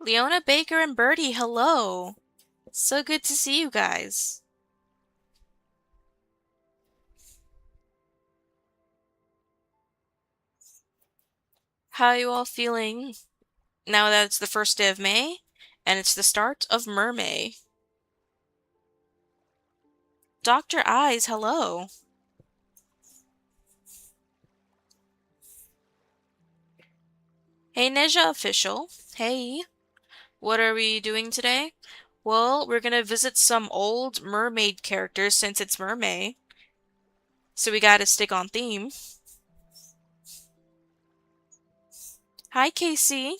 Leona, Baker, and Birdie, hello. So good to see you guys. How are you all feeling now that it's the first day of May and it's the start of Mermay? Dr. Eyes, hello. Hey, Neja Official. Hey. What are we doing today? Well, we're gonna visit some old mermaid characters since it's Mermay, so we gotta stick on theme. Hi, Casey.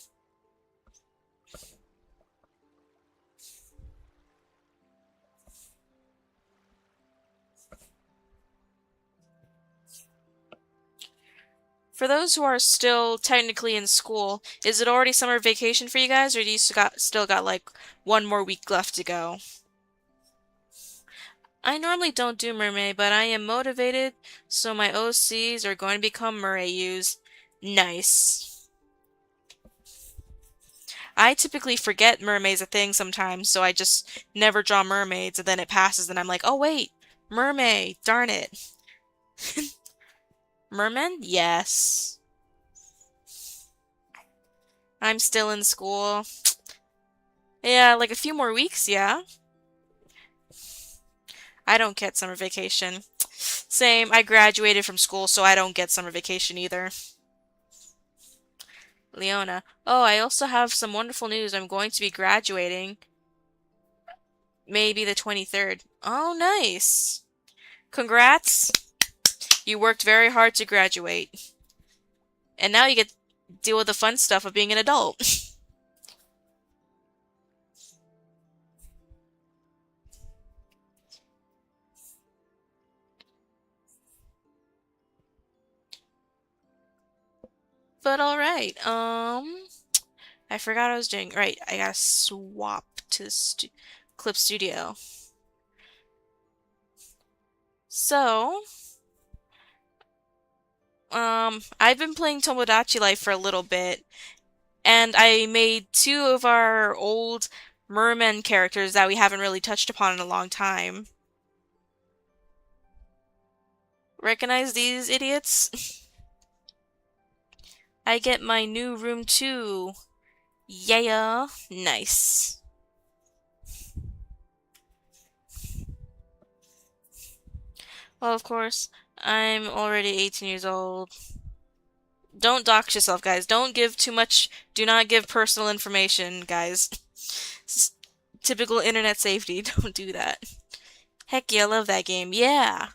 For those who are still technically in school, is it already summer vacation for you guys, or do you still got like one more week left to go? I normally don't do Mermaid, but I am motivated, so my OCs are going to become Murrayus. Nice. I typically forget mermaids a thing sometimes, so I just never draw mermaids, and then it passes, and I'm like, oh wait, mermaid, darn it. Merman? Yes. I'm still in school. Yeah, like a few more weeks, yeah. I don't get summer vacation. Same, I graduated from school, so I don't get summer vacation either. Leona. Oh, I also have some wonderful news. I'm going to be graduating maybe the 23rd. Oh, nice. Congrats. You worked very hard to graduate. And now you get to deal with the fun stuff of being an adult. But alright, I forgot what I was doing. Right, I gotta swap to the Clip Studio. So, I've been playing Tomodachi Life for a little bit, and I made two of our old merman characters that we haven't really touched upon in a long time. Recognize these idiots? I get my new room too. Yeah, nice. Well, of course, I'm already 18 years old. Don't dox yourself, guys. Don't give too much. Do not give personal information, guys. Typical internet safety. Don't do that. Heck yeah, I love that game. Yeah.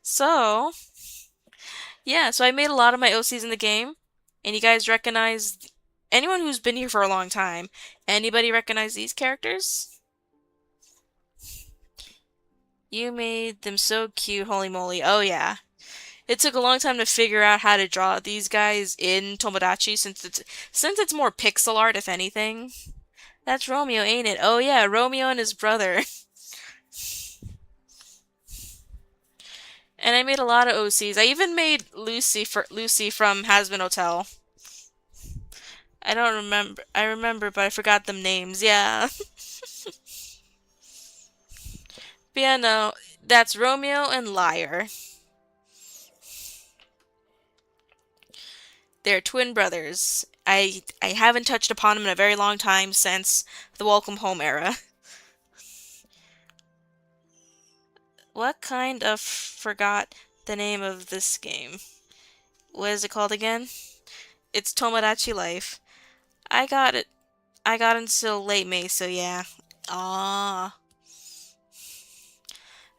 So, yeah, so I made a lot of my OCs in the game, and you guys recognize anyone who's been here for a long time. Anybody recognize these characters? You made them so cute, holy moly. Oh yeah. It took a long time to figure out how to draw these guys in Tomodachi since it's more pixel art if anything. That's Romeo, ain't it? Oh yeah, Romeo and his brother. And I made a lot of OCs. I even made Lucy from Hazbin Hotel. I don't remember. I remember, but I forgot them names. Yeah. But yeah, no, that's Romeo and Liar. They're twin brothers. I haven't touched upon them in a very long time since the Welcome Home era. What kind of forgot the name of this game? What is it called again? It's Tomodachi Life. I got it. I got until late May, so yeah. Ah.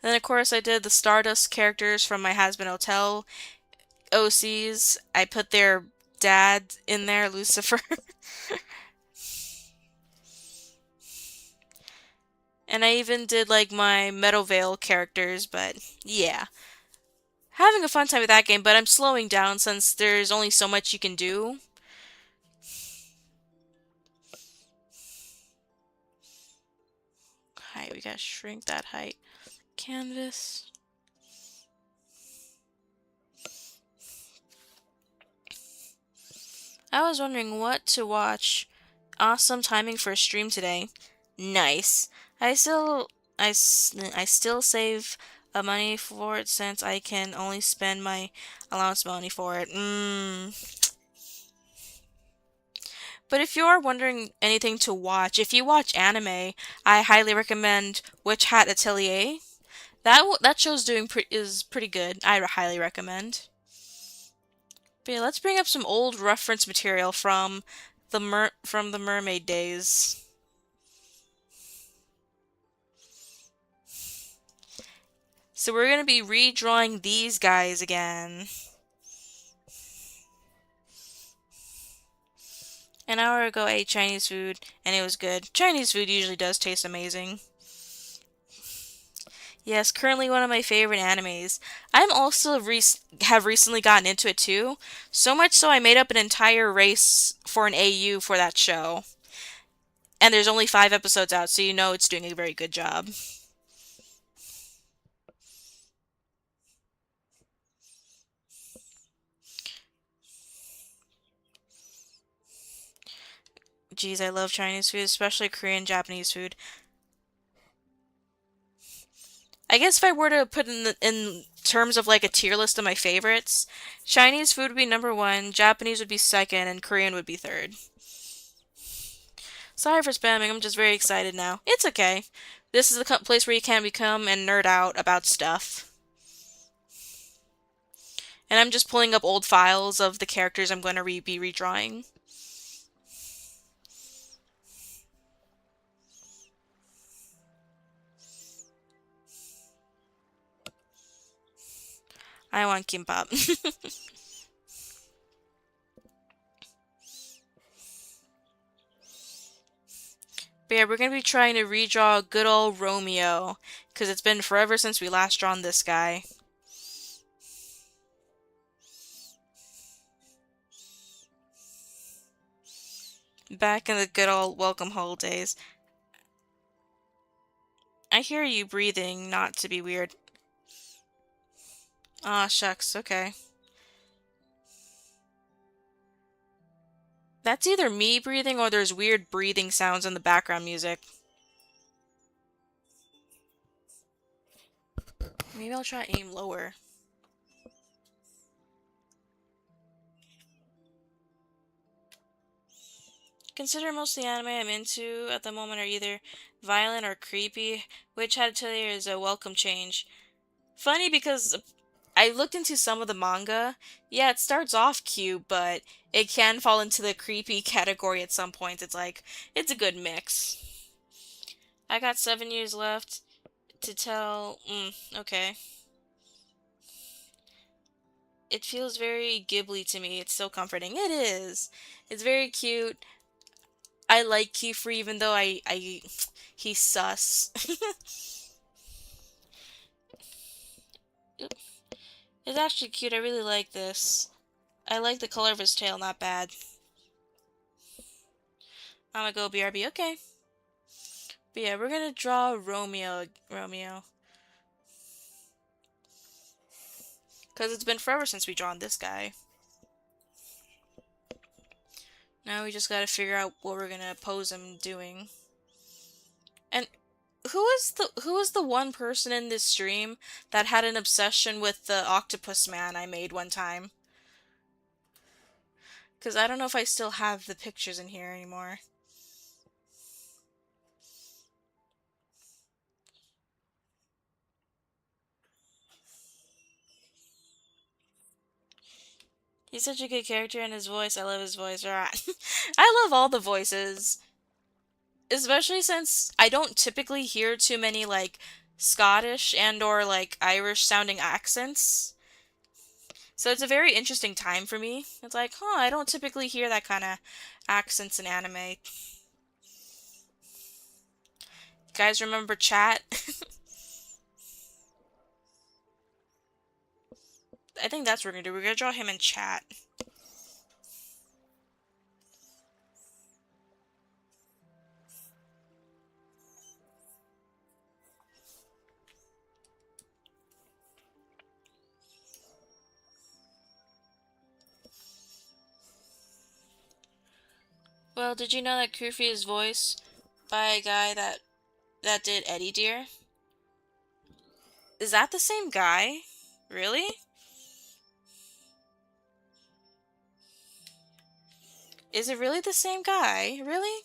Then of course I did the Stardust characters from my Has Been Hotel OCs. I put their dad in there, Lucifer. And I even did like my Meadowvale characters, but yeah. Having a fun time with that game, but I'm slowing down since there's only so much you can do. Height, we gotta shrink that height. Canvas. I was wondering what to watch Awesome timing for a stream today. Nice. I still I still save money for it since I can only spend my allowance money for it. But if you are wondering anything to watch, if you watch anime, I highly recommend Witch Hat Atelier. That show's is pretty good. I highly recommend. But yeah, let's bring up some old reference material from the Mermaid days. So we're gonna be redrawing these guys again. An hour ago, I ate Chinese food, and it was good. Chinese food usually does taste amazing. Yes, currently one of my favorite animes. I'm also have recently gotten into it too. So much so I made up an entire race for an AU for that show. And there's only 5 episodes out, so you know it's doing a very good job. Geez, I love Chinese food, especially Korean Japanese food. I guess if I were to put in terms of like a tier list of my favorites, Chinese food would be number one, Japanese would be second, and Korean would be third. Sorry for spamming, I'm just very excited now. It's okay. This is the place where you can become and nerd out about stuff. And I'm just pulling up old files of the characters I'm going to be redrawing. I want kimbap. But yeah, we're going to be trying to redraw good old Romeo, because it's been forever since we last drawn this guy. Back in the good old welcome holidays. I hear you breathing, not to be weird. Aw, shucks, okay. That's either me breathing or there's weird breathing sounds in the background music. Maybe I'll try aim lower. Consider most of the anime I'm into at the moment are either violent or creepy, which I had to tell you is a welcome change. Funny because I looked into some of the manga. Yeah, it starts off cute, but it can fall into the creepy category at some point. It's like, it's a good mix. I got 7 years left to tell. Okay. It feels very Ghibli to me. It's so comforting. It is. It's very cute. I like Kiefer even though he's sus. It's actually cute. I really like this. I like the color of his tail. Not bad. I'm gonna go BRB. Okay. But yeah, we're gonna draw Romeo. Because it's been forever since we drawn this guy. Now we just gotta figure out what we're gonna pose him doing. And who is the one person in this stream that had an obsession with the octopus man I made one time? Because I don't know if I still have the pictures in here anymore. He's such a good character and his voice. I love his voice. I love all the voices. Especially since I don't typically hear too many like Scottish and or like Irish sounding accents. So it's a very interesting time for me. It's like, I don't typically hear that kind of accents in anime. Guys, remember chat? I think that's what we're gonna do. We're gonna draw him in chat. Well, did you know that Kufi is voiced by a guy that did Eddie Deer? Is that the same guy? Really? Is it really the same guy? Really?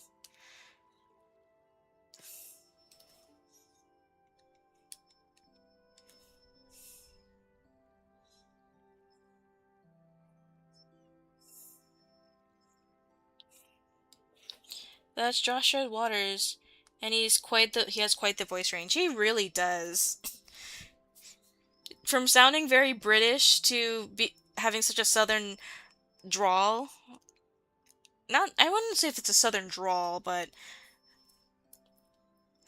That's Joshua Waters, and he has quite the voice range. He really does. From sounding very British to having such a southern drawl. Not I wouldn't say if it's a southern drawl, but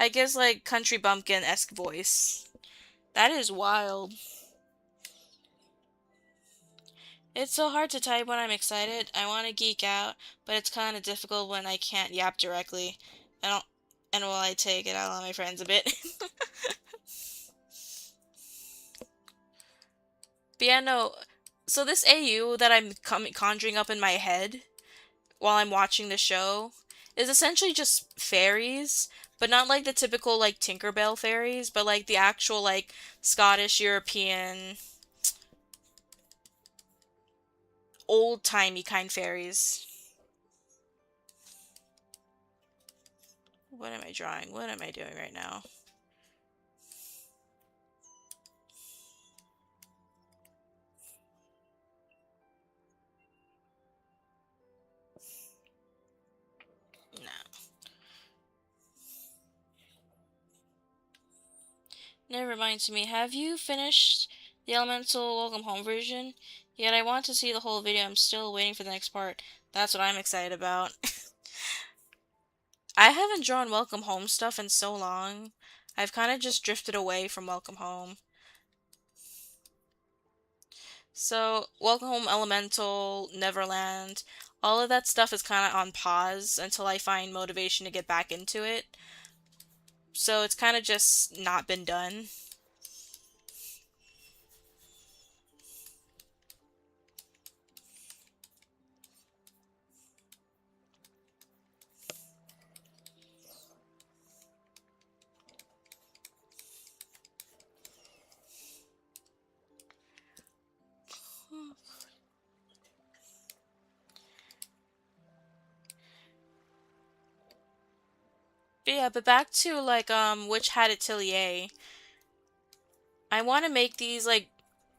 I guess like country bumpkin-esque voice. That is wild. It's so hard to type when I'm excited. I want to geek out, but it's kind of difficult when I can't yap directly. And I'll, and while I take it out on my friends a bit. But yeah, no. So this AU that I'm conjuring up in my head while I'm watching the show is essentially just fairies, but not like the typical like Tinkerbell fairies, but like the actual like Scottish European old-timey kind fairies. What am I drawing? What am I doing right now? No. Never mind to me. Have you finished the Elemental Welcome Home version? Yet I want to see the whole video. I'm still waiting for the next part. That's what I'm excited about. I haven't drawn Welcome Home stuff in so long. I've kind of just drifted away from Welcome Home. So, Welcome Home Elemental, Neverland, all of that stuff is kind of on pause until I find motivation to get back into it. So, it's kind of just not been done. But yeah, but back to like Witch Hat Atelier. I want to make these like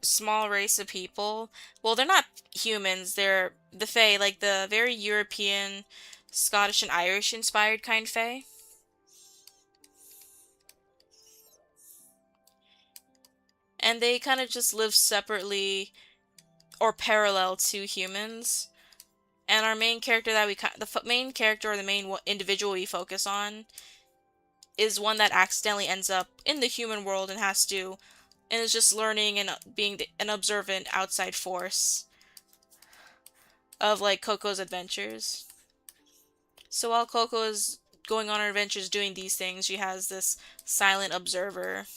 small race of people. Well, they're not humans. They're the Fae, like the very European, Scottish and Irish inspired kind Fae. And they kind of just live separately or parallel to humans. And our main character that the main character or the main individual we focus on is one that accidentally ends up in the human world and has to and is just learning and being an observant outside force of like Coco's adventures. So while Coco is going on her adventures doing these things, she has this silent observer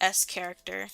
S character.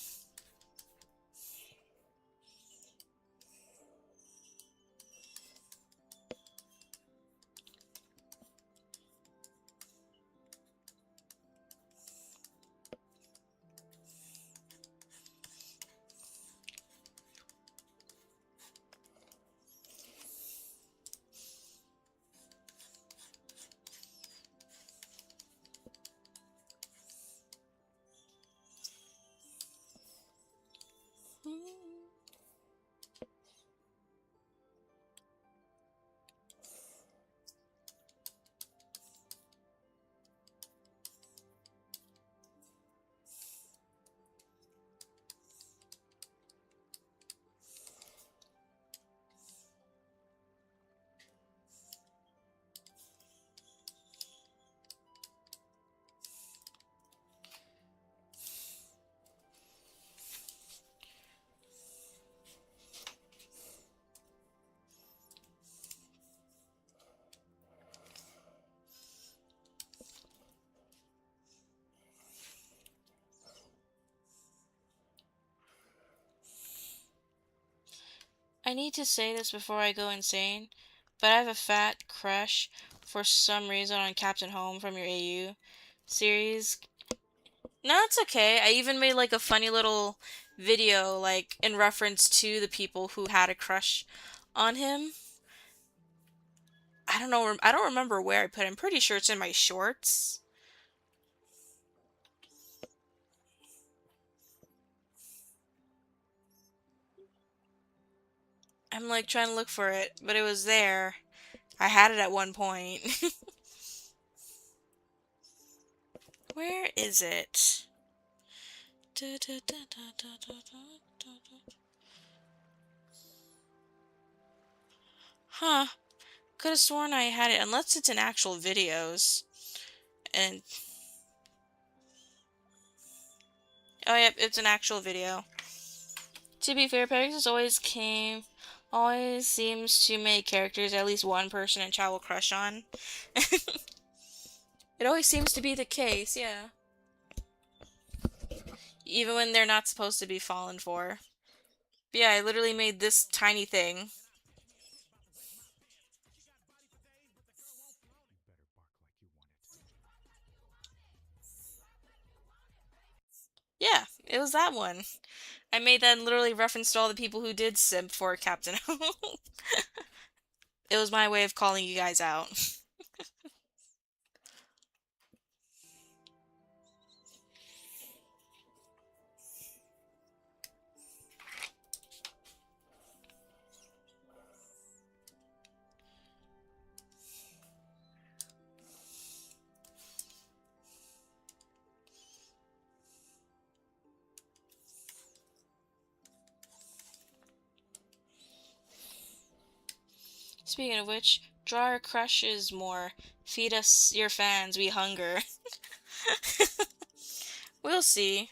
I need to say this before I go insane, but I have a fat crush for some reason on Captain Home from your AU series. No, it's okay. I even made like a funny little video like in reference to the people who had a crush on him. I don't know. I don't remember where I put it. I'm pretty sure it's in my shorts. I'm like trying to look for it, but it was there. I had it at one point. Where is it? Huh. Could have sworn I had it, unless it's in actual videos. And oh yep, it's an actual video. To be fair, Pegasus always seems to make characters at least one person in chat will crush on. It always seems to be the case, yeah. Even when they're not supposed to be fallen for. But yeah, I literally made this tiny thing. Yeah, it was that one. I made that and literally referenced all the people who did simp for Captain Hope. It was my way of calling you guys out. Speaking of which, draw our crushes more. Feed us your fans, we hunger. We'll see.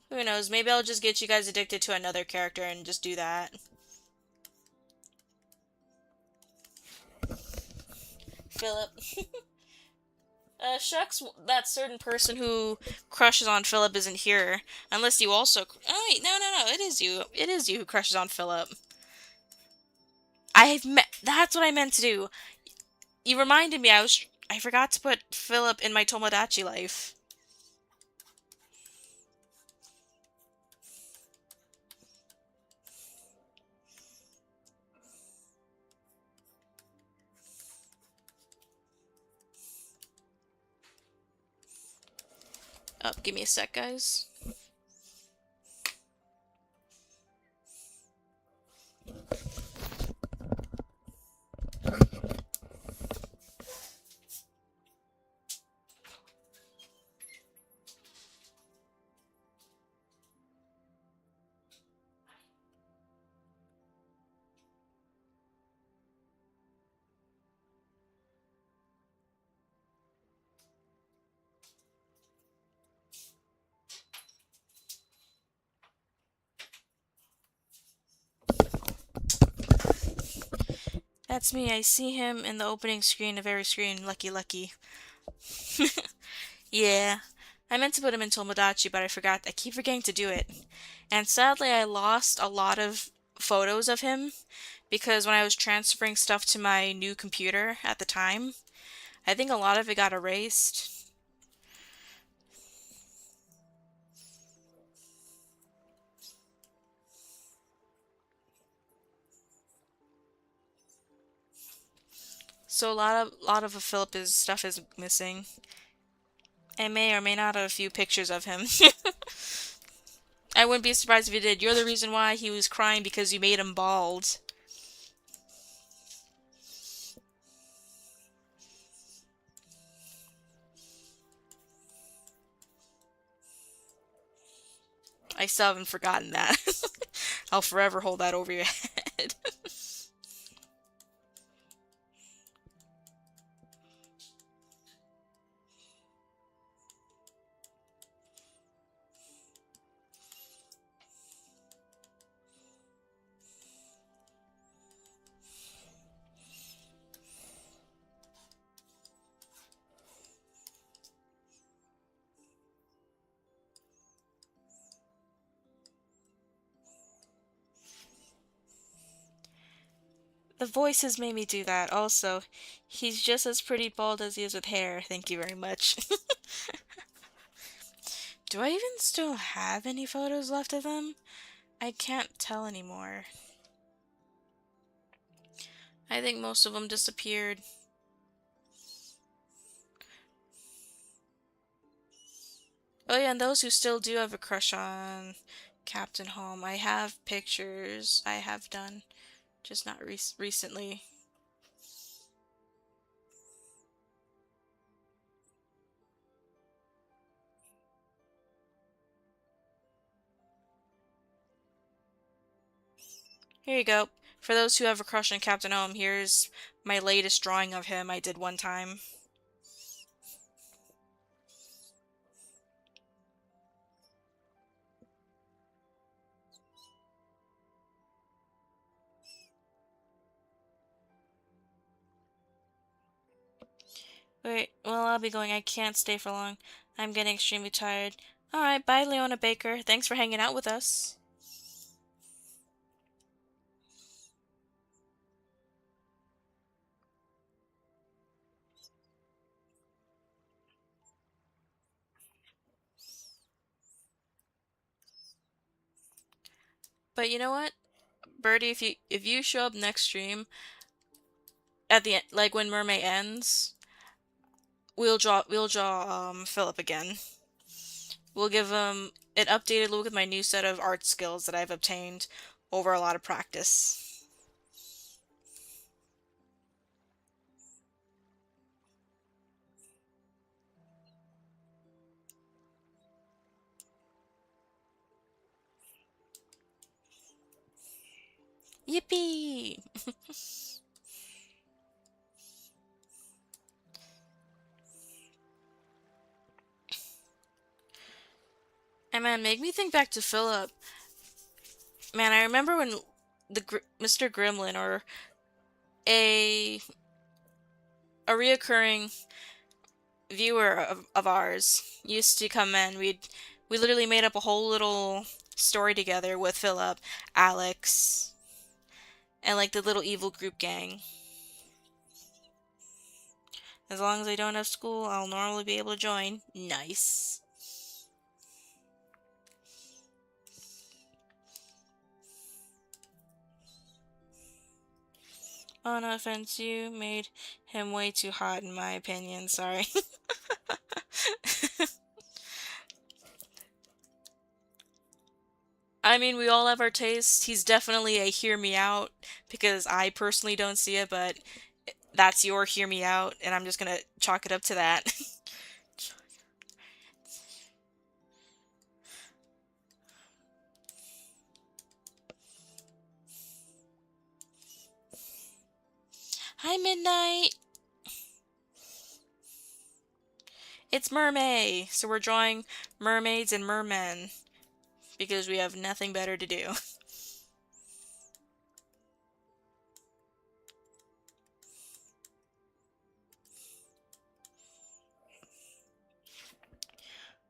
Who knows, maybe I'll just get you guys addicted to another character and just do that. Philip. Shucks, that certain person who crushes on Philip isn't here. Unless you also... Oh, wait, no, it is you. It is you who crushes on Philip. That's what I meant to do. You reminded me, I forgot to put Philip in my Tomodachi life. Oh, give me a sec, guys. That's me. I see him in the opening screen of every screen. Lucky, lucky. Yeah. I meant to put him in Tomodachi, but I forgot. I keep forgetting to do it. And sadly, I lost a lot of photos of him because when I was transferring stuff to my new computer at the time, I think a lot of it got erased. So a lot of Philip's stuff is missing. I may or may not have a few pictures of him. I wouldn't be surprised if you did. You're the reason why he was crying because you made him bald. I still haven't forgotten that. I'll forever hold that over your head. The voices made me do that. Also, he's just as pretty bald as he is with hair. Thank you very much. Do I even still have any photos left of them? I can't tell anymore. I think most of them disappeared. Oh yeah, and those who still do have a crush on Captain Home, I have pictures I have done, just not recently. Here you go. For those who have a crush on Captain Home, here's my latest drawing of him I did one time. Wait, well, I'll be going. I can't stay for long. I'm getting extremely tired. Alright, bye, Leona Baker. Thanks for hanging out with us. But you know what? Birdie, if you show up next stream at the end, like when Mermay ends, we'll draw Philip again. We'll give him an updated look with my new set of art skills that I've obtained over a lot of practice. Yippee! And man, make me think back to Philip. Man, I remember when Mr. Gremlin or a a reoccurring viewer of ours used to come in. We literally made up a whole little story together with Philip, Alex, and like the little evil group gang. As long as I don't have school, I'll normally be able to join. Nice. Oh, no offense, you made him way too hot in my opinion, sorry. I mean, we all have our tastes. He's definitely a hear me out because I personally don't see it, but that's your hear me out, and I'm just gonna chalk it up to that. Hi, Midnight! It's Mermay! So we're drawing mermaids and mermen because we have nothing better to do.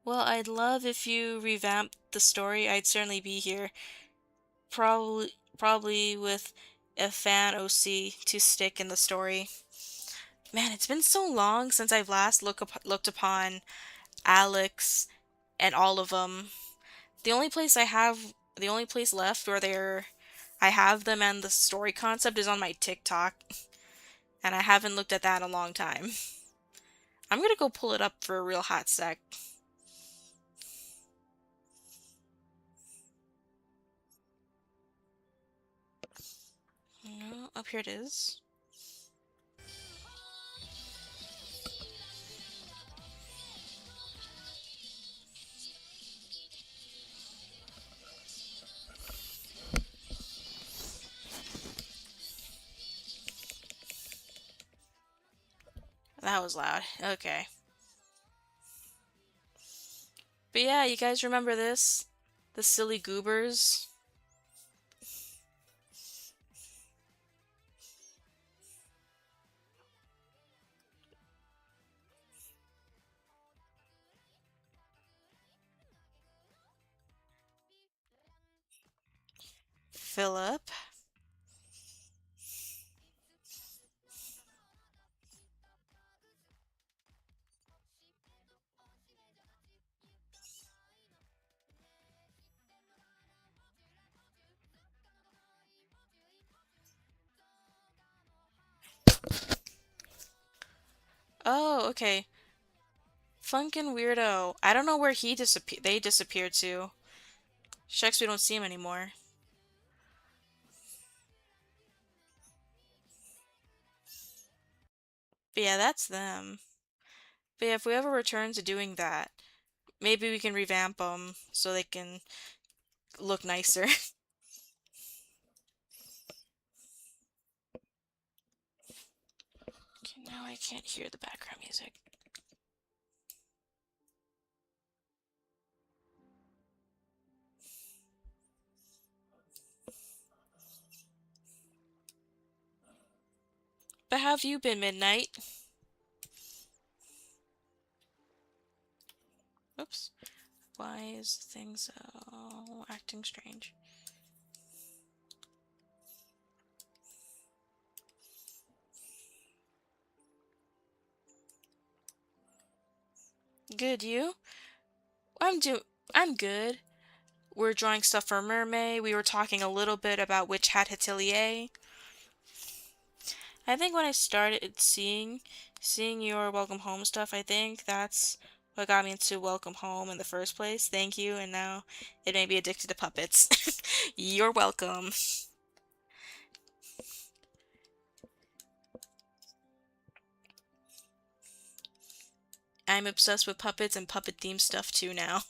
Well, I'd love if you revamped the story. I'd certainly be here. Probably with a fan OC to stick in the story. Man, it's been so long since I've last looked upon Alex and all of them. The only place left where I have them and the story concept is on my TikTok, and I haven't looked at that in a long time. I'm gonna go pull it up for a real hot sec. No, up here it is. That was loud. Okay. But yeah, you guys remember this? The silly goobers? Philip. Oh, okay. Funkin' weirdo. I don't know where he disappeared. They disappeared to. Shucks, we don't see him anymore. But yeah, that's them. But yeah, if we ever return to doing that, maybe we can revamp them so they can look nicer. Okay, now I can't hear the background music. But how have you been, Midnight? Oops. Why is things acting strange? Good, you? I'm do I'm good. We're drawing stuff for Mermay. We were talking a little bit about Witch Hat Atelier. I think when I started seeing your Welcome Home stuff, I think that's what got me into Welcome Home in the first place. Thank you, and now it made me addicted to puppets. You're welcome. I'm obsessed with puppets and puppet themed stuff too now.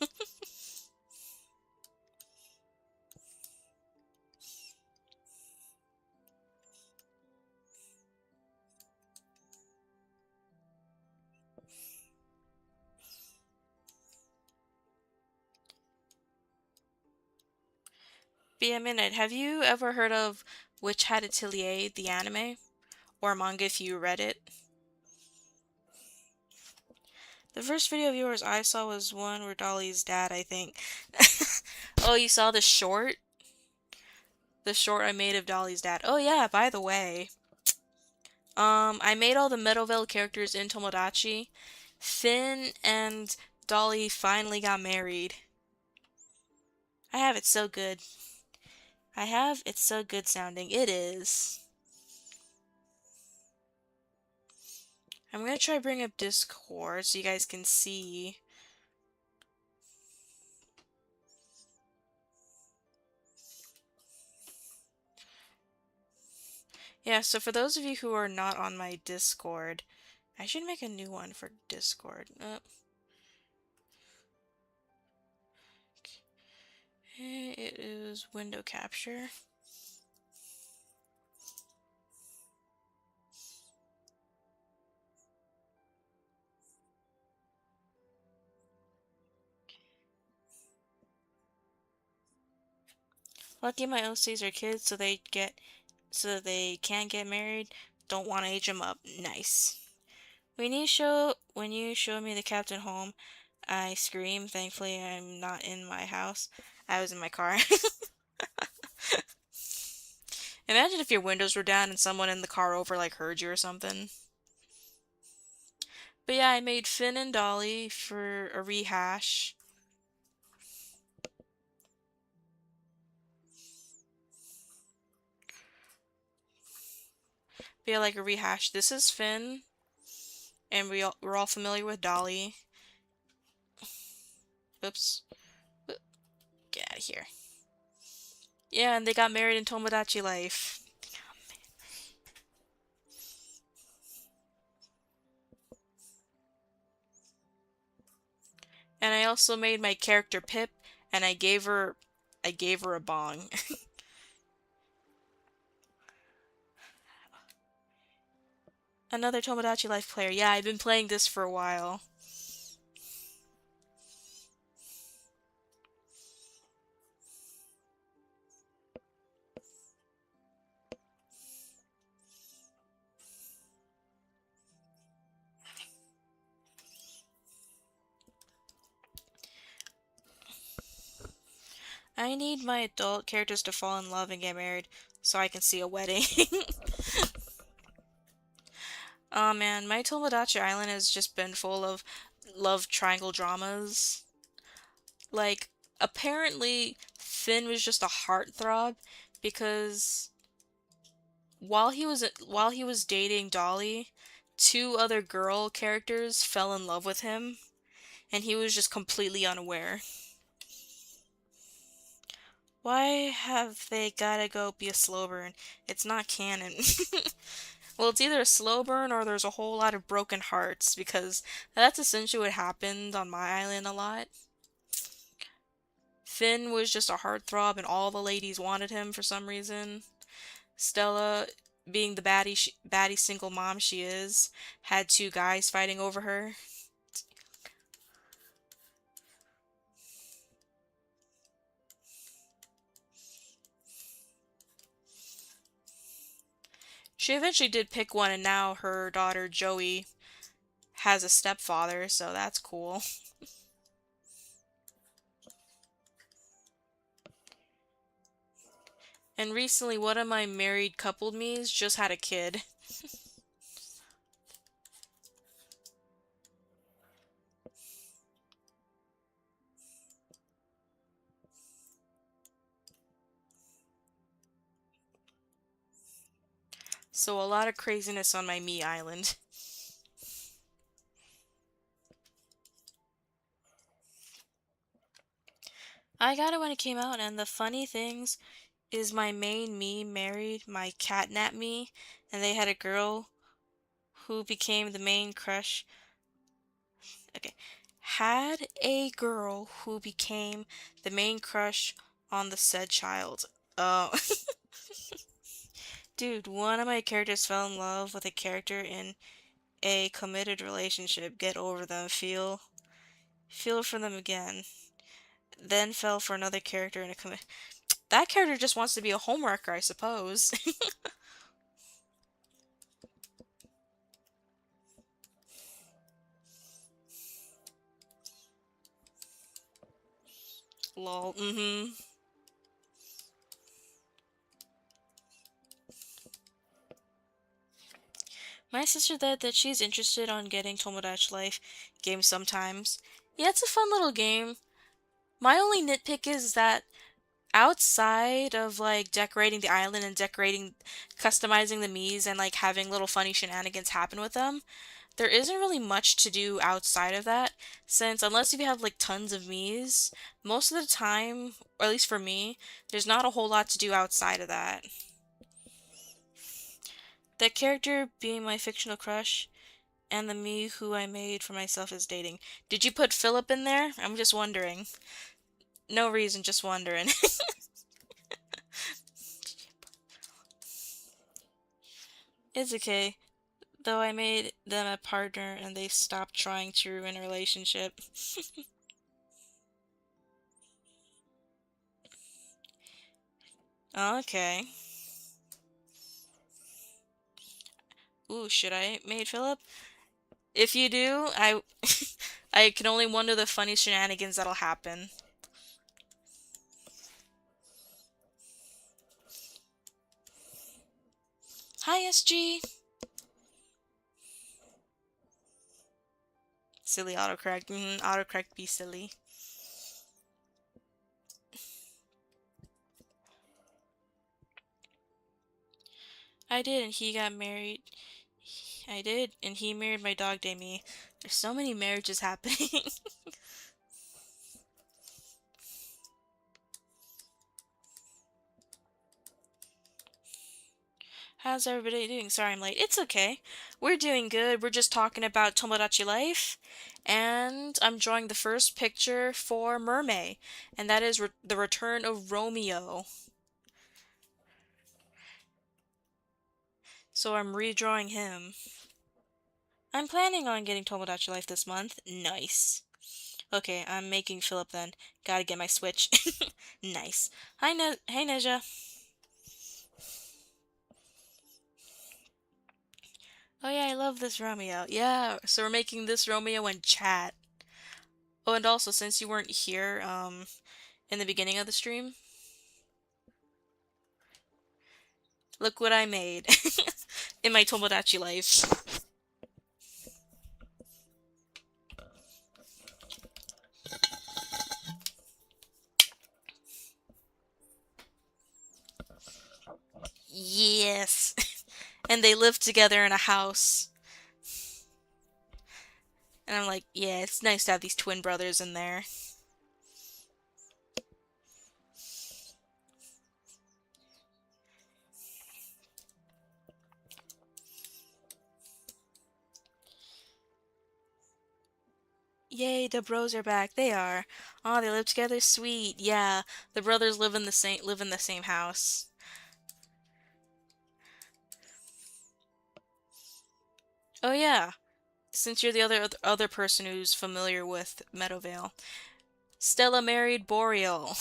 Be a minute. Have you ever heard of Witch Hat Atelier, the anime? Or manga if you read it? The first video of yours I saw was one where Dolly's dad, I think. Oh, you saw the short? The short I made of Dolly's dad. Oh yeah, by the way. I made all the Meadowvale characters in Tomodachi. Finn and Dolly finally got married. I have it so good. I have it's so good sounding. It is. I'm gonna try bring up Discord so you guys can see. Yeah, so for those of you who are not on my Discord, I should make a new one for Discord. Okay, it is window capture. Lucky my OCs are kids so they can get married. Don't want to age them up. Nice. When you show me the captain home, I scream. Thankfully, I'm not in my house. I was in my car. Imagine if your windows were down and someone in the car over like heard you or something. But yeah, I made Finn and Dolly for a rehash. But yeah, like a rehash. This is Finn, and we're all familiar with Dolly. Oops. Get out of here. Yeah, and they got married in Tomodachi Life. And I also made my character Pip, and I gave her a bong. Another Tomodachi Life player. Yeah, I've been playing this for a while. I need my adult characters to fall in love and get married so I can see a wedding. Oh man, my Tomodachi Island has just been full of love triangle dramas. Like, apparently Finn was just a heartthrob because while he was dating Dolly, two other girl characters fell in love with him, and he was just completely unaware. Why have they gotta go be a slow burn? It's not canon. Well, it's either a slow burn or there's a whole lot of broken hearts, because that's essentially what happened on my island a lot. Finn was just a heartthrob and all the ladies wanted him for some reason. Stella, being the baddie single mom she is, had two guys fighting over her. She eventually did pick one, and now her daughter Joey has a stepfather, so that's cool. And recently, one of my married coupled me's just had a kid. So a lot of craziness on my me island. I got it when it came out, and the funny things is my main me married my catnap me, and they had a girl who became the main crush. Okay. Had a girl who became the main crush on the said child. Oh. Dude, one of my characters fell in love with a character in a committed relationship. Get over them. Feel for them again. Then fell for another character in a commit. That character just wants to be a homewrecker, I suppose. Lol. Mm-hmm. My sister said that she's interested on getting Tomodachi Life games sometimes. Yeah, it's a fun little game. My only nitpick is that outside of like decorating the island and customizing the Miis and like having little funny shenanigans happen with them, there isn't really much to do outside of that, since unless you have like tons of Miis, most of the time, or at least for me, there's not a whole lot to do outside of that. That character being my fictional crush, and the me who I made for myself is dating. Did you put Philip in there? I'm just wondering. No reason, just wondering. It's okay. Though I made them a partner and they stopped trying to ruin a relationship. Okay. Ooh, should I made Philip? If you do, I can only wonder the funny shenanigans that'll happen. Hi, SG. Silly autocorrect. Autocorrect be silly. I did, and he got married. I did, and he married my dog Demi. There's so many marriages happening. How's everybody doing? Sorry I'm late. It's okay. We're doing good. We're just talking about Tomodachi Life. And I'm drawing the first picture for Mermay. And that is the return of Romeo. So I'm redrawing him. I'm planning on getting Tomodachi Life this month. Nice. Okay, I'm making Philip then. Gotta get my Switch. Nice. Hey Neja. Oh yeah, I love this Romeo. Yeah, so we're making this Romeo in chat. Oh, and also, since you weren't here, in the beginning of the stream, look what I made in my Tomodachi life. Yes. And they live together in a house. And I'm like, yeah, it's nice to have these twin brothers in there. Yay, the bros are back. They are. Oh, they live together. Sweet. Yeah, the brothers live in the same house. Oh yeah. Since you're the other person who's familiar with Meadowvale, Stella married Boreal,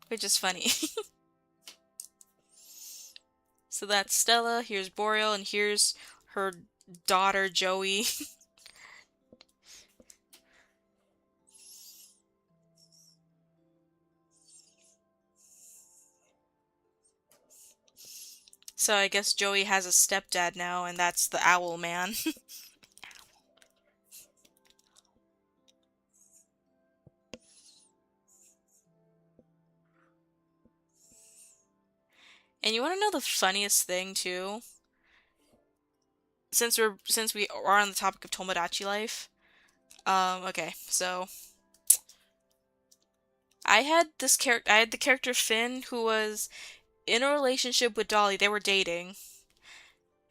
which is funny. So that's Stella. Here's Boreal, and here's her daughter Joey. So I guess Joey has a stepdad now, and that's the Owl Man. And you want to know the funniest thing too? Since we are on the topic of Tomodachi life, okay, so I had the character Finn who was in a relationship with Dolly. They were dating.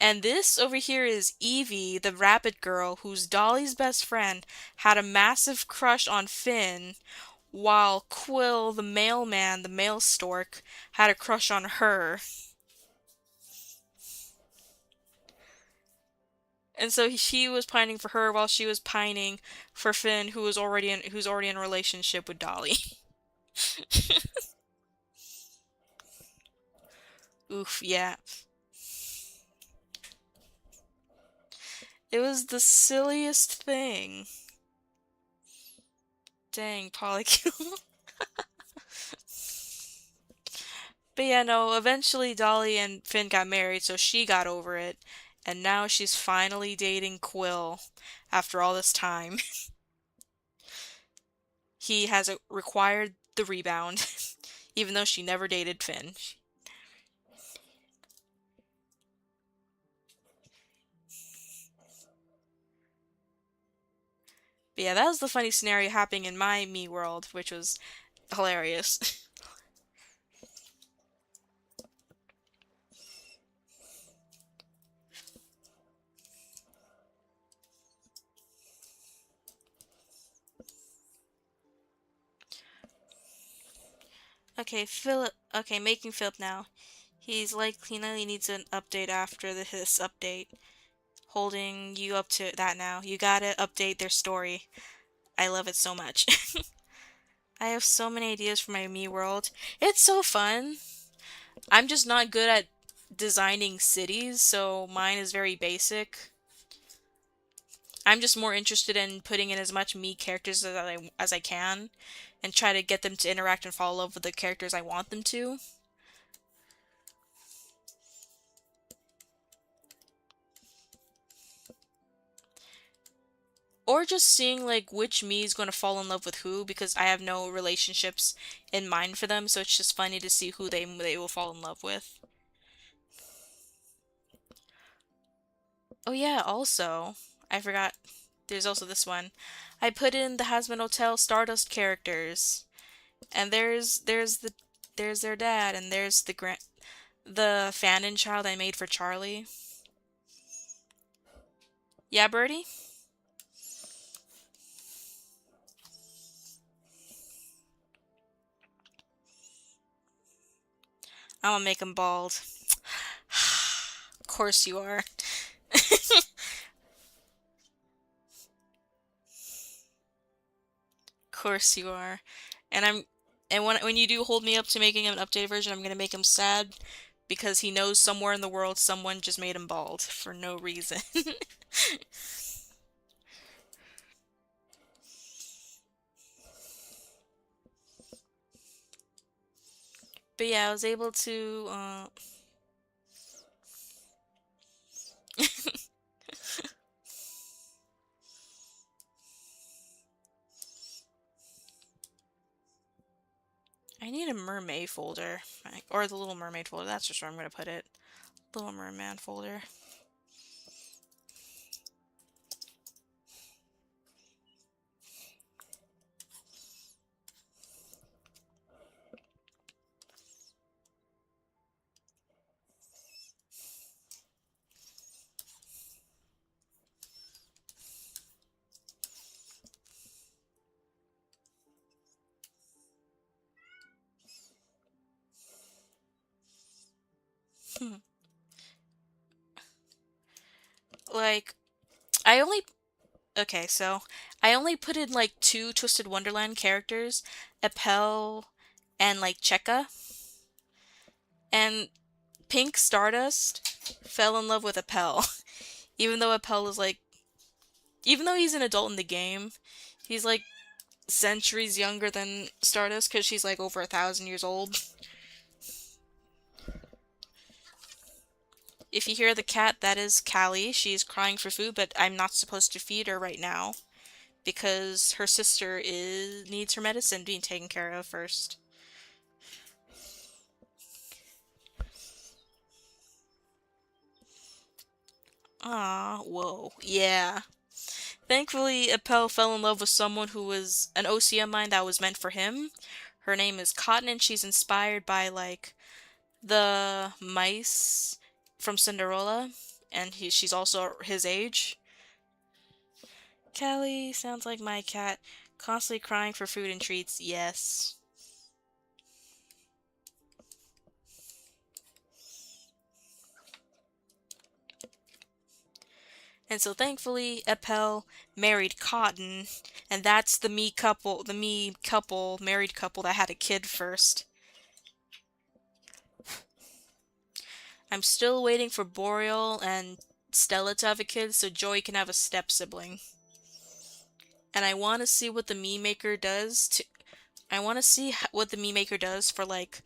And this over here is Evie, the rabbit girl, who's Dolly's best friend, had a massive crush on Finn, while Quill, the mailman, the mail stork, had a crush on her. And so she was pining for her while she was pining for Finn, who's already in a relationship with Dolly. Oof, yeah. It was the silliest thing. Dang, Polykill. But yeah, no, eventually Dolly and Finn got married, so she got over it. And now she's finally dating Quill after all this time. He has required the rebound, even though she never dated Finn. But yeah, that was the funny scenario happening in my me world, which was hilarious. Okay, Philip. Okay, making Philip now. He's like clearly needs an update after this update. Holding you up to that now. You gotta update their story. I love it so much. I have so many ideas for my me world. It's so fun. I'm just not good at designing cities, so mine is very basic. I'm just more interested in putting in as much me characters as I can and try to get them to interact and fall in love with the characters I want them to. Or just seeing like which me is going to fall in love with who because I have no relationships in mind for them, so it's just funny to see who they will fall in love with. Oh yeah, also, I forgot there's also this one. I put in the Hazbin Hotel Stardust characters. And there's their dad and there's the Fanon child I made for Charlie. Yeah, Birdie? I'm gonna make him bald. Of course you are. Of course you are. And when you do hold me up to making him an updated version, I'm gonna make him sad because he knows somewhere in the world someone just made him bald for no reason. But yeah, I was able to I need a mermaid folder. Or the Little Mermaid folder. That's just where I'm gonna put it. Little Merman folder. Like, I only okay, so I only put in like two Twisted Wonderland characters, Appel and like Cheka, and Pink Stardust fell in love with Appel, even though Appel is like, even though he's an adult in the game, he's like centuries younger than Stardust because she's like over 1,000 years old. If you hear the cat, that is Callie. She's crying for food, but I'm not supposed to feed her right now because her sister is needs her medicine being taken care of first. Ah, whoa, yeah. Thankfully, Appel fell in love with someone who was an OC of mine that was meant for him. Her name is Cotton, and she's inspired by like the mice from Cinderella, and she's also his age. Callie sounds like my cat, constantly crying for food and treats. Yes. And so thankfully, Appel married Cotton, and that's the me couple, married couple that had a kid first. I'm still waiting for Boreal and Stella to have a kid so Joey can have a step sibling. And I want to see what the meme maker does to. I want to see what the meme maker does for like,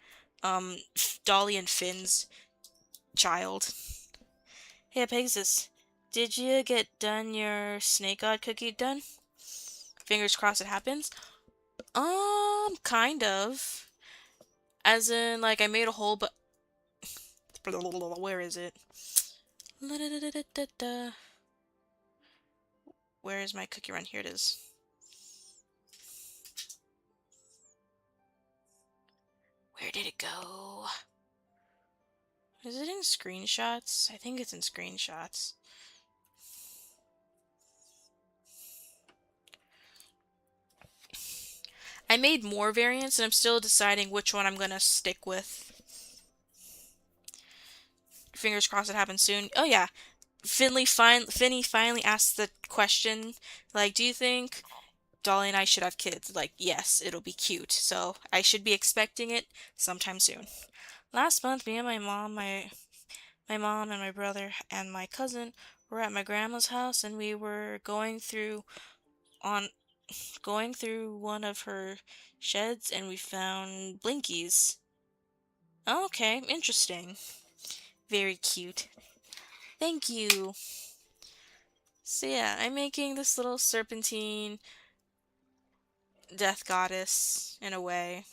Dolly and Finn's child. Hey, Pegasus, did you get done your Snake God cookie done? Fingers crossed it happens. Kind of. As in, like, I made a hole, but where is it? Where is my cookie run? Here it is. Where did it go? Is it in screenshots? I think it's in screenshots. I made more variants and I'm still deciding which one I'm gonna stick with. Fingers crossed it happens soon. Oh yeah, Finny finally asked the question, like, do you think Dolly and I should have kids? Like, yes, it'll be cute. So I should be expecting it sometime soon. Last month, me and my mom and my brother and my cousin were at my grandma's house, and we were on going through one of her sheds, and we found Blinkies. Okay, interesting. Very cute. Thank you. So yeah, I'm making this little serpentine death goddess in a way.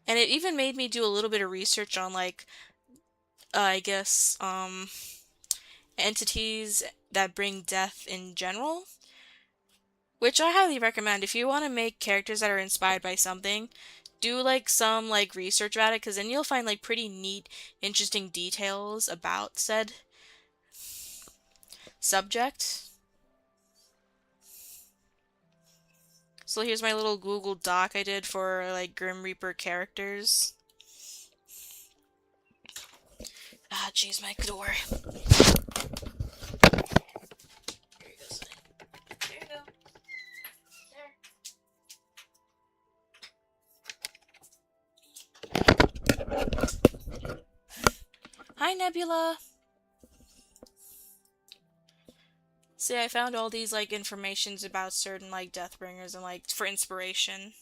And it even made me do a little bit of research on like, I guess, entities that bring death in general, which I highly recommend if you want to make characters that are inspired by something. Do like some like research about it, because then you'll find like pretty neat, interesting details about said subject. So here's my little Google Doc I did for like Grim Reaper characters. Ah, jeez, my door. Here you go, son. There you go. There. Hi, Nebula. See, I found all these like informations about certain like Deathbringers and like for inspiration.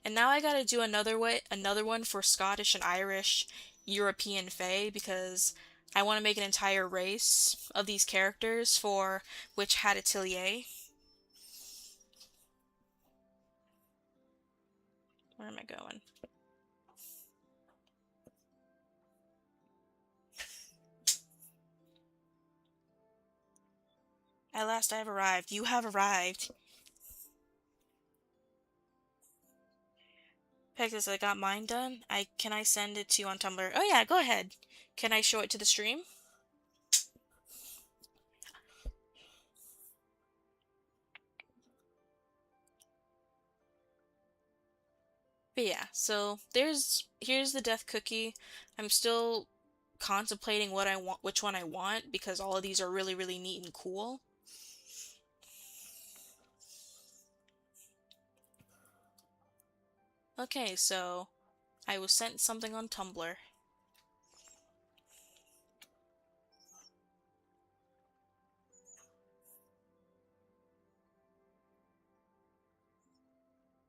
And now I gotta do another one for Scottish and Irish European Fae because I want to make an entire race of these characters for Witch Hat Atelier. Where am I going? At last I have arrived. You have arrived. Pegasus, I got mine done. Can I send it to you on Tumblr? Oh yeah, go ahead. Can I show it to the stream? But yeah, so here's the death cookie. I'm still contemplating what I want, which one I want, because all of these are really, really neat and cool. Okay, so I was sent something on Tumblr.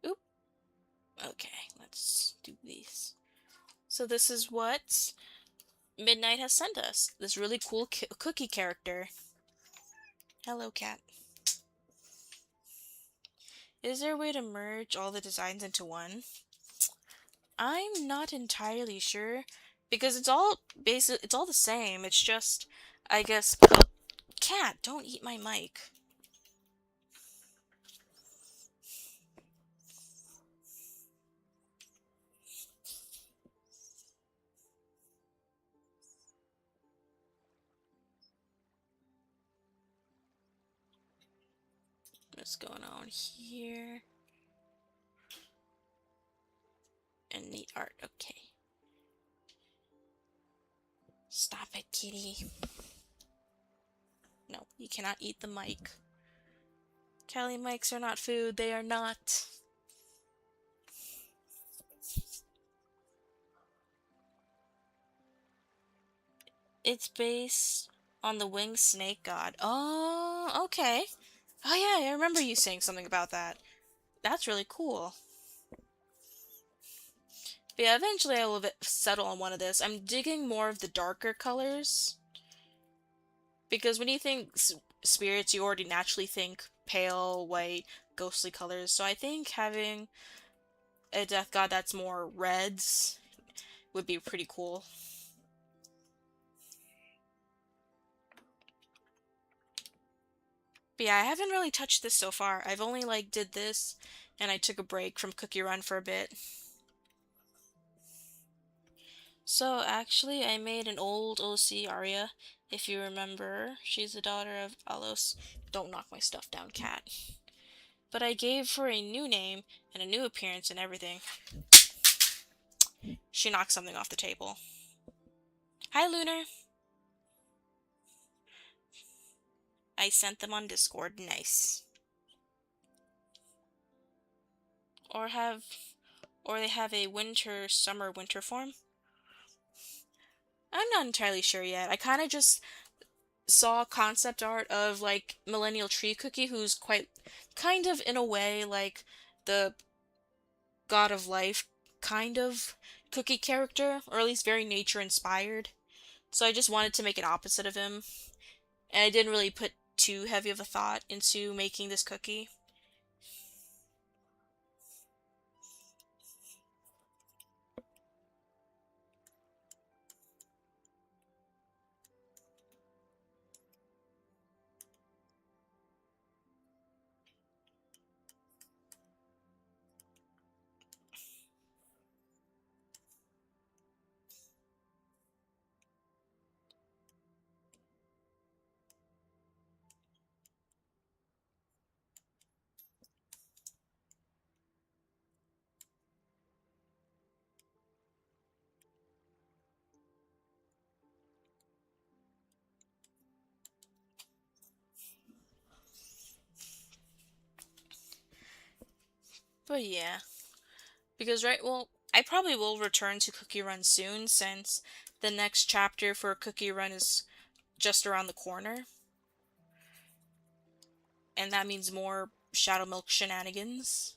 Oop. Okay, let's do these. So this is what Midnight has sent us. This really cool cookie character. Hello, cat. Is there a way to merge all the designs into one? I'm not entirely sure because it's all the same. It's just I guess cat, don't eat my mic. What's going on here? And neat art. Okay. Stop it, kitty. No, you cannot eat the mic. Cali mics are not food. They are not. It's based on the winged snake god. Oh, okay. Oh yeah, I remember you saying something about that. That's really cool. But yeah, eventually I will settle on one of this. I'm digging more of the darker colors. Because when you think spirits, you already naturally think pale, white, ghostly colors. So I think having a death god that's more reds would be pretty cool. But yeah, I haven't really touched this so far. I've only like did this and I took a break from Cookie Run for a bit. So actually I made an old OC Arya, if you remember. She's the daughter of Alos. Don't knock my stuff down, cat. But I gave her a new name and a new appearance and everything. She knocked something off the table. Hi, Lunar. I sent them on Discord. Nice. Or have, or they have a winter form. I'm not entirely sure yet. I kind of just saw concept art of like Millennial Tree Cookie, who's kind of in a way like the God of Life kind of cookie character, or at least very nature inspired. So I just wanted to make an opposite of him, and I didn't really put too heavy of a thought into making this cookie. But yeah, because well, I probably will return to Cookie Run soon since the next chapter for Cookie Run is just around the corner. And that means more Shadow Milk shenanigans.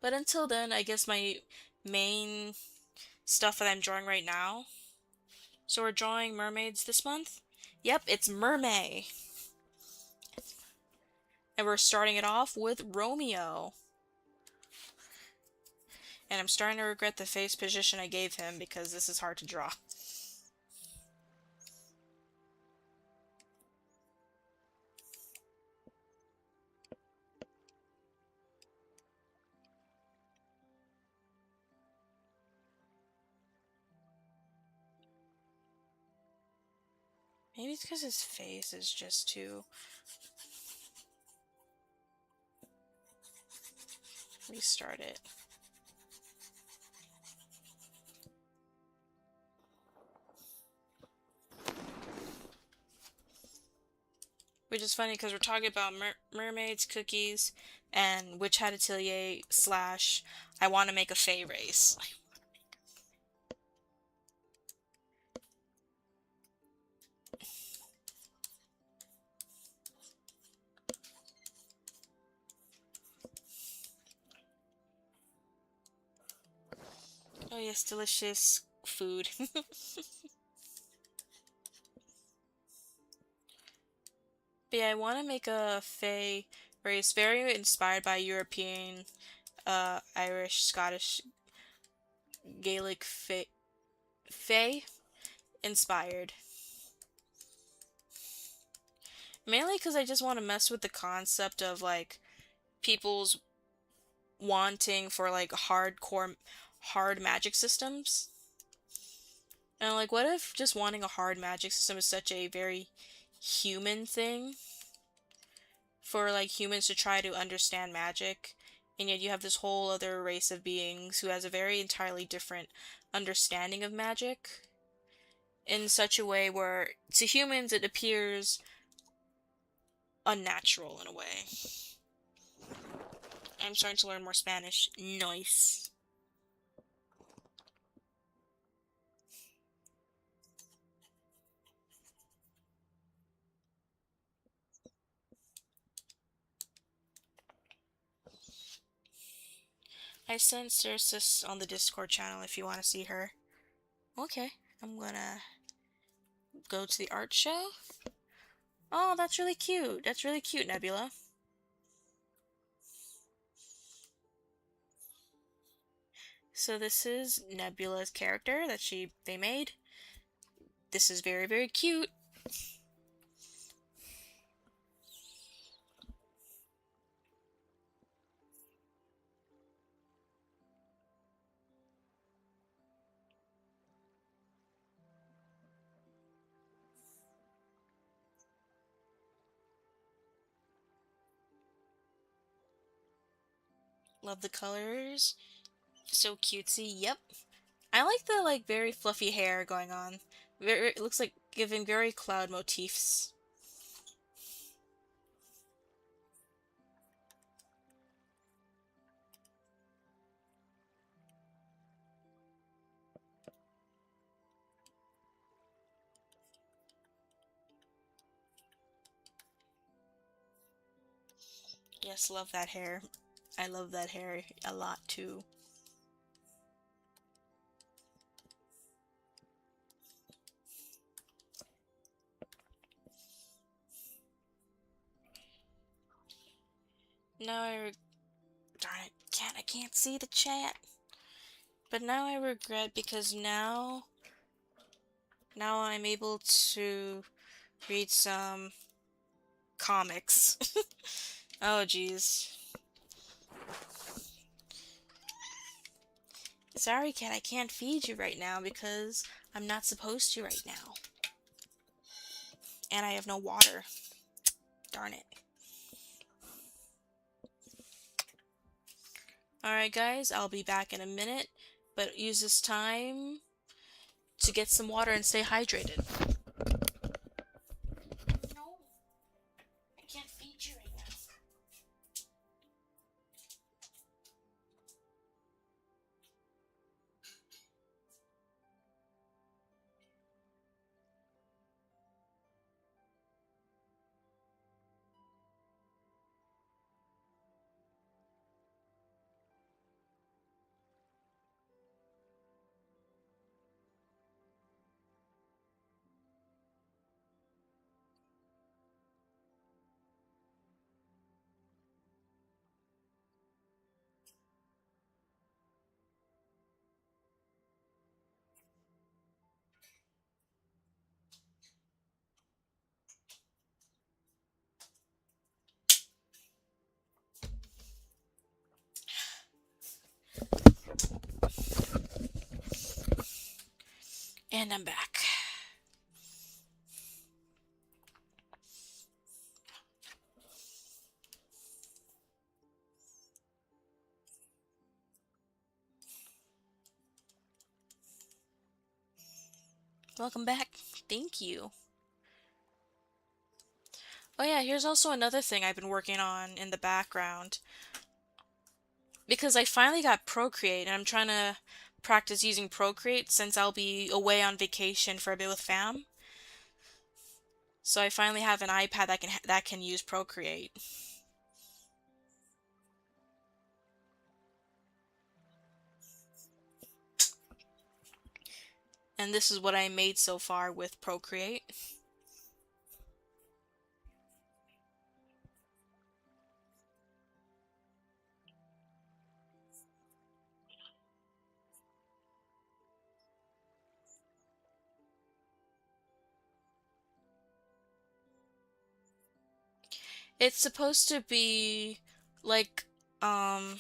But until then, I guess my main stuff that I'm drawing right now. So we're drawing mermaids this month? Yep, it's Mermay. And we're starting it off with Romeo. And I'm starting to regret the face position I gave him because this is hard to draw. Maybe it's because his face is just too... Restart it. Which is funny because we're talking about mermaids, cookies, and Witch Hat Atelier slash I want to make a Fae race. Oh yes, delicious food. But yeah, I want to make a Fae race very inspired by European, Irish, Scottish, Gaelic Fae inspired. Mainly because I just want to mess with the concept of like people's wanting for like hard magic systems. And like, what if just wanting a hard magic system is such a very human thing for like humans to try to understand magic? And yet you have this whole other race of beings who has a very entirely different understanding of magic in such a way where to humans it appears unnatural in a way. I'm starting to learn more Spanish. Nice. I sent Circe on the Discord channel if you want to see her. Okay, I'm gonna go to the art show. Oh, that's really cute. That's really cute, Nebula. So this is Nebula's character that they made. This is very, very cute. Love the colors. So cutesy. Yep. I like the like very fluffy hair going on. It looks like giving very cloud motifs. Yes, love that hair. I love that hair a lot too. Now darn it, I can't see the chat. But now I regret because now I'm able to read some comics. Oh jeez. Sorry, cat, I can't feed you right now because I'm not supposed to right now. And I have no water. Darn it. Alright guys, I'll be back in a minute, but use this time to get some water and stay hydrated. No, I can't feed you right now. And I'm back. Welcome back. Thank you. Oh yeah, here's also another thing I've been working on in the background. Because I finally got Procreate and I'm trying to practice using Procreate since I'll be away on vacation for a bit with fam. So I finally have an iPad that can use Procreate. And this is what I made so far with Procreate. It's supposed to be like um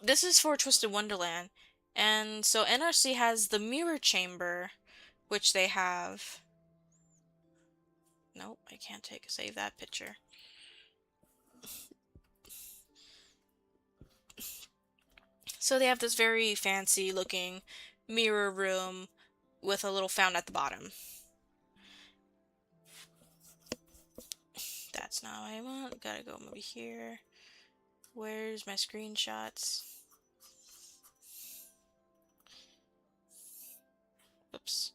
this is for Twisted Wonderland. And so NRC has the mirror chamber, which they have. Nope, I can't save that picture. So they have this very fancy looking mirror room with a little fountain at the bottom. That's not what I want. Gotta go over here. Where's my screenshots? Oops.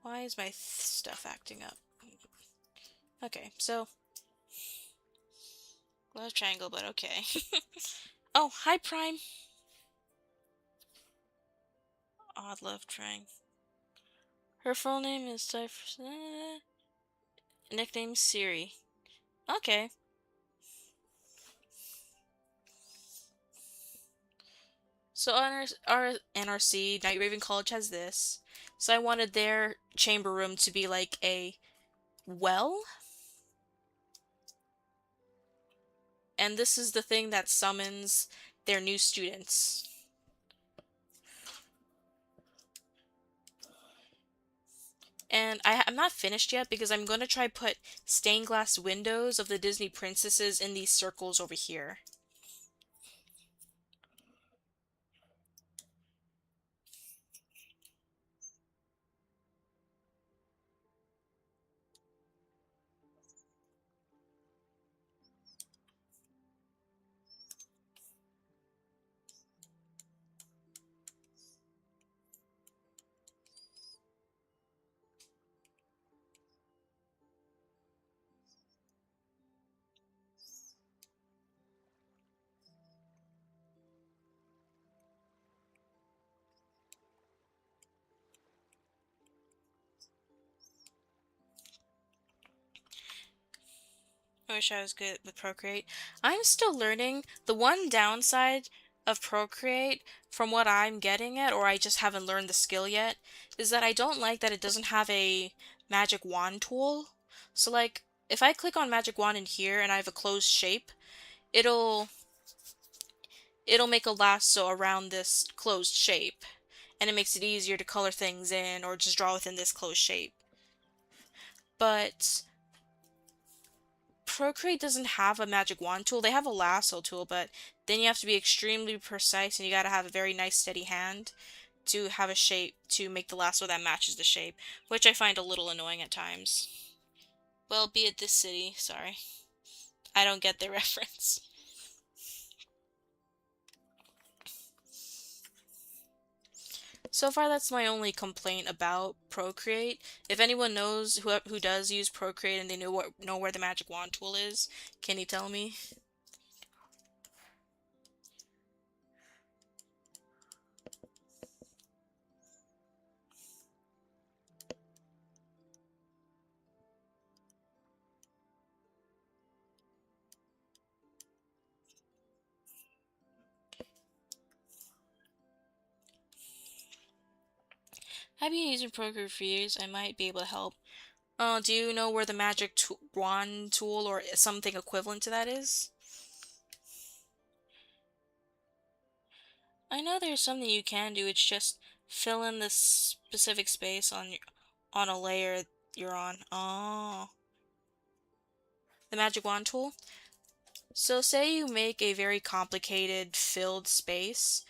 Why is my stuff acting up? Okay, so love triangle, but okay. Oh, hi Prime. Odd love triangle. Her full name is nickname Siri. Okay. So our NRC Night Raven College has this. So I wanted their chamber room to be like a well, and this is the thing that summons their new students. And I'm not finished yet because I'm going to try put stained glass windows of the Disney princesses in these circles over here. I wish I was good with Procreate. I'm still learning. The one downside of Procreate, from what I'm getting at, or I just haven't learned the skill yet, is that I don't like that it doesn't have a magic wand tool. So like, if I click on magic wand in here and I have a closed shape, it'll it'll make a lasso around this closed shape, and it makes it easier to color things in or just draw within this closed shape. But Procreate doesn't have a magic wand tool. They have a lasso tool, but then you have to be extremely precise and you gotta have a very nice steady hand to have a shape to make the lasso that matches the shape, which I find a little annoying at times. Well, be it this city, sorry. I don't get the reference. So far, that's my only complaint about Procreate. If anyone knows who does use Procreate and they know where the magic wand tool is, can you tell me? I've been using Procreate for years. I might be able to help. Do you know where the magic wand tool or something equivalent to that is? I know there's something you can do. It's just fill in the specific space on a layer you're on. Oh, the magic wand tool. So say you make a very complicated filled space,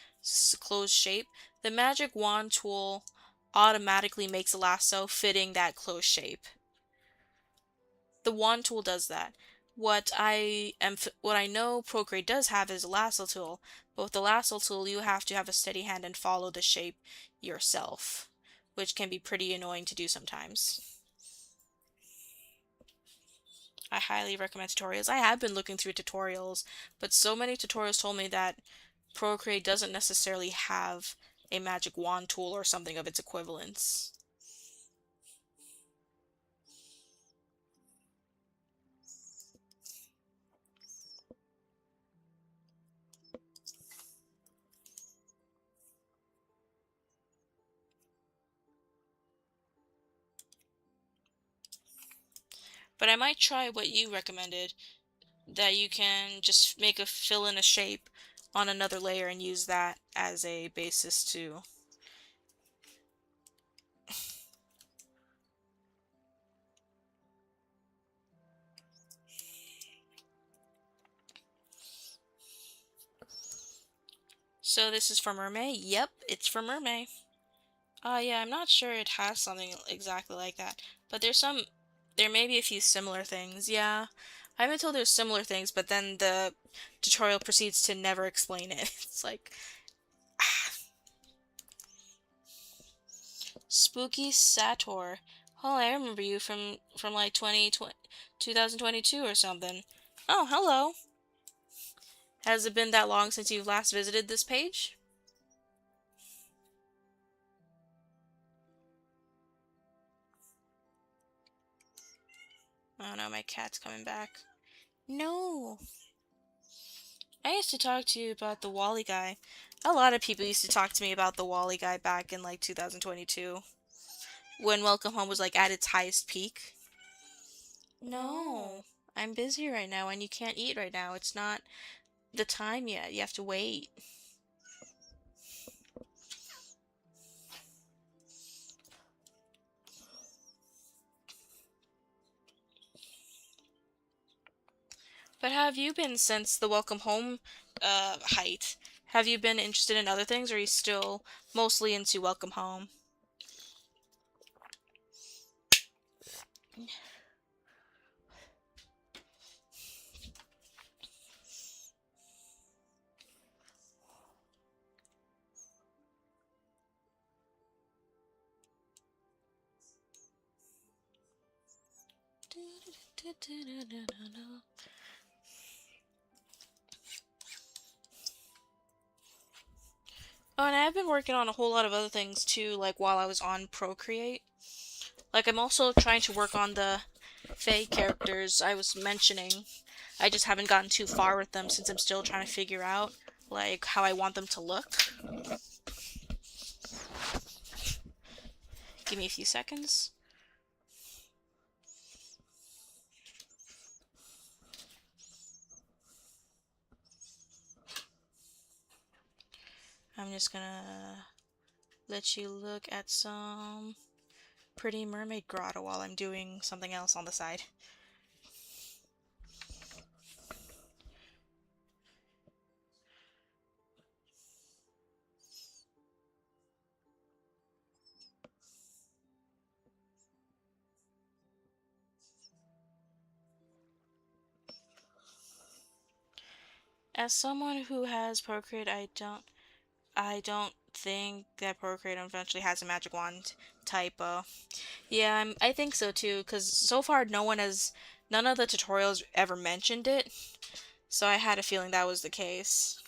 closed shape. The magic wand tool automatically makes a lasso fitting that close shape. The wand tool does that. What I know Procreate does have is a lasso tool, but with the lasso tool you have to have a steady hand and follow the shape yourself, which can be pretty annoying to do sometimes. I highly recommend tutorials. I have been looking through tutorials, but so many tutorials told me that Procreate doesn't necessarily have a magic wand tool or something of its equivalence. But I might try what you recommended, that you can just make a fill in a shape on another layer and use that as a basis too. So this is from Mermay? Yep, it's from Mermay. Yeah, I'm not sure it has something exactly like that, but there may be a few similar things, yeah. I've been told there's similar things, but then the tutorial proceeds to never explain it. It's like, Spooky Sator. Oh, I remember you from like 2022 or something. Oh, hello. Has it been that long since you've last visited this page? Oh no, my cat's coming back. No. I used to talk to you about the Wally guy. A lot of people used to talk to me about the Wally guy back in like 2022 when Welcome Home was like at its highest peak. No. I'm busy right now and you can't eat right now. It's not the time yet. You have to wait. But how have you been since the Welcome Home height? Have you been interested in other things or are you still mostly into Welcome Home? Oh, and I've been working on a whole lot of other things too, like while I was on Procreate. Like, I'm also trying to work on the Fae characters I was mentioning. I just haven't gotten too far with them since I'm still trying to figure out, like, how I want them to look. Give me a few seconds. I'm just gonna let you look at some pretty mermaid grotto while I'm doing something else on the side. As someone who has Procreate, I don't think that Procreate eventually has a magic wand typo. Yeah, I think so too, because so far none of the tutorials ever mentioned it, so I had a feeling that was the case.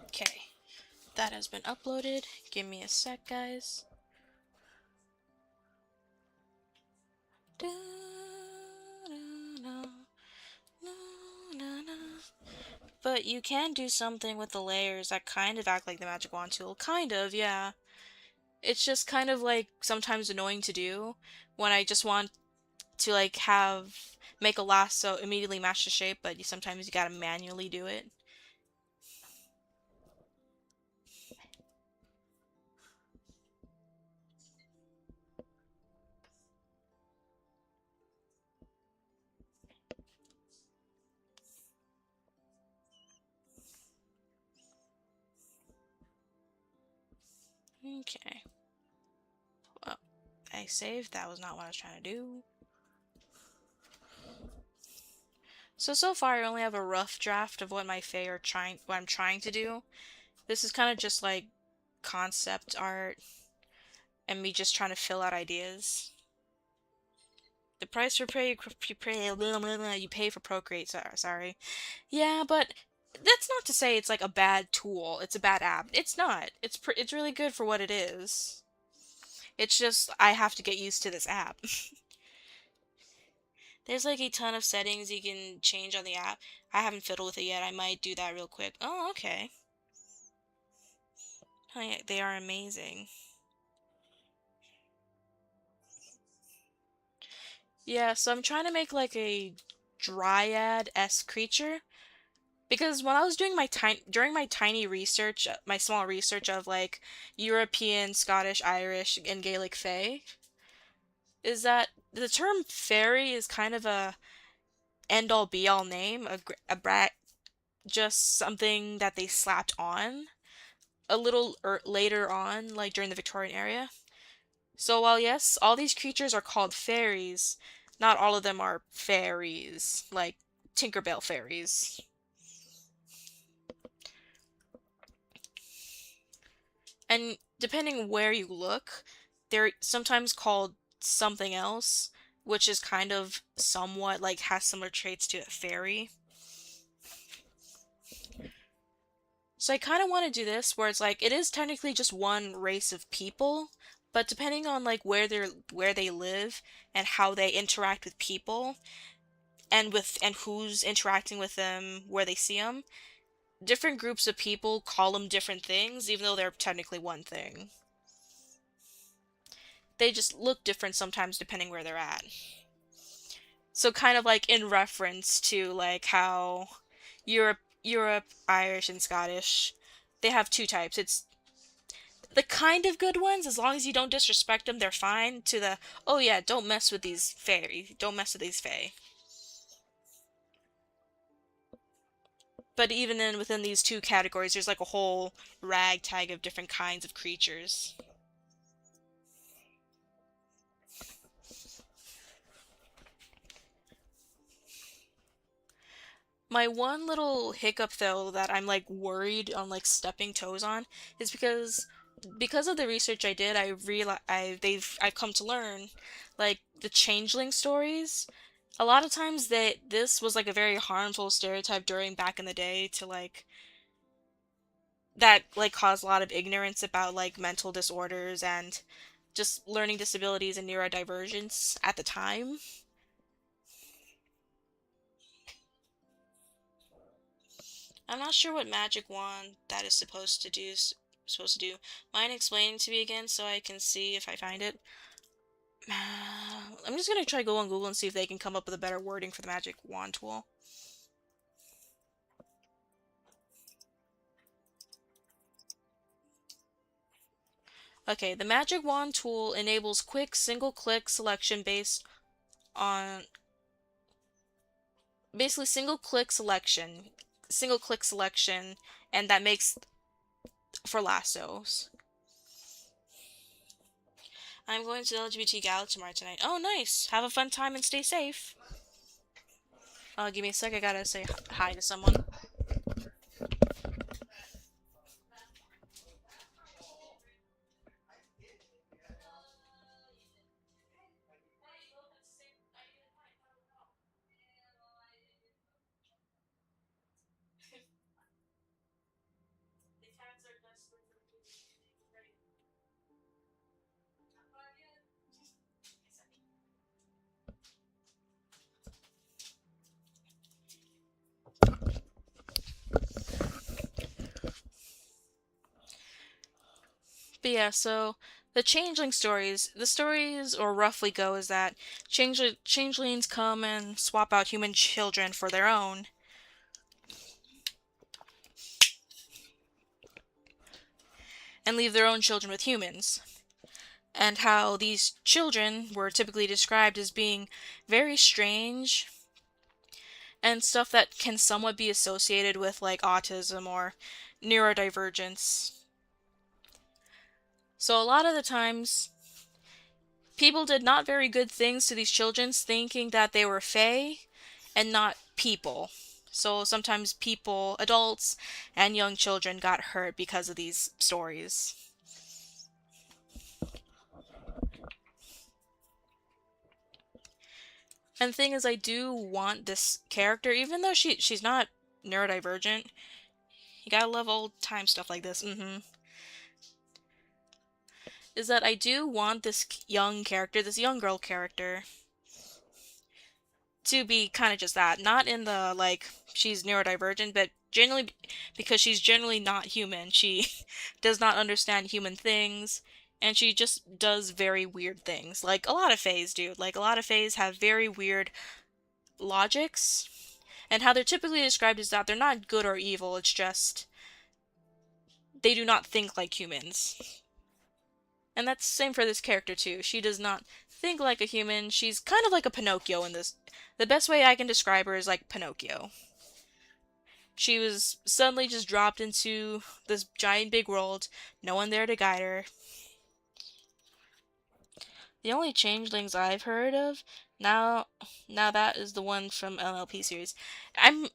Okay, that has been uploaded. Give me a sec, guys. But you can do something with the layers that kind of act like the magic wand tool. Kind of, yeah. It's just kind of like sometimes annoying to do when I just want to like make a lasso immediately match the shape, but sometimes you gotta manually do it. Okay. Well, I saved. That was not what I was trying to do. So far I only have a rough draft of what my Fae are what I'm trying to do. This is kind of just like concept art and me just trying to fill out ideas. The price for pay you pay for Procreate. Sorry. Yeah, but that's not to say it's like a bad tool. It's a bad app. It's not. It's really good for what it is. It's just I have to get used to this app. There's like a ton of settings you can change on the app. I haven't fiddled with it yet. I might do that real quick. Oh, okay. Oh, yeah, they are amazing. Yeah, so I'm trying to make like a dryad-esque creature because when I was doing during my tiny research, my small research of like European, Scottish, Irish, and Gaelic Fae, is that the term fairy is kind of a end all be all name, a brat, just something that they slapped on a little later on, like during the Victorian era. So while yes, all these creatures are called fairies, not all of them are fairies, like Tinkerbell fairies. And depending where you look, they're sometimes called something else, which is kind of somewhat like has similar traits to a fairy. So I kind of want to do this where it's like it is technically just one race of people, but depending on like where they live and how they interact with people and who's interacting with them, where they see them, different groups of people call them different things, even though they're technically one thing. They just look different sometimes depending where they're at. So kind of like in reference to like how Europe, Irish, and Scottish, they have two types. It's the kind of good ones, as long as you don't disrespect them, they're fine. To the, oh yeah, don't mess with these fairy, don't mess with these fae. But even then, within these two categories, there's like a whole ragtag of different kinds of creatures. My one little hiccup though that I'm like worried on like stepping toes on is because of the research I did, I've come to learn like the changeling stories. A lot of times this was like a very harmful stereotype during back in the day to like that like caused a lot of ignorance about like mental disorders and just learning disabilities and neurodivergence at the time. I'm not sure what magic wand that is supposed to do. Mind explaining to me again so I can see if I find it? I'm just gonna try go on Google and see if they can come up with a better wording for the magic wand tool. Okay, the magic wand tool enables quick single-click selection based on basically single click selection, and that makes for lassos. I'm going to the LGBT Gala tomorrow tonight. Oh, nice. Have a fun time and stay safe. Give me a sec. I gotta say hi to someone. But yeah, so the stories, or roughly go, is that changelings come and swap out human children for their own, and leave their own children with humans. And how these children were typically described as being very strange and stuff that can somewhat be associated with like autism or neurodivergence. So a lot of the times, people did not very good things to these children, thinking that they were fae and not people. So sometimes people, adults, and young children got hurt because of these stories. And the thing is, I do want this character, even though she's not neurodivergent. You gotta love old time stuff like this. Is that I do want this young character, this young girl character, to be kind of just that. Not in the, like, she's neurodivergent, but generally because she's generally not human. She does not understand human things, and she just does very weird things. Like a lot of fays do. Like a lot of fays have very weird logics. And how they're typically described is that they're not good or evil, it's just they do not think like humans. And that's the same for this character too. She does not think like a human. She's kind of like a Pinocchio in this. The best way I can describe her is like Pinocchio. She was suddenly just dropped into this giant big world, no one there to guide her. The only changelings I've heard of now now that is the one from MLP series. I'm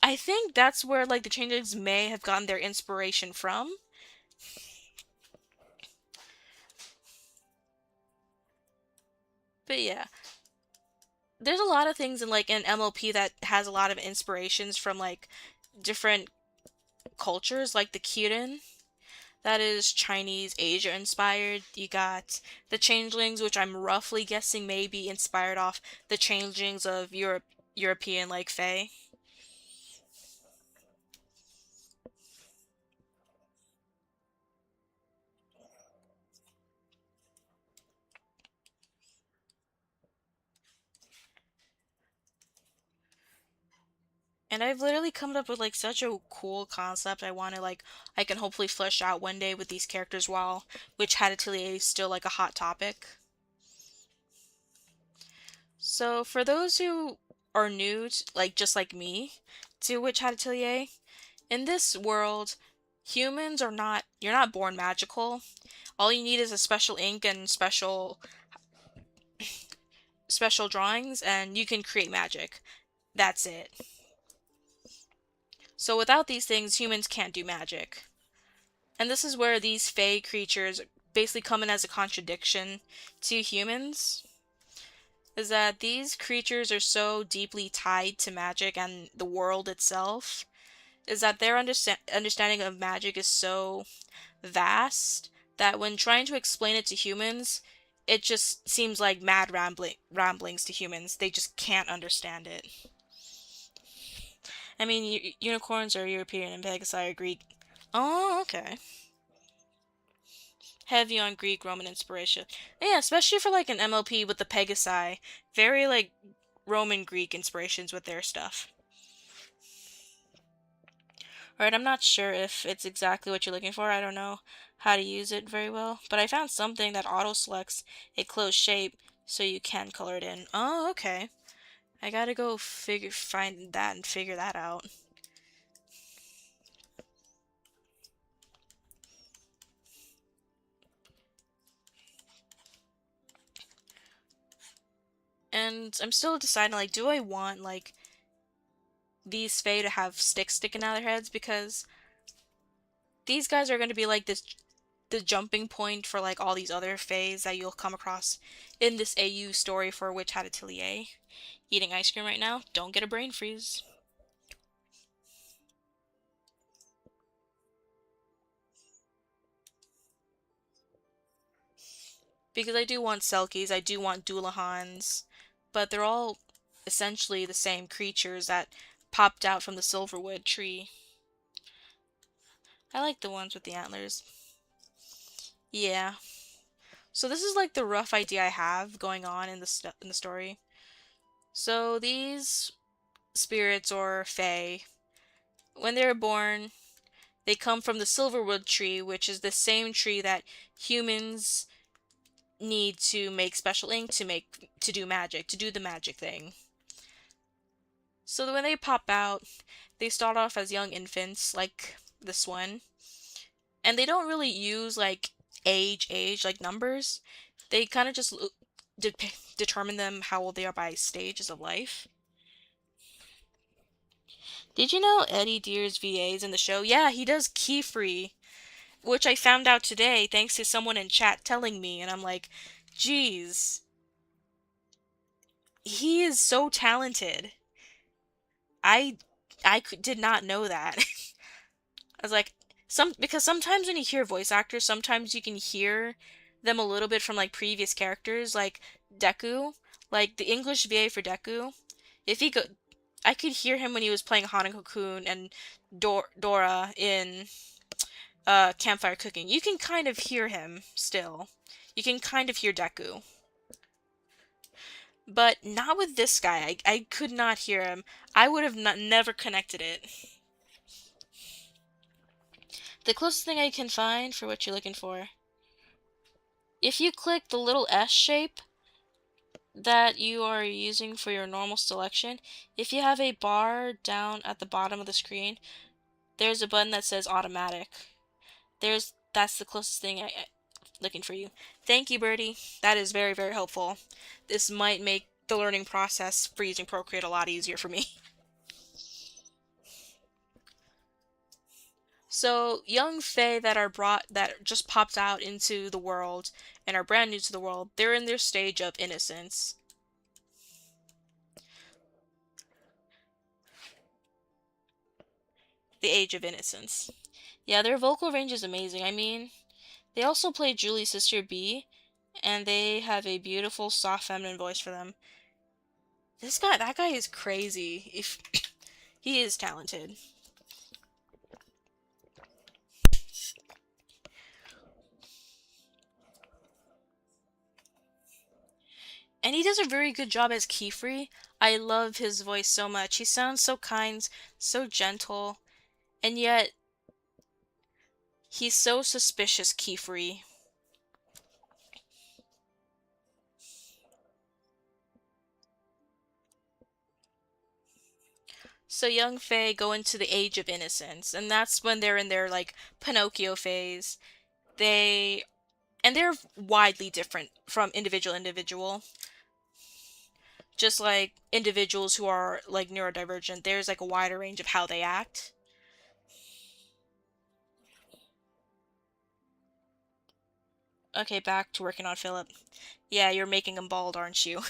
I think that's where like the changelings may have gotten their inspiration from. But yeah, there's a lot of things in like in MLP that has a lot of inspirations from like different cultures, like the Kirin. That is Chinese, Asia inspired. You got the changelings, which I'm roughly guessing may be inspired off the changelings of European like Fae. And I've literally come up with like such a cool concept. I want to like I can hopefully flesh out one day with these characters while Witch Hat Atelier is still like a hot topic. So for those who are new, like just like me, to Witch Hat Atelier, in this world, humans are not you're not born magical. All you need is a special ink and special drawings and you can create magic. That's it. So without these things, humans can't do magic. And this is where these fae creatures basically come in as a contradiction to humans. Is that these creatures are so deeply tied to magic and the world itself, is that their understanding of magic is so vast that when trying to explain it to humans, it just seems like mad ramblings to humans. They just can't understand it. I mean, unicorns are European and Pegasi are Greek. Oh, okay. Heavy on Greek Roman inspiration. Yeah, especially for like an MLP with the Pegasi. Very like Roman Greek inspirations with their stuff. Alright, I'm not sure if it's exactly what you're looking for. I don't know how to use it very well. But I found something that auto selects a closed shape so you can color it in. Oh, okay. I gotta go find that and figure that out. And I'm still deciding, like, do I want, like, these Fae to have sticks sticking out of their heads? Because these guys are going to be, like, the jumping point for, like, all these other Faes that you'll come across in this AU story for Witch Hat Atelier. Eating ice cream right now? Don't get a brain freeze. Because I do want Selkies, I do want Doulahans, but they're all essentially the same creatures that popped out from the Silverwood tree. I like the ones with the antlers. Yeah. So this is like the rough idea I have going on in the story. So these spirits or fae, when they're born, they come from the Silverwood tree, which is the same tree that humans need to make special ink to do magic, to do the magic thing. So when they pop out, they start off as young infants, like this one, and they don't really use like age, like numbers. They kind of just determine them how old they are by stages of life. Did you know Eddie Deer's VAs in the show? Yeah, he does key free, which I found out today thanks to someone in chat telling me, and I'm like, geez, he is so talented. I did not know that. I was like, because sometimes when you hear voice actors, sometimes you can hear them a little bit from like previous characters, like Deku, like the English VA for Deku. If he go, I could hear him when he was playing Hanako-kun and Dora in Campfire Cooking. You can kind of hear him still. You can kind of hear Deku. But not with this guy. I could not hear him. I would have never connected it. The closest thing I can find for what you're looking for. If you click the little S shape that you are using for your normal selection, if you have a bar down at the bottom of the screen, there's a button that says automatic. That's the closest thing I looking for you. Thank you, Birdie. That is very, very helpful. This might make the learning process for using Procreate a lot easier for me. So, young Fae that just popped out into the world and are brand new to the world, they're in their stage of innocence. The age of innocence. Yeah, their vocal range is amazing. I mean, they also play Julie's sister B, and they have a beautiful, soft, feminine voice for them. That guy is crazy. If he is talented. And he does a very good job as Keyfree. I love his voice so much. He sounds so kind, so gentle, and yet he's so suspicious, Keyfree. So young Fae go into the age of innocence, and that's when they're in their like Pinocchio phase. They and they're widely different from individual. Just like individuals who are like neurodivergent, there's like a wider range of how they act. Okay, back to working on Philip. Yeah, you're making him bald, aren't you?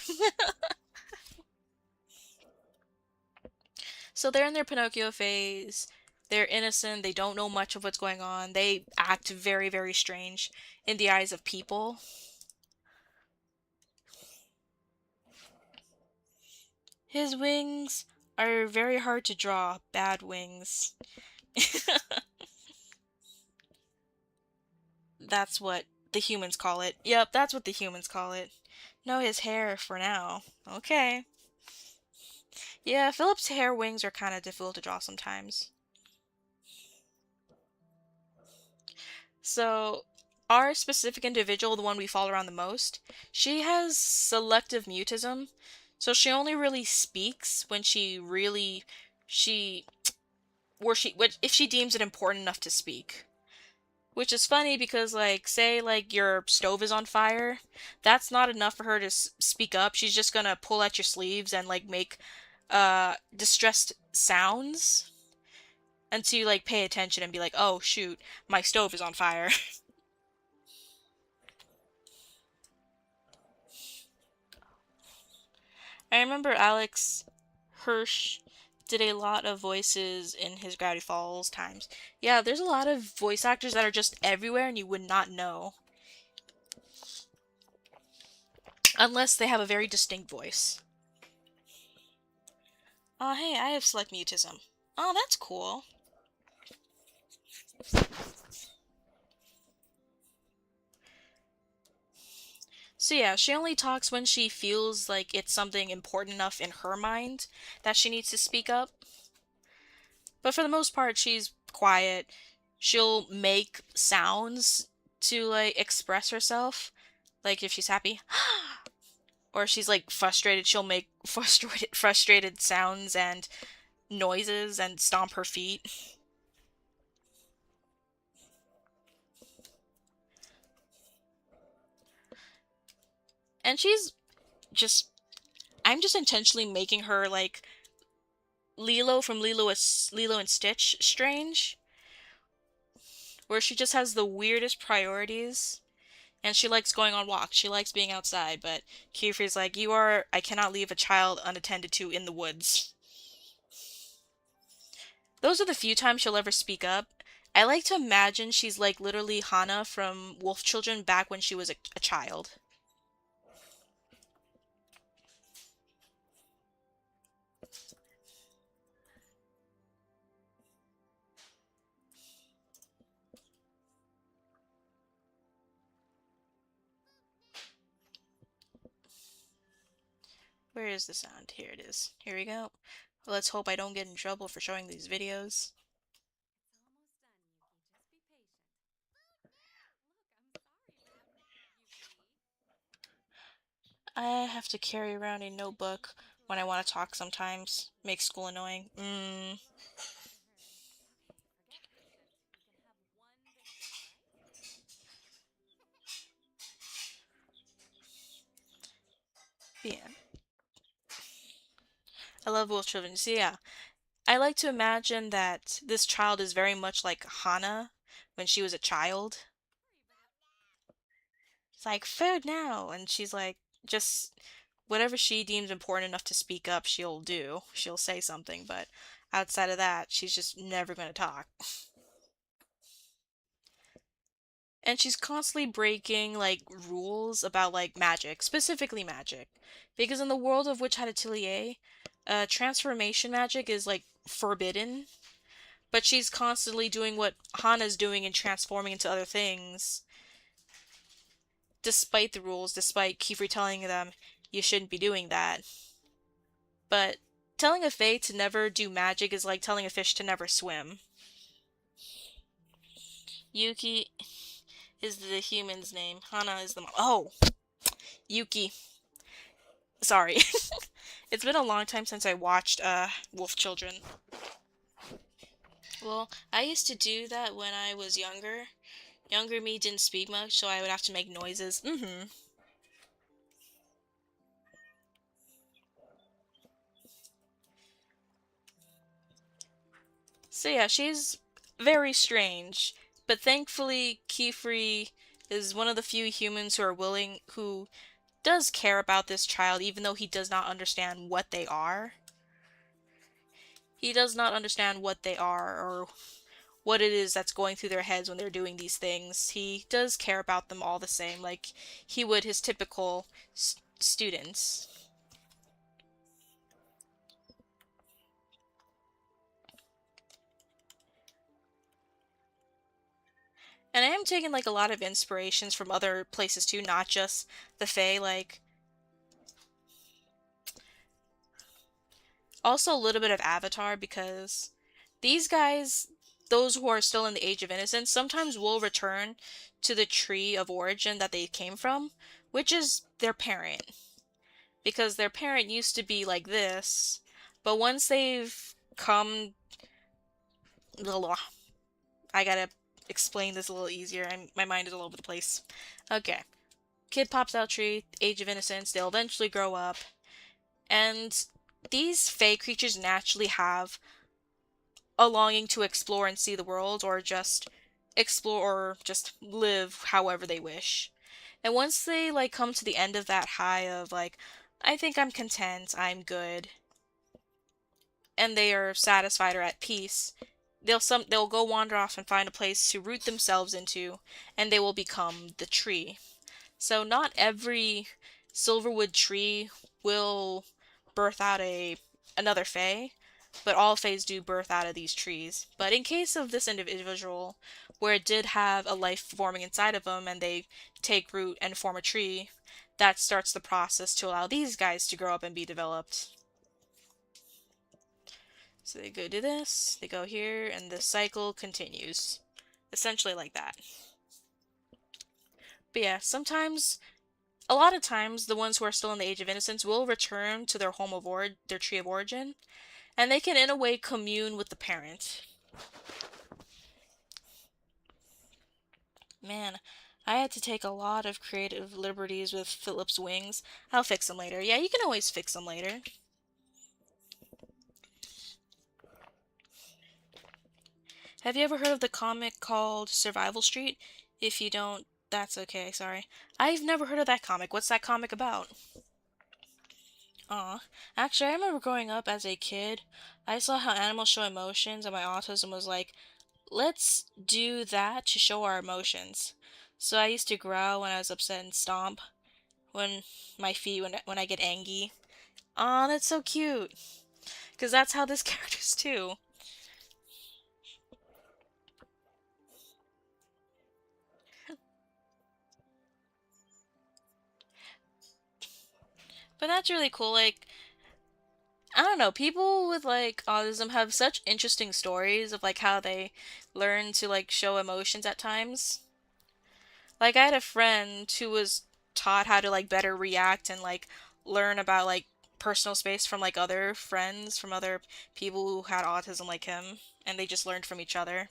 So they're in their Pinocchio phase. They're innocent. They don't know much of what's going on. They act very, very strange in the eyes of people. His wings are very hard to draw. Bad wings. That's what the humans call it. Yep, that's what the humans call it. No, his hair for now. Okay. Yeah, Philip's hair wings are kind of difficult to draw sometimes. So, our specific individual, the one we follow around the most, she has selective mutism. So she only really speaks when she if she deems it important enough to speak. Which is funny because like say like your stove is on fire, that's not enough for her to speak up. She's just going to pull at your sleeves and like make distressed sounds until you like pay attention and be like, "Oh shoot, my stove is on fire." I remember Alex Hirsch did a lot of voices in his Gravity Falls times. Yeah, there's a lot of voice actors that are just everywhere and you would not know. Unless they have a very distinct voice. Oh, hey, I have select mutism. Oh, that's cool. So yeah, she only talks when she feels like it's something important enough in her mind that she needs to speak up. But for the most part, she's quiet. She'll make sounds to like express herself. Like if she's happy, or she's like frustrated, she'll make frustrated sounds and noises and stomp her feet. And she's just, I'm just intentionally making her like Lilo from Lilo and Stitch strange, where she just has the weirdest priorities. And she likes going on walks. She likes being outside, but Kiefer's like, I cannot leave a child unattended to in the woods. Those are the few times she'll ever speak up. I like to imagine she's like literally Hannah from Wolf Children back when she was a child. Where is the sound? Here it is. Here we go. Let's hope I don't get in trouble for showing these videos. I have to carry around a notebook when I want to talk sometimes. Makes school annoying. Yeah. I love Wolf Children. So yeah, I like to imagine that this child is very much like Hannah when she was a child. It's like, food now! And she's like, just whatever she deems important enough to speak up, she'll do. She'll say something, but outside of that, she's just never going to talk. And she's constantly breaking, like, rules about, like, magic, specifically magic. Because in the world of Witch Hat Atelier, transformation magic is, like, forbidden. But she's constantly doing what Hana's doing and transforming into other things, despite the rules, despite Kiefer telling them, you shouldn't be doing that. But telling a fae to never do magic is like telling a fish to never swim. Yuki is the human's name. Hana is the mom. Oh! Yuki. Sorry. It's been a long time since I watched Wolf Children. Well, I used to do that when I was younger. Younger me didn't speak much, so I would have to make noises. So yeah, she's very strange. But thankfully, Kiefer is one of the few humans who does care about this child, even though he does not understand what they are. He does not understand what they are or what it is that's going through their heads when they're doing these things. He does care about them all the same, like he would his typical students. And I am taking like a lot of inspirations from other places too, not just the Fae. Like also a little bit of Avatar because these guys, those who are still in the age of innocence, sometimes will return to the tree of origin that they came from, which is their parent. Because their parent used to be like this, but once they've come. I gotta explain this a little easier. My mind is all over the place. Okay. Kid pops out tree, age of innocence, they'll eventually grow up, and these fey creatures naturally have a longing to explore and see the world, or just explore or just live however they wish. And once they like come to the end of that high of like, I think I'm content, I'm good, and they are satisfied or at peace, they'll go wander off and find a place to root themselves into, and they will become the tree. So not every silverwood tree will birth out a another fae, but all fays do birth out of these trees. But in case of this individual, where it did have a life forming inside of them and they take root and form a tree, that starts the process to allow these guys to grow up and be developed. So they go do this, they go here, and the cycle continues. Essentially like that. But yeah, a lot of times, the ones who are still in the age of innocence will return to their their tree of origin, and they can in a way commune with the parent. Man, I had to take a lot of creative liberties with Philip's wings. I'll fix them later. Yeah, you can always fix them later. Have you ever heard of the comic called Survival Street? If you don't, that's okay, sorry. I've never heard of that comic. What's that comic about? Aw. Actually, I remember growing up as a kid, I saw how animals show emotions, and my autism was like, let's do that to show our emotions. So I used to growl when I was upset and stomp when my feet when I get angry. Aw, that's so cute. Because that's how this character's too. But that's really cool. Like, I don't know, people with like autism have such interesting stories of like how they learn to like show emotions at times. Like I had a friend who was taught how to like better react and like learn about like personal space from like other friends, from other people who had autism like him, and they just learned from each other.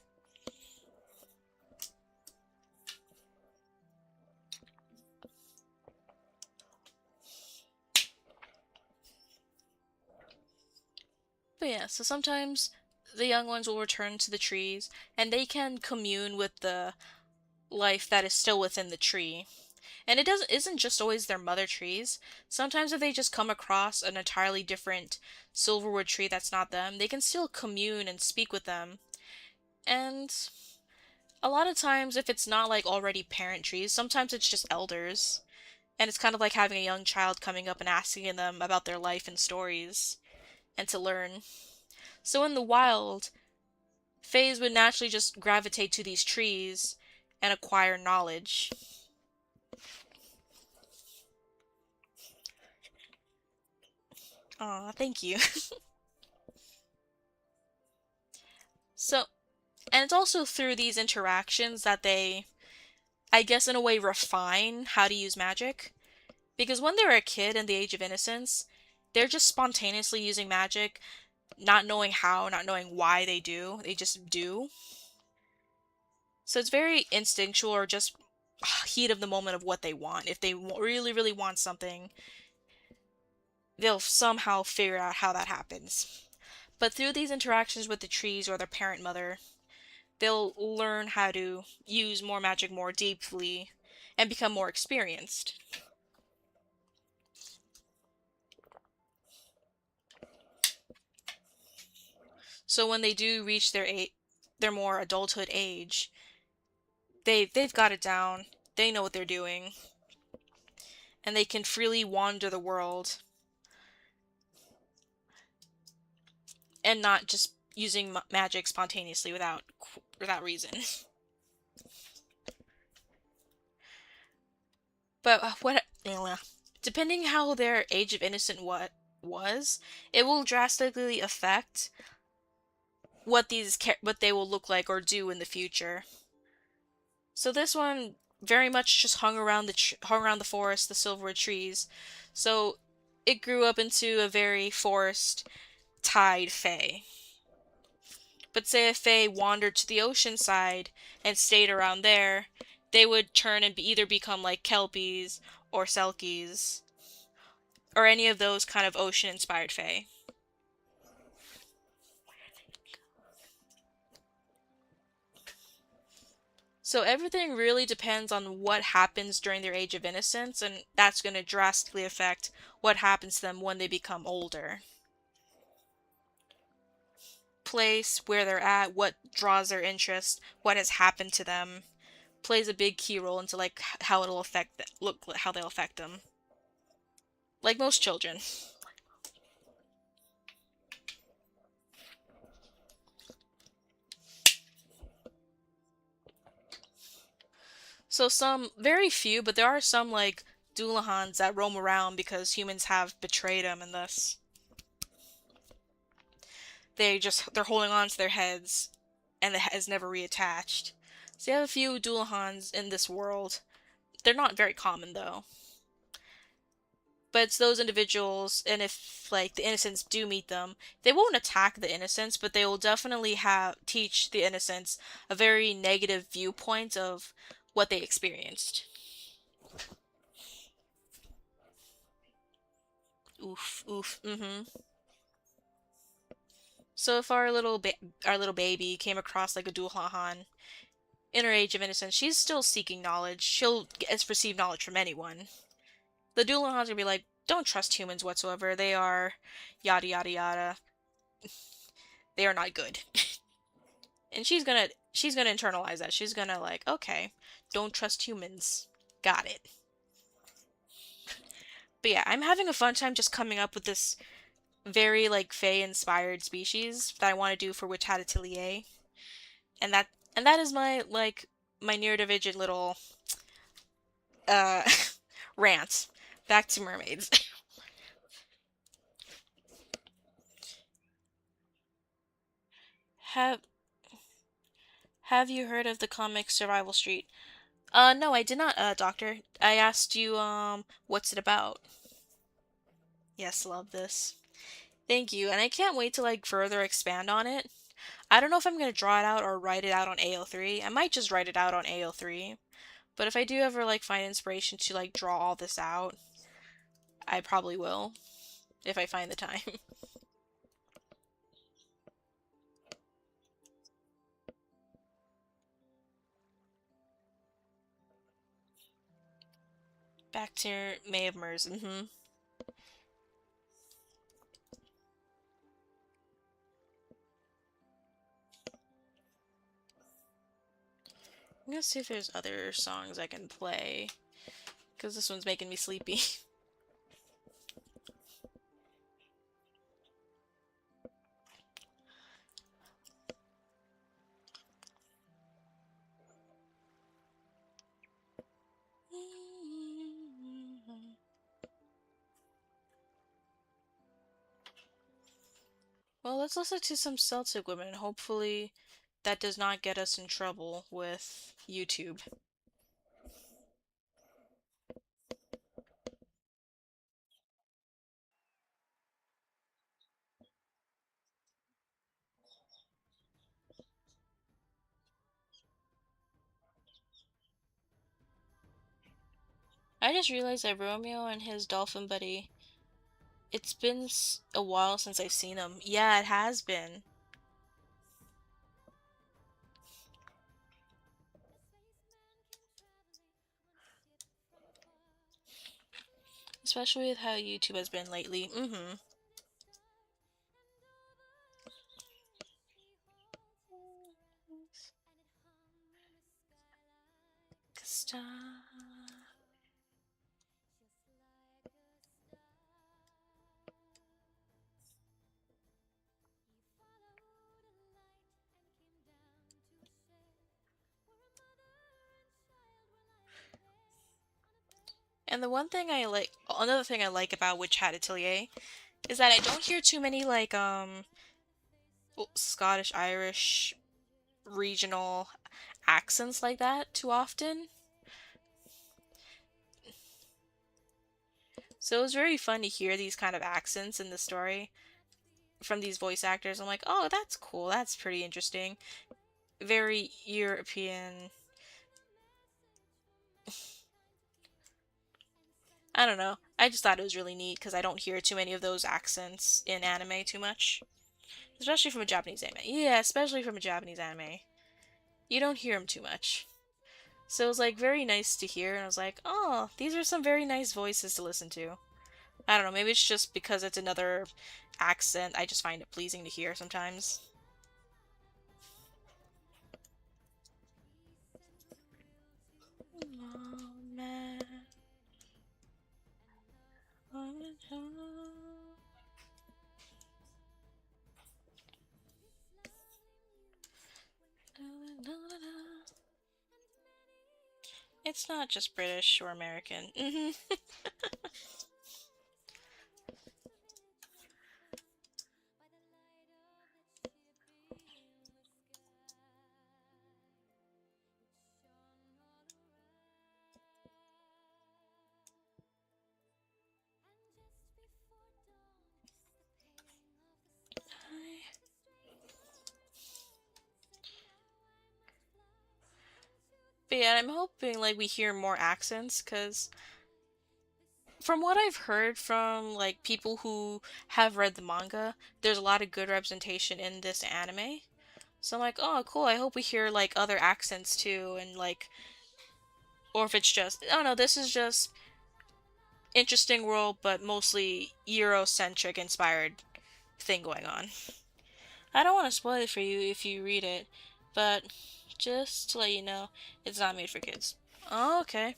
But yeah, so sometimes the young ones will return to the trees and they can commune with the life that is still within the tree. And it doesn't isn't just always their mother trees. Sometimes if they just come across an entirely different silverwood tree that's not them, they can still commune and speak with them. And a lot of times if it's not like already parent trees, sometimes it's just elders. And it's kind of like having a young child coming up and asking them about their life and stories and to learn. So in the wild, Fays would naturally just gravitate to these trees and acquire knowledge. Aw, thank you. So, and it's also through these interactions that they, I guess, in a way, refine how to use magic. Because when they're a kid in the age of innocence, they're just spontaneously using magic, not knowing how, not knowing why they do. They just do. So it's very instinctual or just heat of the moment of what they want. If they really, really want something, they'll somehow figure out how that happens. But through these interactions with the trees or their parent mother, they'll learn how to use more magic more deeply and become more experienced. So when they do reach their more adulthood age, they've got it down. They know what they're doing, and they can freely wander the world and not just using magic spontaneously without reason. But what depending how their age of innocent what was, it will drastically affect what they will look like or do in the future. So this one very much just hung around the forest, the silverwood trees. So it grew up into a very forest tide fae. But say if fae wandered to the ocean side and stayed around there, they would turn and either become like kelpies or selkies or any of those kind of ocean inspired fae. So everything really depends on what happens during their age of innocence, and that's going to drastically affect what happens to them when they become older. Place, where they're at, what draws their interest, what has happened to them, plays a big key role into like how it'll how they'll affect them. Like most children. So some, very few, but there are some like Doolahans that roam around because humans have betrayed them, and thus they're holding on to their heads and the head is never reattached. So you have a few Doolahans in this world. They're not very common though. But it's those individuals, and if like the innocents do meet them, they won't attack the innocents, but they will definitely have teach the innocents a very negative viewpoint of what they experienced. Oof, oof, mm-hmm. So if our little baby came across like a Dulhahan in her age of innocence, she's still seeking knowledge. She'll receive knowledge from anyone. The Dulahans will be like, don't trust humans whatsoever. They are yada yada yada. They are not good. And she's gonna internalize that. She's gonna like, okay, don't trust humans. Got it. But yeah, I'm having a fun time just coming up with this very like Fae inspired species that I want to do for Witch Hat Atelier. And that is my like my neurodivergent little uh rant. Back to mermaids. have have you heard of the comic Survival Street? No, I did not, doctor. I asked you, what's it about? Yes, love this. Thank you, and I can't wait to like further expand on it. I don't know if I'm gonna draw it out or write it out on AO3. I might just write it out on AO3. But if I do ever like find inspiration to like draw all this out, I probably will if I find the time. Back to May of Mers. I'm gonna see if there's other songs I can play because this one's making me sleepy. Well, let's listen to some Celtic women. Hopefully, that does not get us in trouble with YouTube. I just realized that Romeo and his dolphin buddy, it's been a while since I've seen them. Yeah, it has been. Especially with how YouTube has been lately. Mm-hmm. And the one thing I like, another thing I like about Witch Hat Atelier is that I don't hear too many like Scottish, Irish, regional accents like that too often. So it was very fun to hear these kind of accents in the story from these voice actors. I'm like, oh, that's cool. That's pretty interesting. Very European. I don't know. I just thought it was really neat because I don't hear too many of those accents in anime too much. Especially from a Japanese anime. Yeah, especially from a Japanese anime. You don't hear them too much. So it was like very nice to hear, and I was like, oh, these are some very nice voices to listen to. I don't know, maybe it's just because it's another accent, I just find it pleasing to hear sometimes. Oh, man. It's not just British or American. But yeah, I'm hoping like we hear more accents, because from what I've heard from like people who have read the manga, there's a lot of good representation in this anime. So I'm like, oh, cool. I hope we hear like other accents too, and like, or if it's just, oh no, this is just interesting world, but mostly Eurocentric inspired thing going on. I don't want to spoil it for you if you read it, but just to let you know, it's not made for kids. Oh, okay.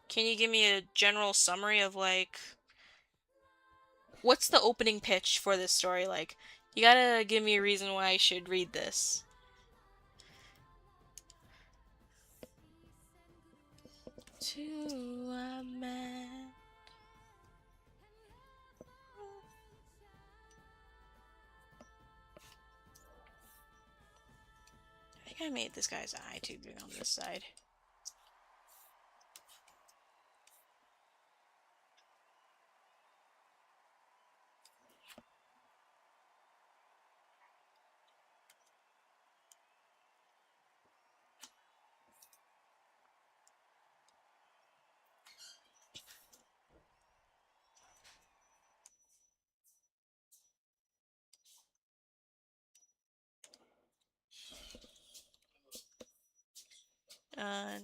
Can you give me a general summary of like what's the opening pitch for this story like? You gotta give me a reason why I should read this. To a man. I think I made this guy's eye too big on this side.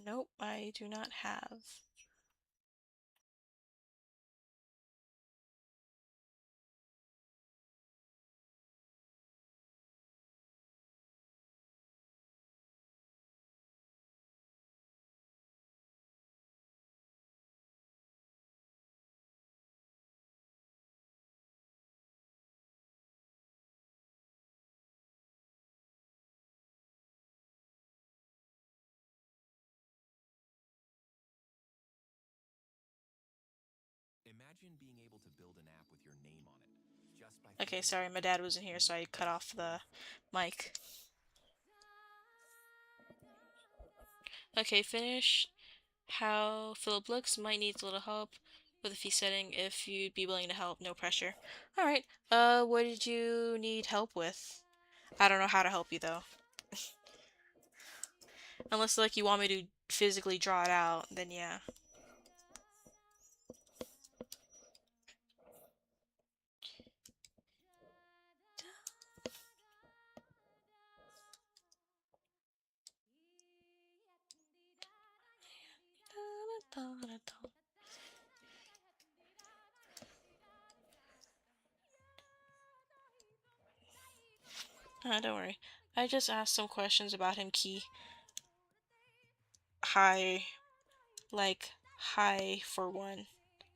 Nope, I do not have. Imagine being able to build an app with your name on it, just by Okay, thinking sorry, my dad wasn't here, so I cut off the mic. Okay, finish. How Philip looks might need a little help with a fee setting if you'd be willing to help, no pressure. Alright, what did you need help with? I don't know how to help you though. Unless like you want me to physically draw it out, then yeah. Don't worry. I just asked some questions about him, Key. High, like, high for one.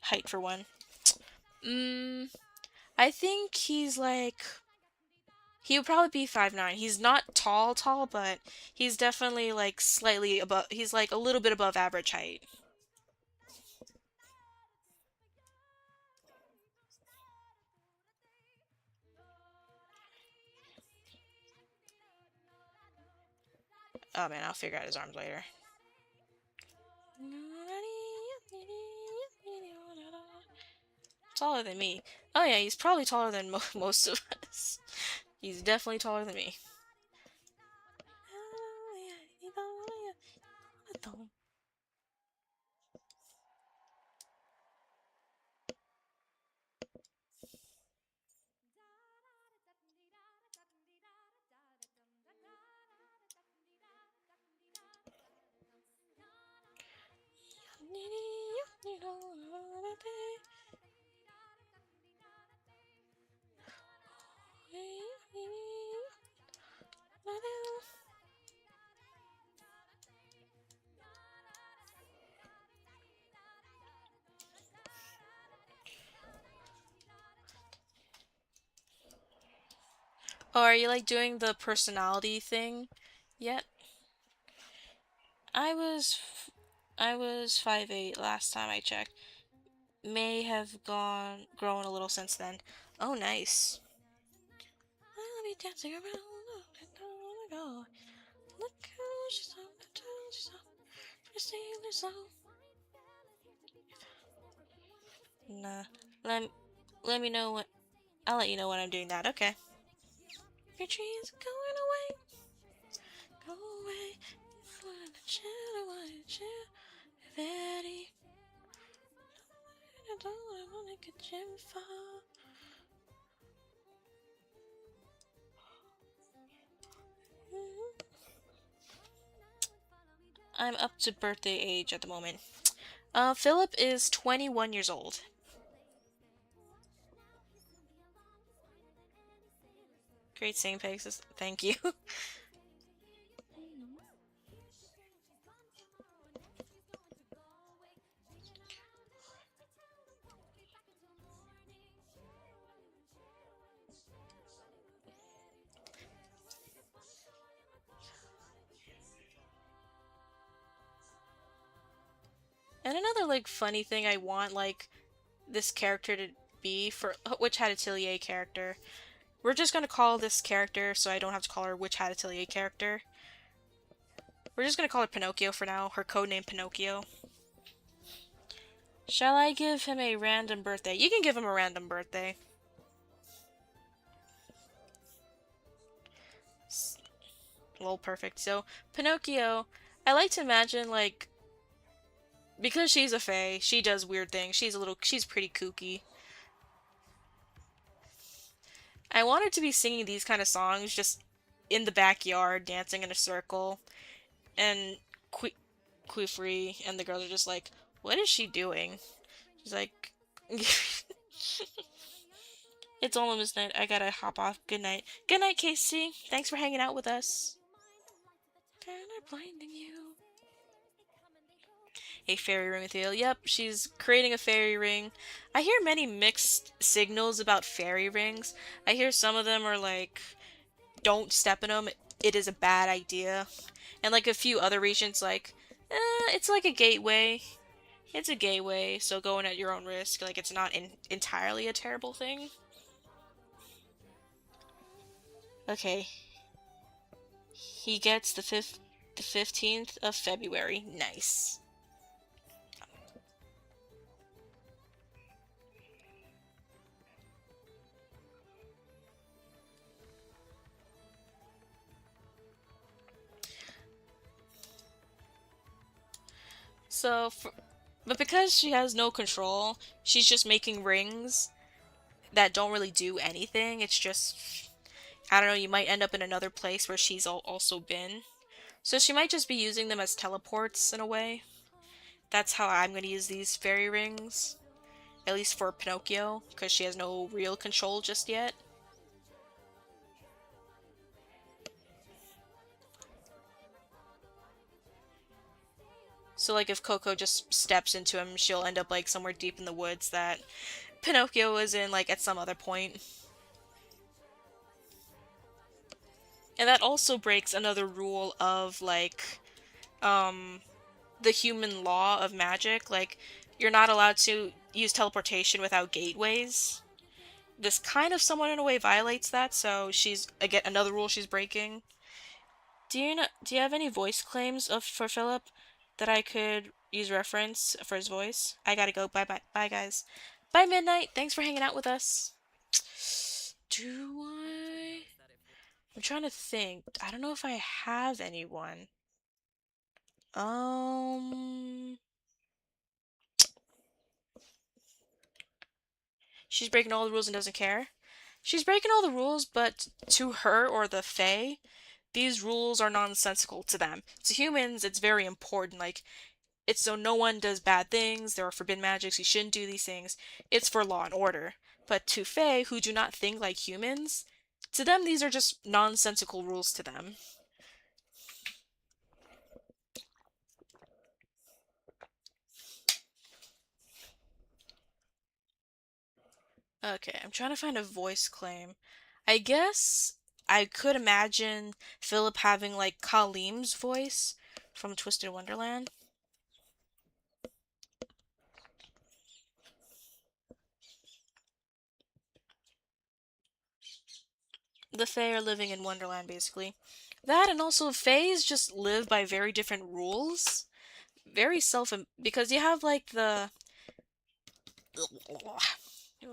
Height for one. I think he's like he would probably be 5'9". He's not tall, tall, but he's definitely like slightly above. He's like a little bit above average height. Oh man, I'll figure out his arms later. Taller than me. Oh yeah, he's probably taller than most of us. He's definitely taller than me. Oh, are you like doing the personality thing yet? I was I was 5'8" last time I checked. May have grown a little since then. Oh, nice. I'll be dancing around. Go. Look how she's on the toe. She's on the sailor song. Nah. Let let me know what I'll let you know when I'm doing that. Okay. Your trees are going away, go away. Very. I don't wanna get you far. I'm up to birthday age at the moment. Philip is 21 years old. Great singing faces. Thank you. And another like funny thing I want like this character to be for Witch Hat Atelier character. We're just gonna call this character so I don't have to call her Witch Hat Atelier character. We're just gonna call her Pinocchio for now. Her codename Pinocchio. Shall I give him a random birthday? You can give him a random birthday. Well, perfect. So, Pinocchio, I like to imagine, like, because she's a fae, she does weird things. She's pretty kooky. I want her to be singing these kind of songs just in the backyard, dancing in a circle, and Queefree and the girls are just like, what is she doing? She's like, it's almost midnight. I gotta hop off. Good night. Good night, Casey. Thanks for hanging out with us. Kinda blinding you. A fairy ring with you. Yep, she's creating a fairy ring. I hear many mixed signals about fairy rings. I hear some of them are like, don't step in them. It is a bad idea. And like a few other regions like, it's like a gateway. It's a gateway, so going at your own risk. Like it's not entirely a terrible thing. Okay, he gets the 15th of February. Nice. So, but because she has no control, she's just making rings that don't really do anything. It's just, I don't know, you might end up in another place where she's also been. So she might just be using them as teleports in a way. That's how I'm going to use these fairy rings. At least for Pinocchio, because she has no real control just yet. So like if Coco just steps into him, she'll end up like somewhere deep in the woods that Pinocchio was in like at some other point. And that also breaks another rule of like the human law of magic. Like you're not allowed to use teleportation without gateways. This kind of somewhat in a way violates that, so she's again another rule she's breaking. Do you have any voice claims of for Philip that I could use reference for his voice? I gotta go. Bye guys. Bye Midnight. Thanks for hanging out with us. Do I? I'm trying to think. I don't know if I have anyone. Um, she's breaking all the rules and doesn't care. She's breaking all the rules, but to her or the Fae, these rules are nonsensical to them. To humans, it's very important. Like, it's so no one does bad things, there are forbidden magics, you shouldn't do these things. It's for law and order. But to Fae, who do not think like humans, to them these are just nonsensical rules to them. Okay, I'm trying to find a voice claim. I guess I could imagine Philip having like Kalim's voice from Twisted Wonderland. The Fae are living in Wonderland, basically. That and also Faes just live by very different rules. Very self because you have like the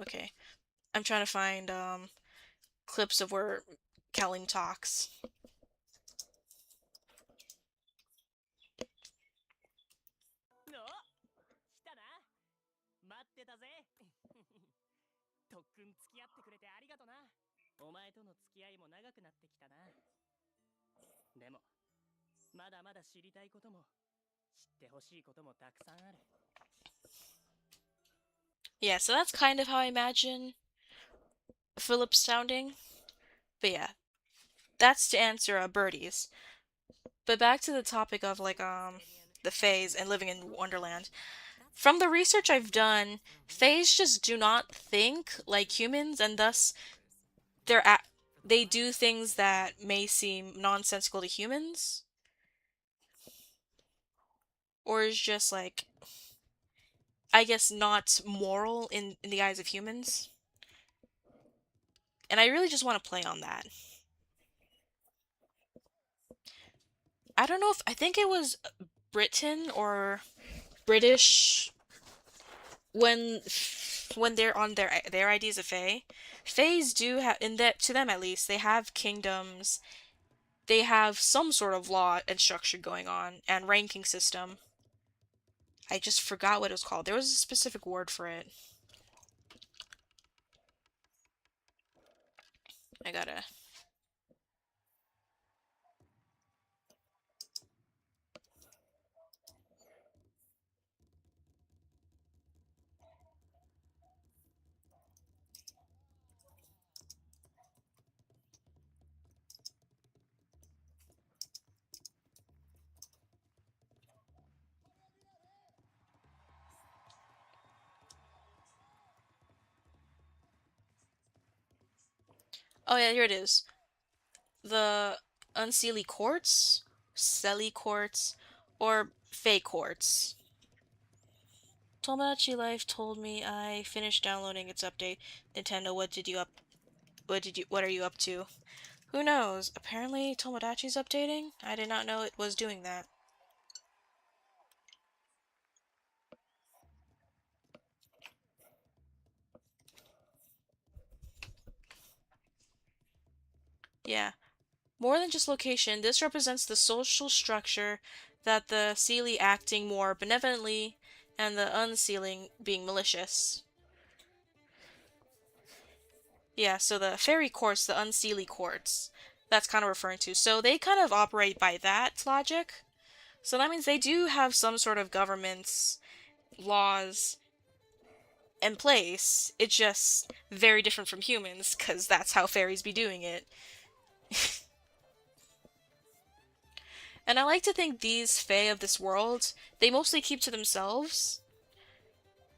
Okay. I'm trying to find clips of where Kalim talks. 来たな。待ってたぜ。特訓付き合ってくれてありがとな。お前との付き合いも長くなってきたな。でも、まだまだ知りたいことも、知ってほしいこともたくさんある。Yeah, so that's kind of how I imagine Philip sounding. But yeah, that's to answer birdies. But back to the topic of like the Fays and living in Wonderland. From the research I've done, Fays just do not think like humans, and thus they're at they do things that may seem nonsensical to humans, or is just like I guess not moral in the eyes of humans. And I really just want to play on that. I don't know if I think it was Britain or British when when they're on their ideas of Fae. Faes do have in that to them at least they have kingdoms. They have some sort of law and structure going on and ranking system. I just forgot what it was called. There was a specific word for it. I gotta. Oh yeah, here it is. The Unseelie Courts, Selly Courts, or Fae Courts. Tomodachi Life told me I finished downloading its update. Nintendo, what are you up to? Who knows? Apparently Tomodachi's updating? I did not know it was doing that. Yeah. More than just location, this represents the social structure that the Seelie acting more benevolently and the unsealing being malicious. Yeah, so the fairy courts, the unseelie courts, that's kind of referring to. So they kind of operate by that logic. So that means they do have some sort of governments, laws in place. It's just very different from humans, because that's how fairies be doing it. And I like to think these fae of this world, they mostly keep to themselves.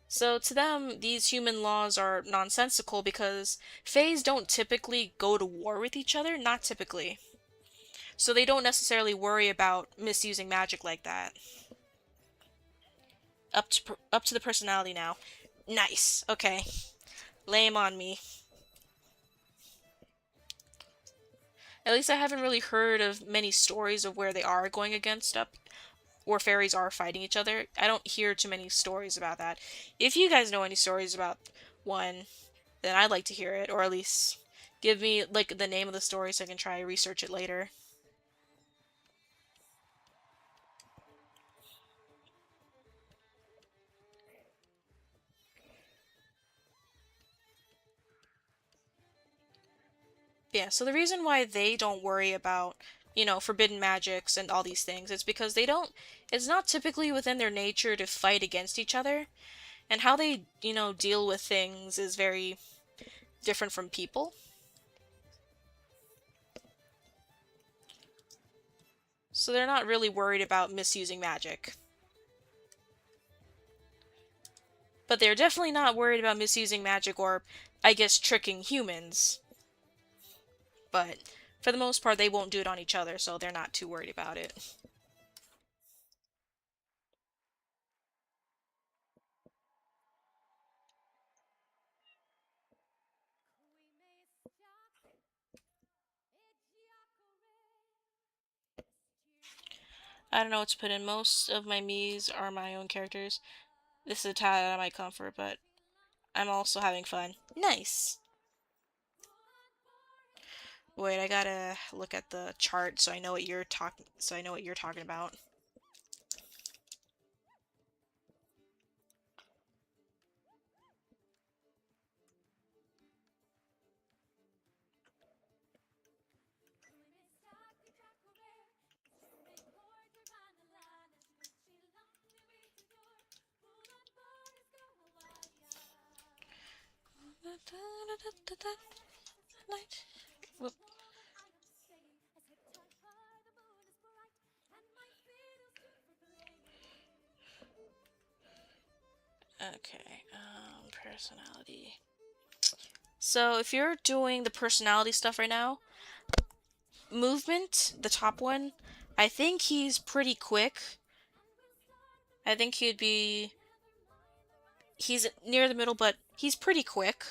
So to them, these human laws are nonsensical because faes don't typically go to war with each other, not typically. So they don't necessarily worry about misusing magic like that. Up to the personality now. Nice. Okay. Lame on me. At least I haven't really heard of many stories of where they are going against up where fairies are fighting each other. I don't hear too many stories about that. If you guys know any stories about one, then I'd like to hear it, or at least give me like the name of the story so I can try research it later. Yeah, so the reason why they don't worry about, forbidden magics and all these things is because it's not typically within their nature to fight against each other. And how they, deal with things is very different from people. So they're not really worried about misusing magic. But they're definitely not worried about misusing magic or, I guess, tricking humans. But for the most part, they won't do it on each other, so they're not too worried about it. I don't know what to put in. Most of my Miis are my own characters. This is a tad out of my comfort, but I'm also having fun. Nice. Wait, I gotta look at the chart so I know what you're talking about. Whoop. Okay, personality. So if you're doing the personality stuff right now, movement, the top one, I think he's pretty quick. I think he's near the middle, but he's pretty quick.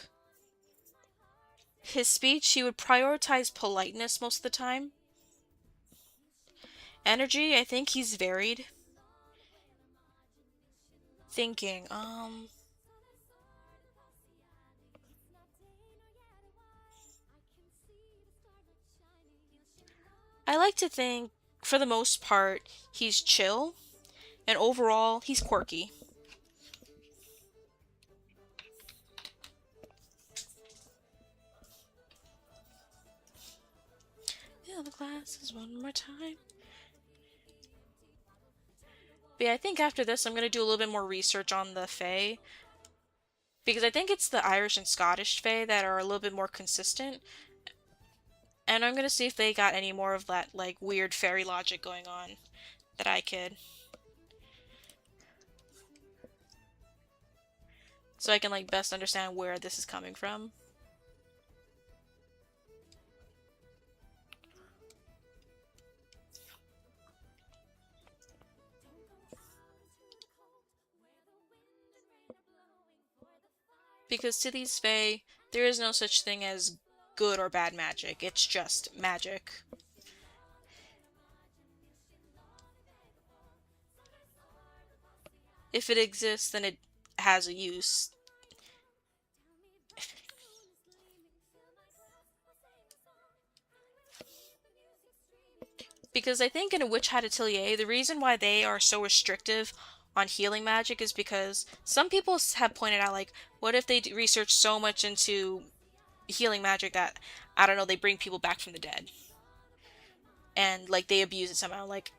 His speech, he would prioritize politeness most of the time. Energy, I think he's varied. Thinking, I like to think, for the most part, he's chill, and overall, he's quirky. Yeah, the glasses one more time. But yeah, I think after this, I'm gonna do a little bit more research on the Fae. Because I think it's the Irish and Scottish Fae that are a little bit more consistent. And I'm gonna see if they got any more of that, like, weird fairy logic going on that I could. So I can, like, best understand where this is coming from. Because to these Fae, there is no such thing as good or bad magic. It's just magic. If it exists, then it has a use. Because I think in a Witch Hat Atelier, the reason why they are so restrictive on healing magic is because some people have pointed out, like, what if they research so much into healing magic that, I don't know, they bring people back from the dead? And, like, they abuse it somehow. Like,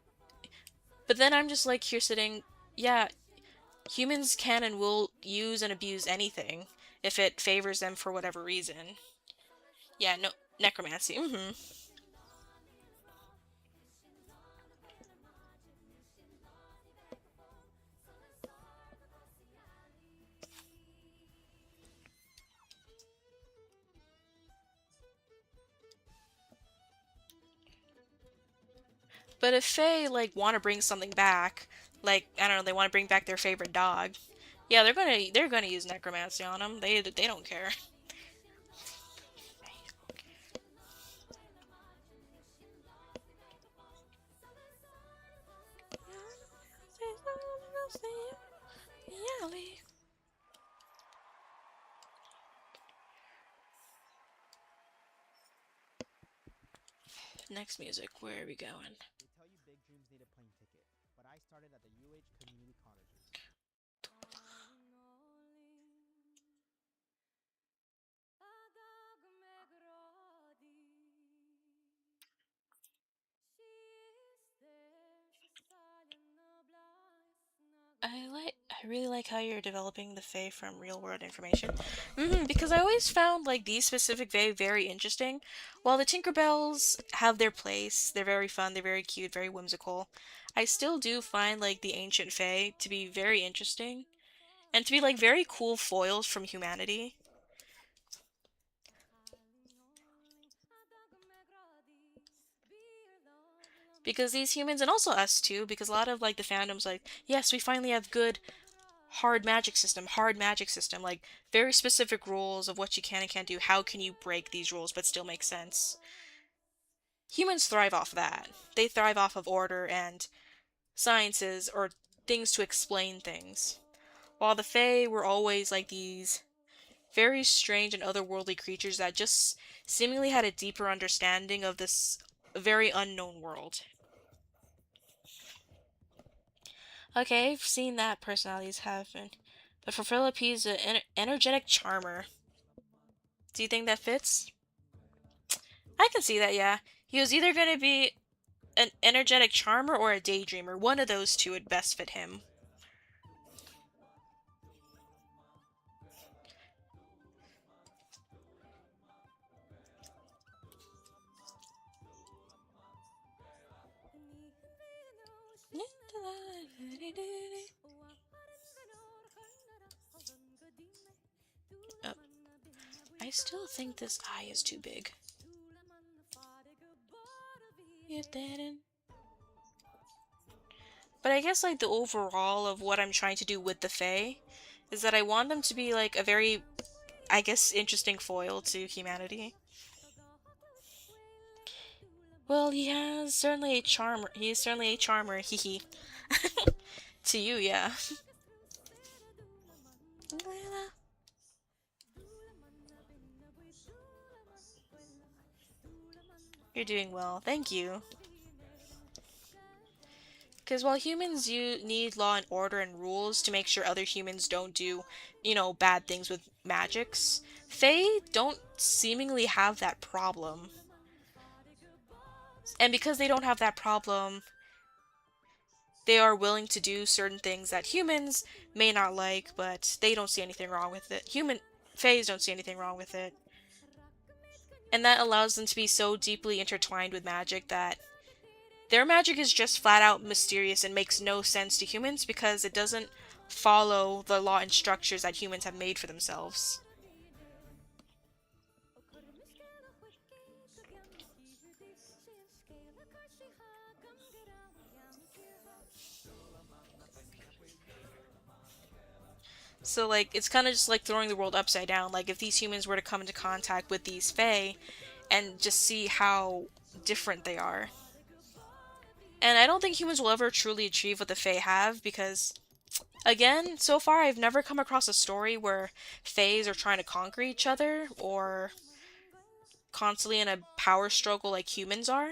but then I'm just, like, here sitting, yeah, humans can and will use and abuse anything if it favors them for whatever reason. Yeah, no, necromancy. But if Fae, like, want to bring something back, like, I don't know, they want to bring back their favorite dog, yeah, they're gonna use necromancy on them. They don't care. Next music, where are we going? They tell you big dreams need a plane ticket, but I started at the UH Community Colleges. I really like how you're developing the Fae from real world information. Because I always found like these specific Fae very interesting. While the Tinkerbells have their place, they're very fun, they're very cute, very whimsical. I still do find like the ancient Fae to be very interesting and to be like very cool foils from humanity. Because these humans and also us too, because a lot of like the fandoms like, yes, we finally have good hard magic system, like very specific rules of what you can and can't do. How can you break these rules but still make sense? Humans thrive off that. They thrive off of order and sciences or things to explain things. While the Fae were always like these very strange and otherworldly creatures that just seemingly had a deeper understanding of this very unknown world. Okay, I've seen that personalities have been. But for Philip, he's an energetic charmer. Do you think that fits? I can see that, yeah. He was either going to be an energetic charmer or a daydreamer. One of those two would best fit him. Oh, I still think this eye is too big. You didn't. But I guess like the overall of what I'm trying to do with the Fae is that I want them to be like a very, I guess, interesting foil to humanity. Well, he has certainly a charmer. He is certainly a charmer, hee hee. To you, yeah. You're doing well, thank you. Because while humans you need law and order and rules to make sure other humans don't do, bad things with magics, Fae don't seemingly have that problem. And because they don't have that problem, they are willing to do certain things that humans may not like, but they don't see anything wrong with it. Faes don't see anything wrong with it. And that allows them to be so deeply intertwined with magic that their magic is just flat out mysterious and makes no sense to humans because it doesn't follow the law and structures that humans have made for themselves. So, like, it's kind of just like throwing the world upside down. Like, if these humans were to come into contact with these Fae and just see how different they are. And I don't think humans will ever truly achieve what the Fae have because, again, so far I've never come across a story where Faes are trying to conquer each other or constantly in a power struggle like humans are.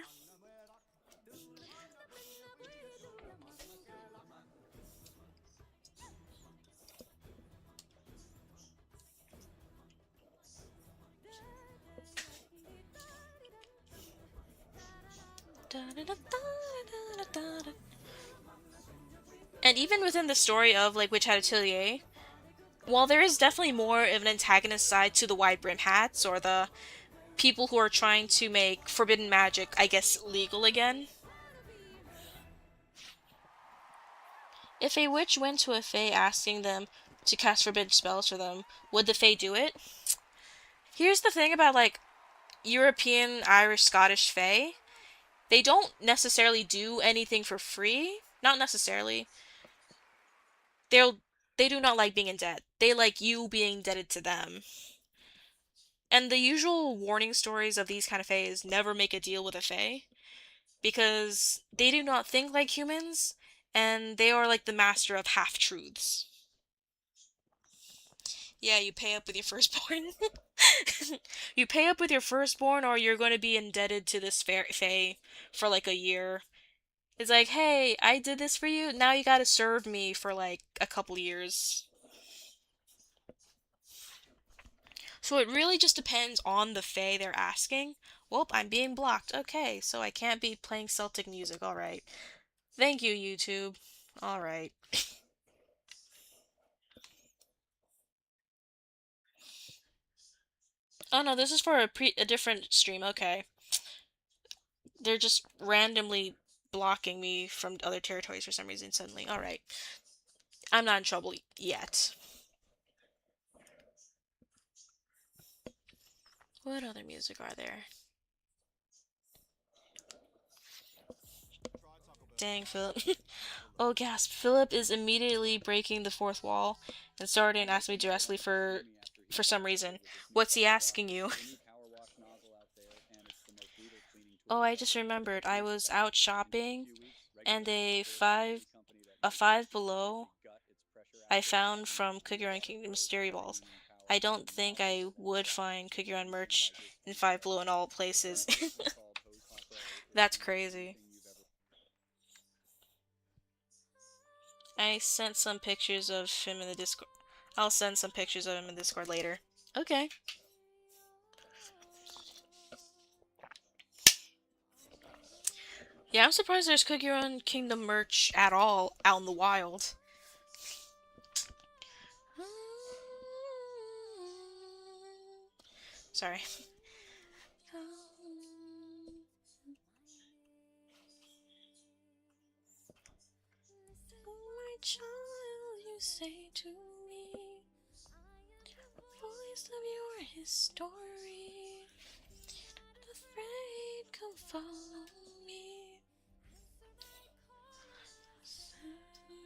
And even within the story of like Witch Hat Atelier, while there is definitely more of an antagonist side to the wide brim hats or the people who are trying to make forbidden magic, I guess, legal again. If a witch went to a fae asking them to cast forbidden spells for them, would the fae do it? Here's the thing about like European, Irish, Scottish fae. They don't necessarily do anything for free. Not necessarily. They'll they do not like being in debt. They like you being indebted to them. And the usual warning stories of these kind of fays never make a deal with a fae because they do not think like humans and they are like the master of half truths. Yeah, you pay up with your firstborn. You pay up with your firstborn or you're going to be indebted to this fae for like a year. It's like, hey, I did this for you. Now you gotta serve me for like a couple years. So it really just depends on the fae they're asking. Well, I'm being blocked. Okay, so I can't be playing Celtic music. Alright. Thank you, YouTube. Alright. Oh no, this is for a different stream. Okay. They're just randomly blocking me from other territories for some reason suddenly. Alright. I'm not in trouble yet. What other music are there? Dang, Philip. Oh, gasp. Philip is immediately breaking the fourth wall and starting to ask me directly for some reason. What's he asking you? Oh, I just remembered. I was out shopping and a five below I found from Cookie Run Kingdom Mystery Balls. I don't think I would find Cookie Run merch in Five Below in all places. That's crazy. I sent some pictures of him in the Discord. I'll send some pictures of him in Discord later. Okay. Yeah, I'm surprised there's Cookie Run Kingdom merch at all out in the wild. Sorry. My child, you say to me, voice of your history, afraid, come follow me. Search you.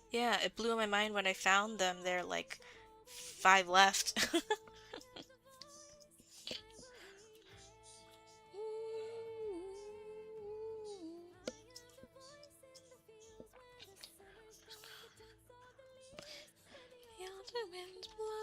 Yeah, it blew my mind when I found them. There like 5 left. Feel the winds blow.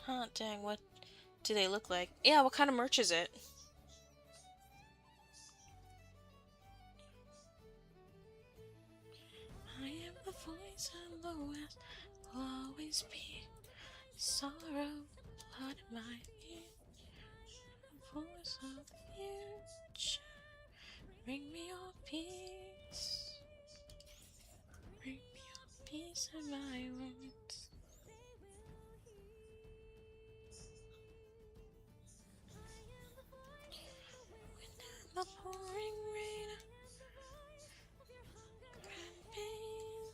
Huh, dang, what do they look like? Yeah, what kind of merch is it? I am the voice of the west, will always be sorrow, blood in my ear. The voice of the future, bring me your peace. Bring me your peace and my wounds. When the pouring rain and pain,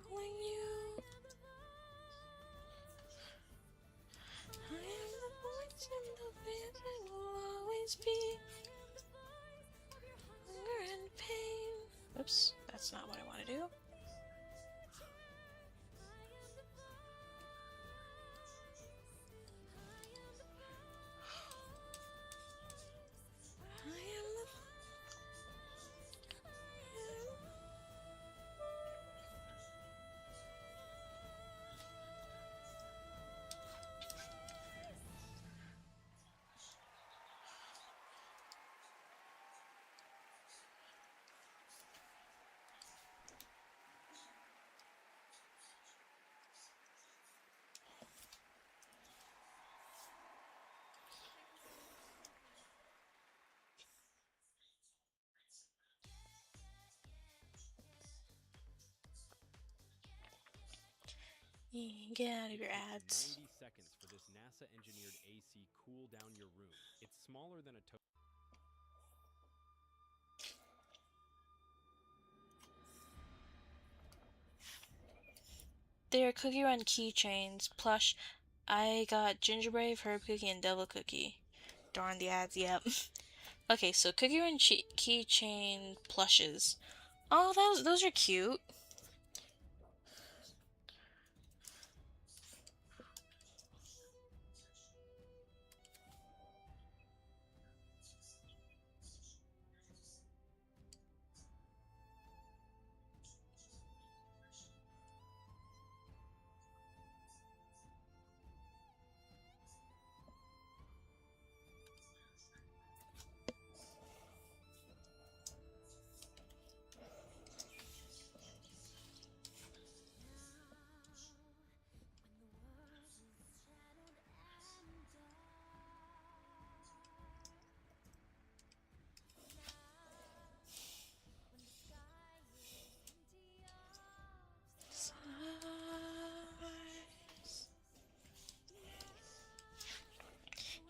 calling you, I am the voice and the wind and will always be hunger and pain. Oops, that's not what I want to do. I am the get out of your ads. 90 seconds for this NASA-engineered AC cool down your room. It's smaller than a They're Cookie Run keychains. Plush. I got gingerbread, herb cookie, and devil cookie. Darn the ads, yep. Okay, so Cookie Run keychain plushes. Oh, those are cute.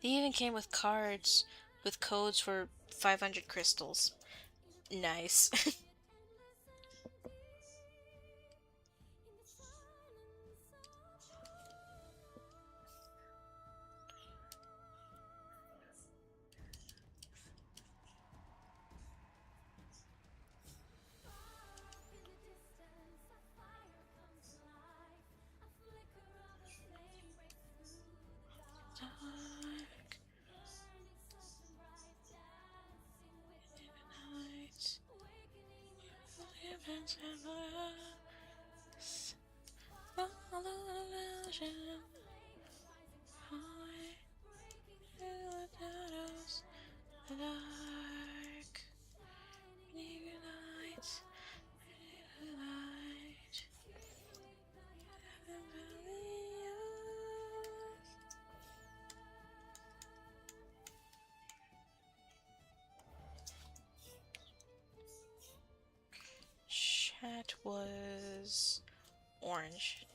They even came with cards with codes for 500 crystals. Nice. Chat was orange.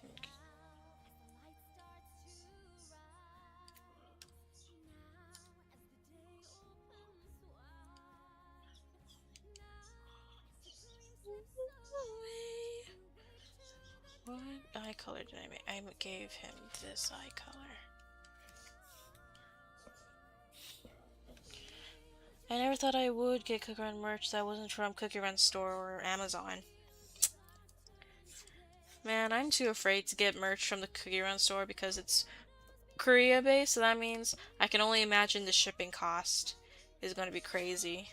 What eye color did I make? I gave him this eye color. I never thought I would get Cookie Run merch that wasn't from Cookie Run store or Amazon. Man, I'm too afraid to get merch from the Cookie Run store because it's Korea based, so that means I can only imagine the shipping cost is going to be crazy.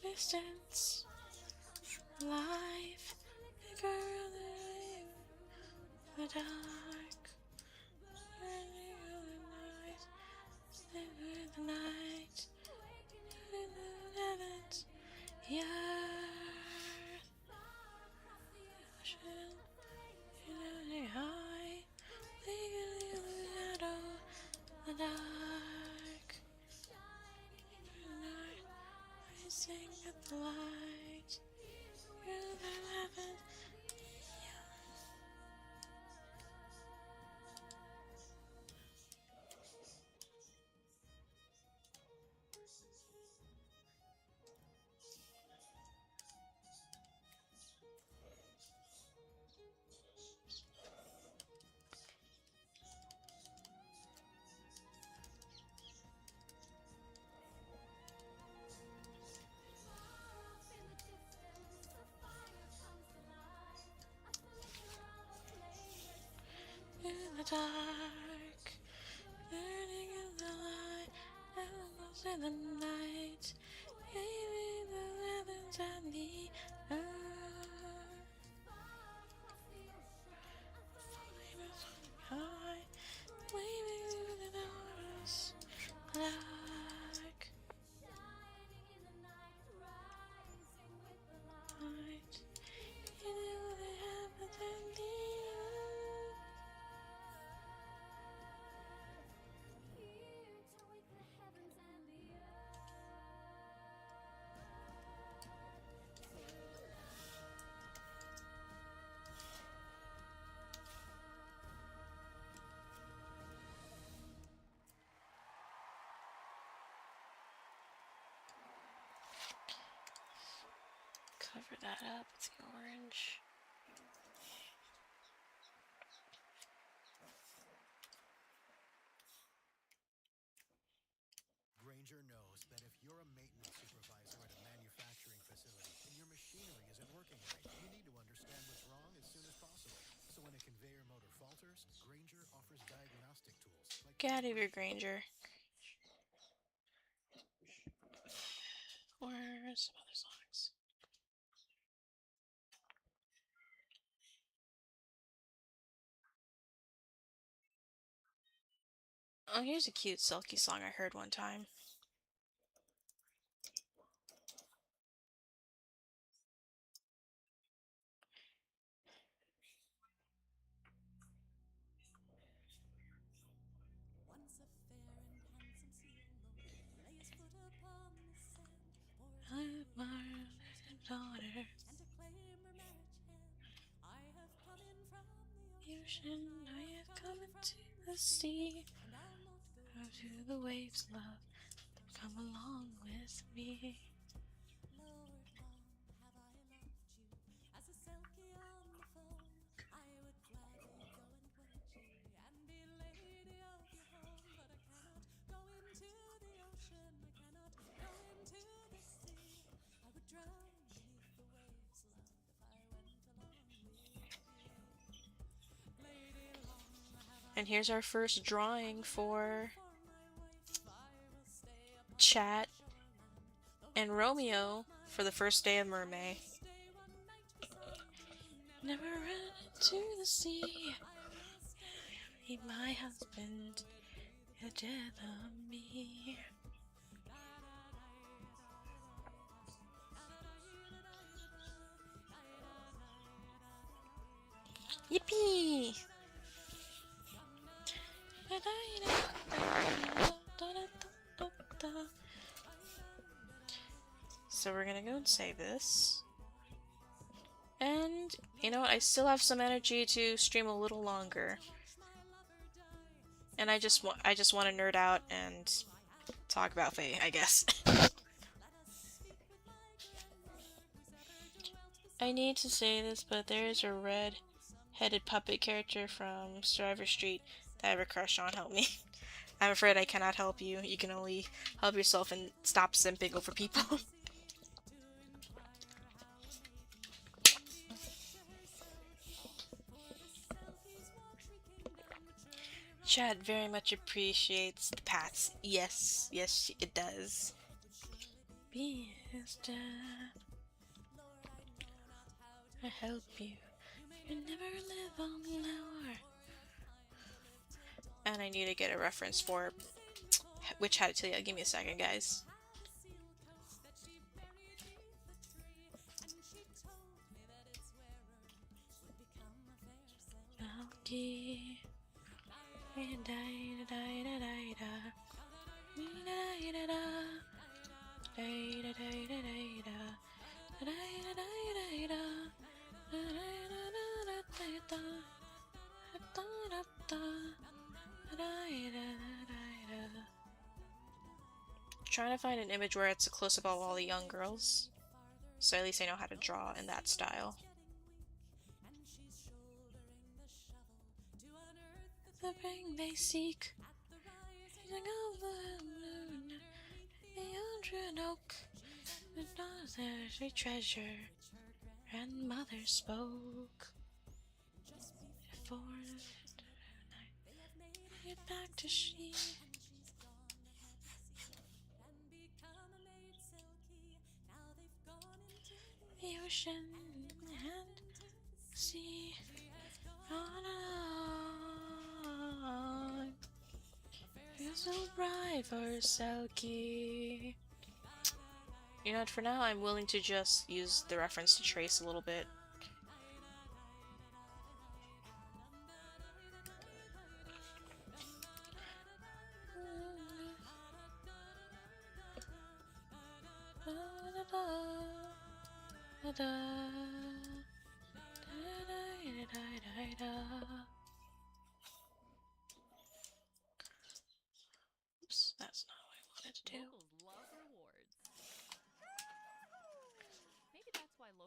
Distance, life, the dark, the night, the heavens, the earth, ocean, high, the dark, the night, I sing at the light, the heavens. In the dark, burning in the light, animals in the night, waving the heavens and the earth. High, waving through the darkness, dark, light, into the heavens and the earth. Cover that up with the orange. Granger knows that if you're a maintenance supervisor at a manufacturing facility and your machinery isn't working right, you need to understand what's wrong as soon as possible. So when a conveyor motor falters, Granger offers diagnostic tools like Get out of here, Granger. Where's some other songs? Oh, here's a cute Silky song I heard one time. I admire his daughter. Ocean, I have come into the sea. Out to the waves, love. Come along with me. And here's our first drawing for chat and Romeo for the first day of Mermay. Never run into the sea. Be my husband, the death of me. Yippee! So we're gonna go and save this. And, you know what, I still have some energy to stream a little longer. And I just want to nerd out and talk about Faye, I guess. I need to say this, but there is a red-headed puppet character from Survivor Street that I have a crush on. Help me. I'm afraid I cannot help you. You can only help yourself and stop simping over people. Chad very much appreciates the pats. Yes, yes, it does. Be his dad. I help you. You never live on lower. And I need to get a reference for which how to tell you. Give me a second, guys. Okay. Trying to find an image where it's a close-up of all the young girls, so at least I know how to draw in that style. The ring they seek, the oak, the there's a treasure, and mother spoke. Before I get back to she. The ocean and sea on along. Feels so bright for Selkie. You know what, for now I'm willing to just use the reference to trace a little bit. Oops, that's not what I wanted to do.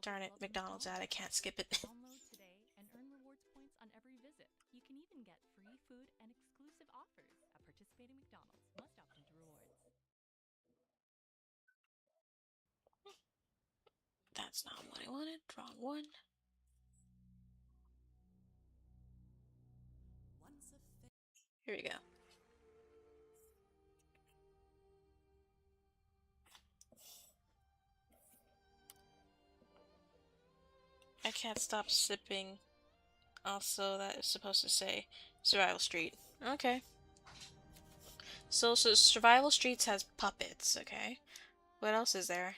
Darn it, McDonald's ad, I can't skip it. Download today and earn rewards points on every visit. You can even get free food and exclusive offers at participating McDonald's. Must opt into rewards. That's not what I wanted. Wrong one. Here we go. I can't stop sipping. Also, that is supposed to say Survival Street. Okay. So Survival Streets has puppets, okay? What else is there?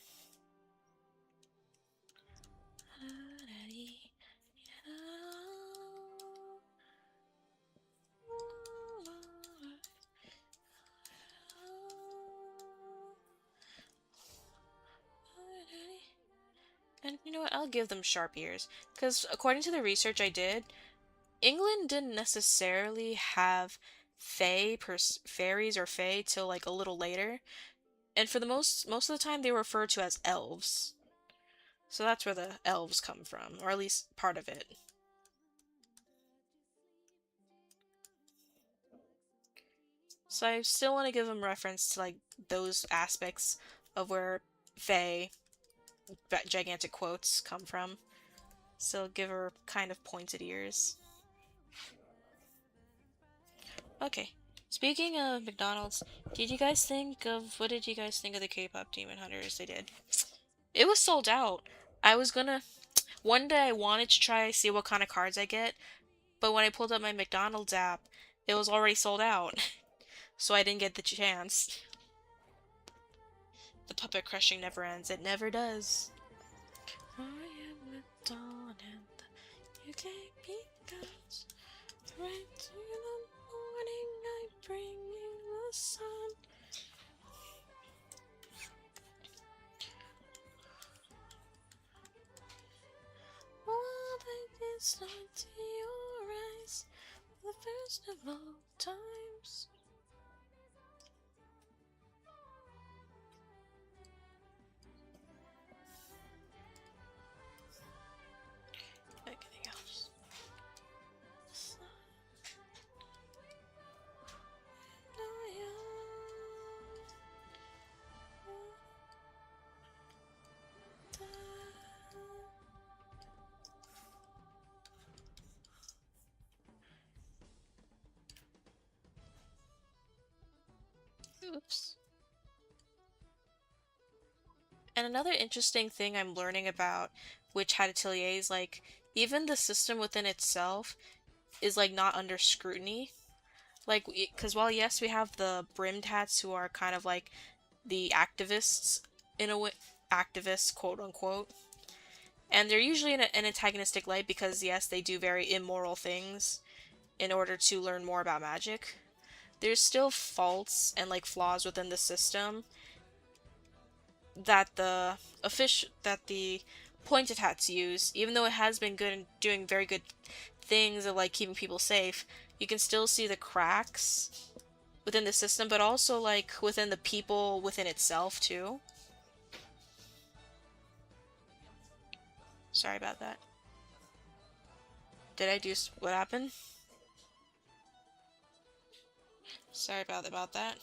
And you know what? I'll give them sharp ears. Because according to the research I did, England didn't necessarily have fairies or fae till like a little later. And for the most of the time they were referred to as elves. So that's where the elves come from, or at least part of it. So I still want to give them reference to like those aspects of where fae, gigantic quotes, come from. So give her kind of pointed ears. Okay, Speaking of McDonald's, did you guys think of what did you guys think of the K-pop Demon Hunters they did? It was sold out. I was gonna one day I wanted to try see what kind of cards I get, but when I pulled up my McDonald's app, it was already sold out. So I didn't get the chance. The puppet crushing never ends. It never does. I am the dawn and you take me guns. Right to the morning I bring you the sun. All that is not to your eyes. The first of all times. Anything else? Oops. And another interesting thing I'm learning about Witch Hat Atelier is like even the system within itself is like not under scrutiny. Like, because while yes, we have the brimmed hats who are kind of like the activists in a way, activists quote unquote, and they're usually in an antagonistic light because yes, they do very immoral things in order to learn more about magic. There's still faults and like flaws within the system that the pointed hats use, even though it has been good and doing very good things of like keeping people safe, you can still see the cracks within the system, but also like within the people within itself too. Sorry about that. Did I do what happened? Sorry about that.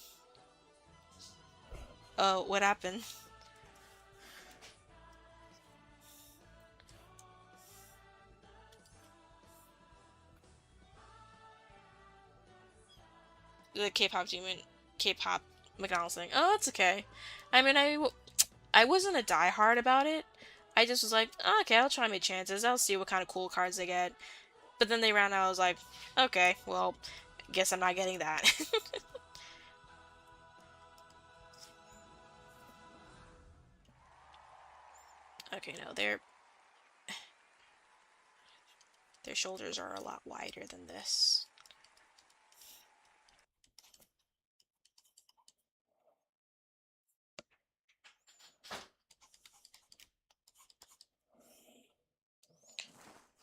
Oh, what happened? The K-pop demon, K-pop McDonald's thing. Oh, it's okay. I mean, I wasn't a diehard about it. I just was like, oh, okay, I'll try my chances. I'll see what kind of cool cards they get. But then they ran out. I was like, okay, well, guess I'm not getting that. Okay, no, their shoulders are a lot wider than this.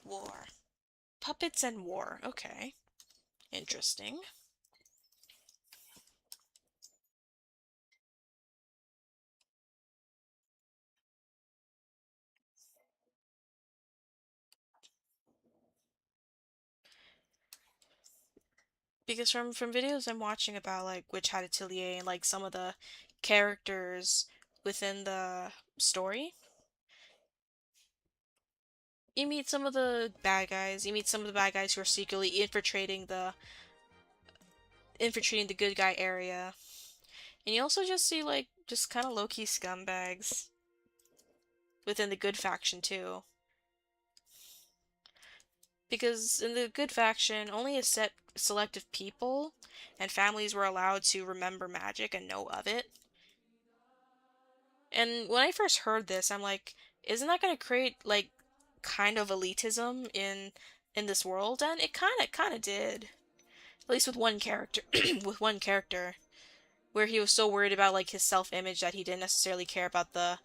War. Puppets and war. Okay. Interesting. Because from videos I'm watching about like Witch Hat Atelier and like some of the characters within the story, you meet some of the bad guys. You meet some of the bad guys who are secretly infiltrating the good guy area. And you also just see like just kind of low-key scumbags within the good faction too. Because in the good faction, only a set selective people and families were allowed to remember magic and know of it. And when I first heard this, I'm like, isn't that going to create like kind of elitism in this world? And it kind of did. At least with one character, with one character, where he was so worried about like his self-image that he didn't necessarily care about the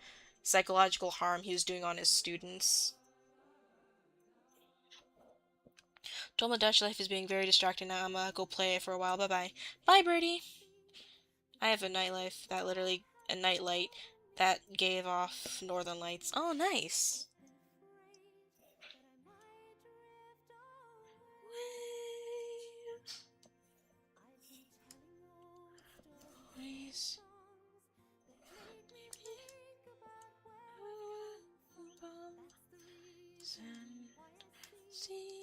psychological harm he was doing on his students. Told Dutch life is being very distracting now. I'm gonna go play it for a while. Bye bye. Bye, Birdie. I have a nightlife that literally a nightlight that gave off northern lights. Oh, nice. Please. See.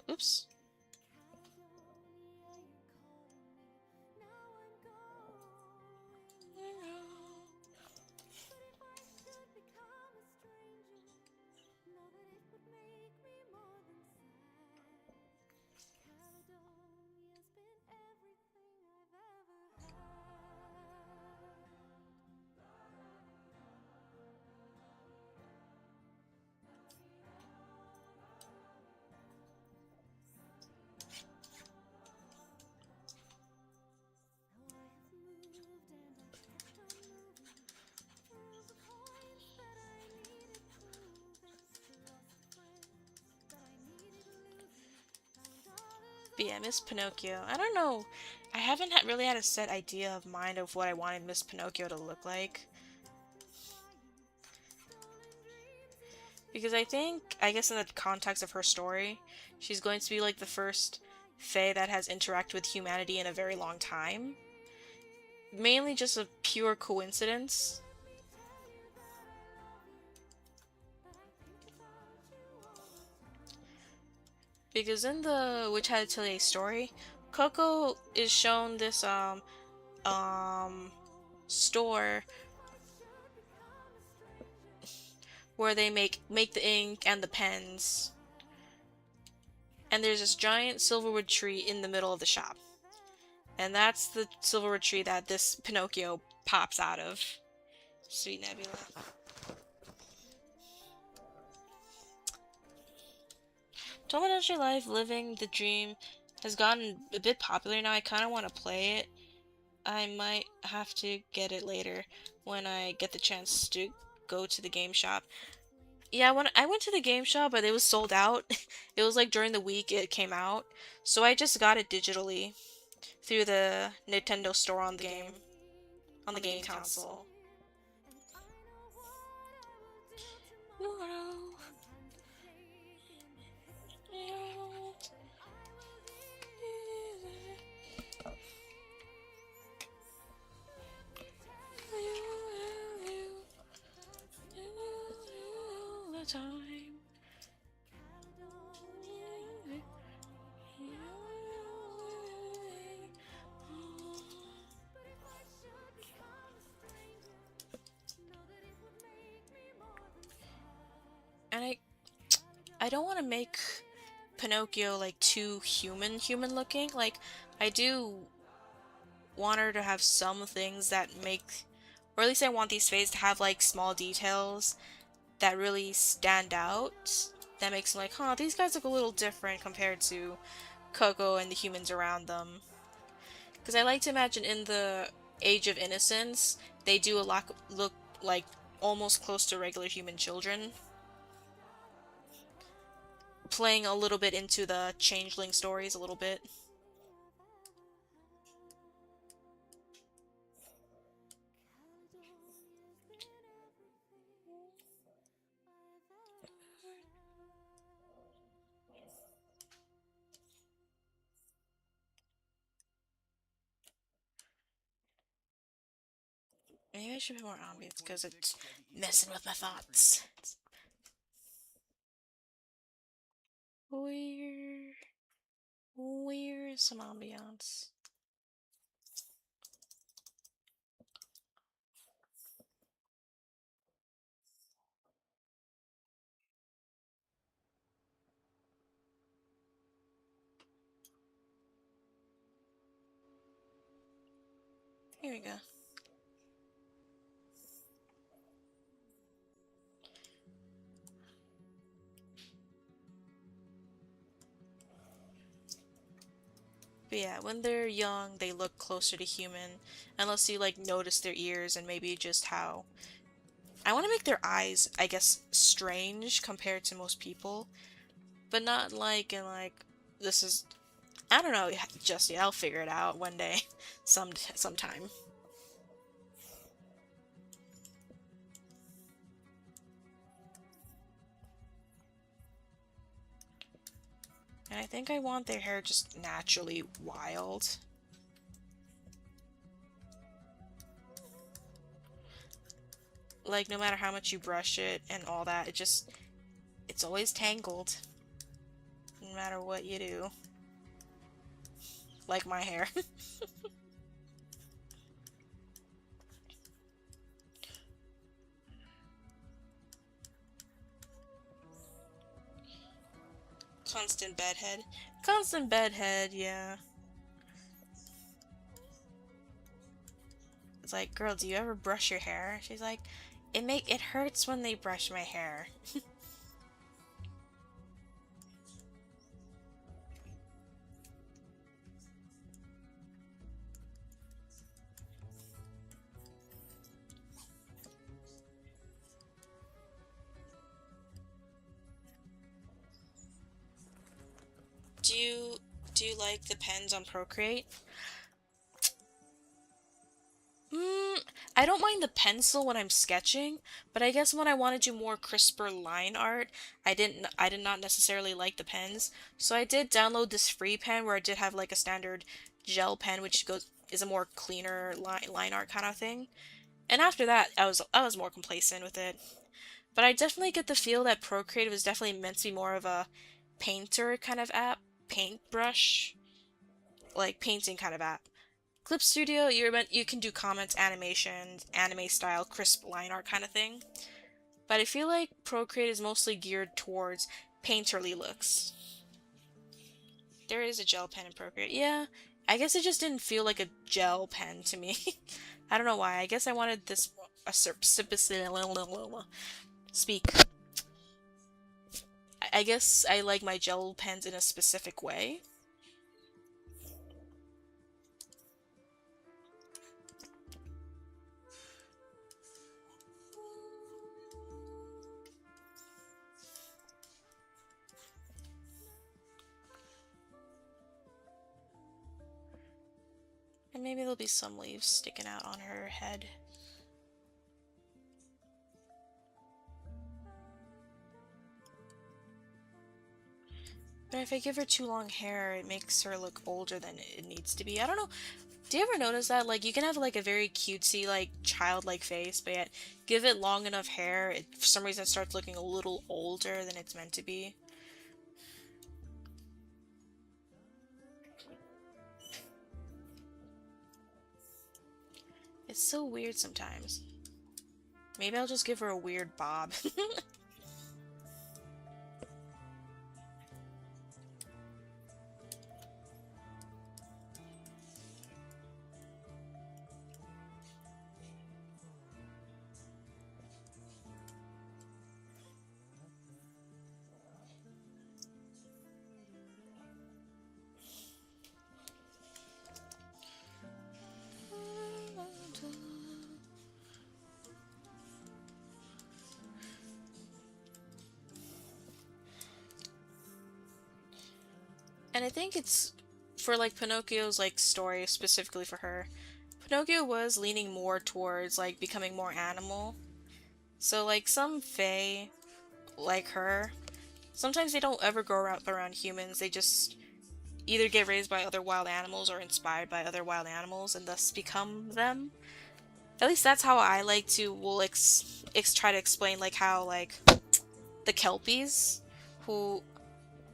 Oops. But yeah, Miss Pinocchio. I don't know. I haven't really had a set idea of mind of what I wanted Miss Pinocchio to look like. Because I guess in the context of her story, she's going to be like the first fae that has interacted with humanity in a very long time. Mainly just a pure coincidence. Because in the Witch Hat Atelier story, Coco is shown this store where they make the ink and the pens. And there's this giant silverwood tree in the middle of the shop. And that's the silverwood tree that this Pinocchio pops out of. Sweet Nebula. Tomodachi Life Living the Dream has gotten a bit popular now. I kind of want to play it. I might have to get it later when I get the chance to go to the game shop. Yeah, when I went to the game shop, but it was sold out. It was like during the week it came out. So I just got it digitally through the Nintendo store on the game console. Time. And I don't want to make Pinocchio like too human looking. Like I do want her to have some things that make, or at least I want these faces to have like small details that really stand out. That makes them like, huh, these guys look a little different compared to Coco and the humans around them. Because I like to imagine in the Age of Innocence, they do a lot look like almost close to regular human children. Playing a little bit into the changeling stories a little bit. Maybe I should put more ambience because it's messing with my thoughts. Where, where's some ambiance? Here we go. But yeah, when they're young, they look closer to human, unless you like notice their ears and maybe just how. I want to make their eyes, I guess, strange compared to most people, but not like in like this is. I don't know, just yeah, I'll figure it out one day, sometime. And I think I want their hair just naturally wild. Like, no matter how much you brush it and all that, it's always tangled. No matter what you do. Like my hair. Constant bedhead. Constant bedhead, yeah. It's like, girl, do you ever brush your hair? She's like, it hurts when they brush my hair. Do you do you like the pens on Procreate? Mm, I don't mind the pencil when I'm sketching, but I guess when I want to do more crisper line art, I did not necessarily like the pens. So I did download this free pen where I did have like a standard gel pen which goes is a more cleaner line art kind of thing. And after that, I was more complacent with it. But I definitely get the feel that Procreate was definitely meant to be more of a painter kind of app, paintbrush, like painting kind of app. Clip Studio, you can do comments, animations, anime style, crisp line art kind of thing. But I feel like Procreate is mostly geared towards painterly looks. There is a gel pen in Procreate. Yeah, I guess it just didn't feel like a gel pen to me. I don't know why. I guess I wanted this a speak. I guess I like my gel pens in a specific way. And maybe there'll be some leaves sticking out on her head. But if I give her too long hair, it makes her look older than it needs to be. I don't know. Do you ever notice that? Like, you can have, like, a very cutesy, like, childlike face, but yet give it long enough hair, it, for some reason, it starts looking a little older than it's meant to be. It's so weird sometimes. Maybe I'll just give her a weird bob. And I think it's for like Pinocchio's like story specifically for her. Pinocchio was leaning more towards like becoming more animal. So like some fae like her, sometimes they don't ever grow up around humans. They just either get raised by other wild animals or inspired by other wild animals and thus become them. At least that's how I like to try to explain like how like the Kelpies who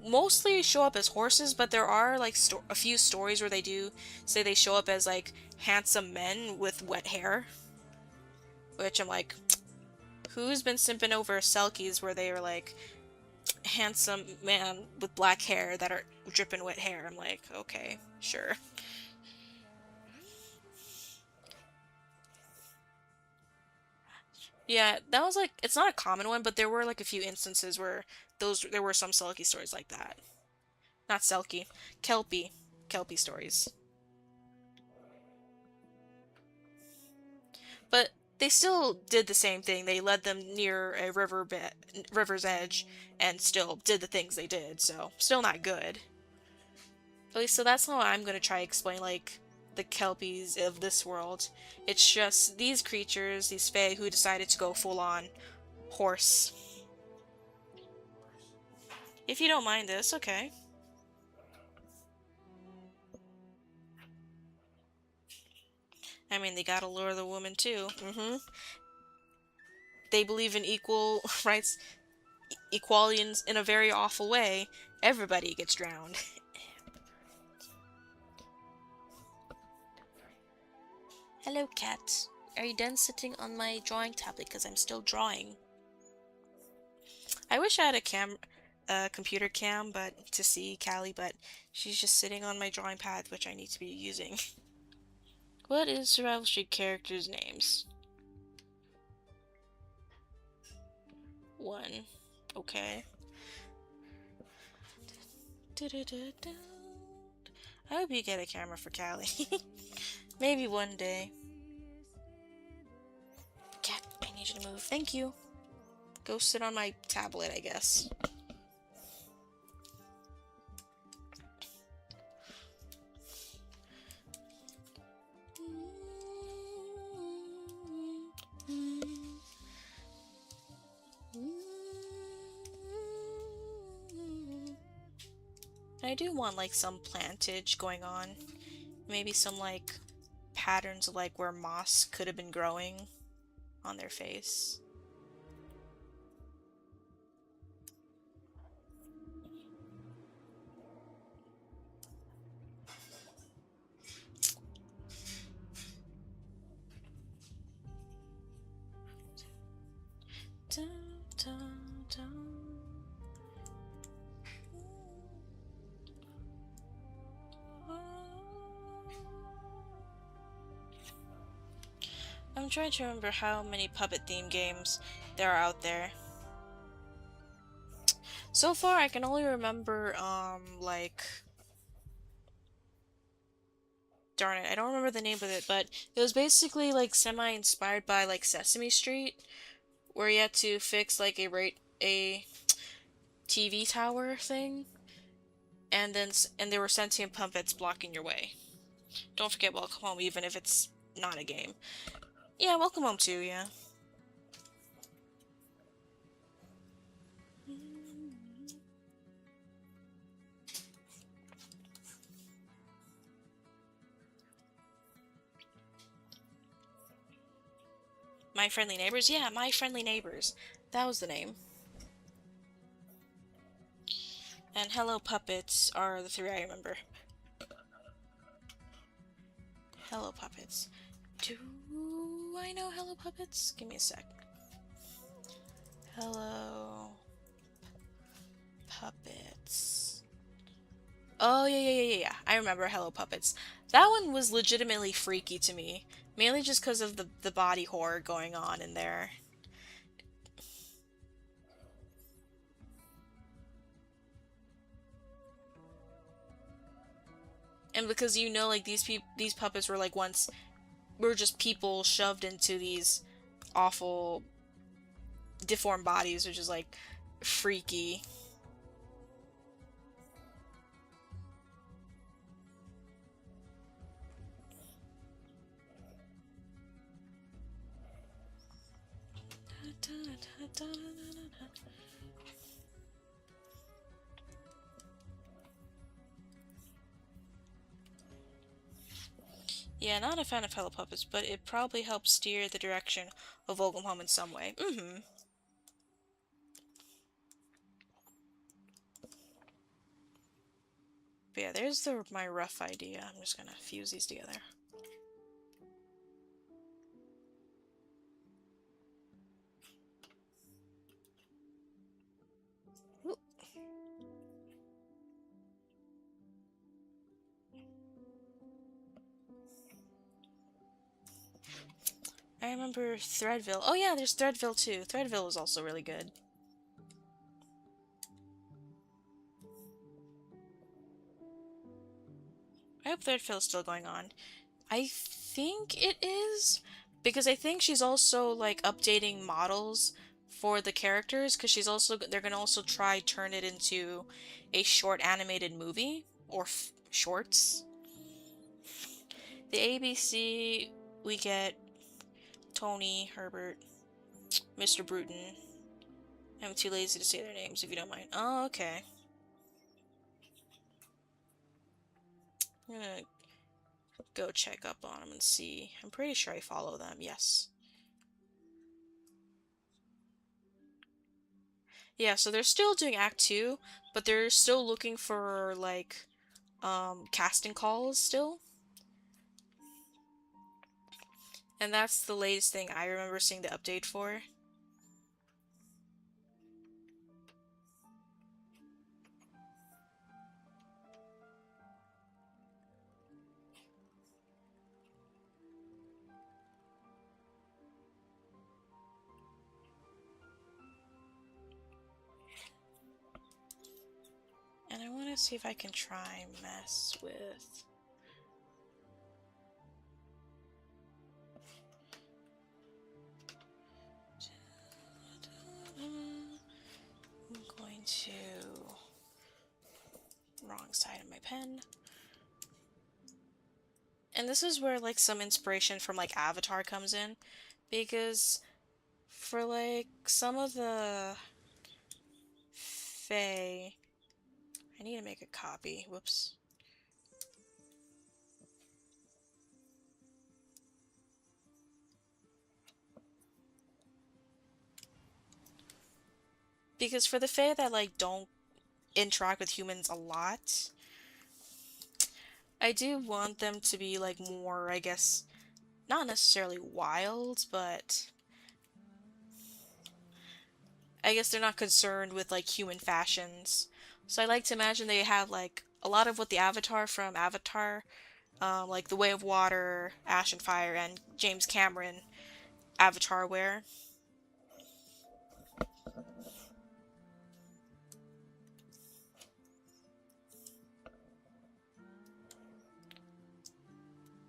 mostly show up as horses, but there are like a few stories where they do say they show up as like handsome men with wet hair, which I'm like, who's been simping over Selkies where they are like handsome man with black hair that are dripping wet hair? I'm like, okay, sure. Yeah, that was like, it's not a common one, but there were like a few instances where there were some Selkie stories like that. Not Selkie, Kelpie. Kelpie stories. But they still did the same thing. They led them near a river's edge and still did the things they did, so still not good. At least, so that's how I'm gonna try to explain, like, the Kelpies of this world. It's just these creatures, these fae, who decided to go full on horse. If you don't mind this, okay. I mean, they gotta lure the woman too. They believe in equal rights, equality in a very awful way. Everybody gets drowned. Hello, cat. Are you done sitting on my drawing tablet? Because I'm still drawing. I wish I had a computer cam, but to see Callie, but she's just sitting on my drawing pad, which I need to be using. What is Survival Street characters' names? One. Okay. I hope you get a camera for Callie. Maybe one day. Cat, I need you to move. Thank you. Go sit on my tablet, I guess. I do want like some plantage going on. Maybe some like patterns of like where moss could have been growing on their face. Dun, dun, dun. I'm trying to remember how many puppet theme games there are out there. So far, I can only remember, like... Darn it, I don't remember the name of it, but it was basically, like, semi-inspired by, like, Sesame Street, where you had to fix, like, a TV tower thing, and there were sentient puppets blocking your way. Don't forget Welcome Home, even if it's not a game. Yeah, Welcome Home too, yeah. My Friendly Neighbors? Yeah, My Friendly Neighbors. That was the name. And Hello Puppets are the three I remember. Hello Puppets. Do I know Hello Puppets? Give me a sec. Hello Puppets. Oh, yeah. I remember Hello Puppets. That one was legitimately freaky to me. Mainly just because of the body horror going on in there. And because you know, like, these puppets were, like, once... were just people shoved into these awful deformed bodies, which is, like, freaky. Yeah, not a fan of Hello Puppets, but it probably helps steer the direction of Welcome Home in some way. But yeah, there's my rough idea. I'm just gonna fuse these together. Ooh. I remember Threadville. Oh yeah, there's Threadville too. Threadville was also really good. I hope Threadville's still going on. I think it is, because I think she's also like updating models for the characters, because they're gonna also try turn it into a short animated movie or shorts. The ABC, we get Tony, Herbert, Mr. Bruton. I'm too lazy to say their names if you don't mind. Oh, okay. I'm gonna go check up on them and see. I'm pretty sure I follow them, yes. Yeah, so they're still doing Act 2, but they're still looking for like casting calls still. And that's the latest thing I remember seeing the update for. And I want to see if I can try mess with... I'm going to... Wrong side of my pen. And this is where like some inspiration from like Avatar comes in. Because for like some of the Fae... I need to make a copy. Whoops. Because for the Fae that like don't interact with humans a lot, I do want them to be like more, I guess, not necessarily wild, but I guess they're not concerned with like human fashions. So I like to imagine they have like a lot of what the Avatar from Avatar, like The Way of Water, Ash and Fire, and James Cameron Avatar wear.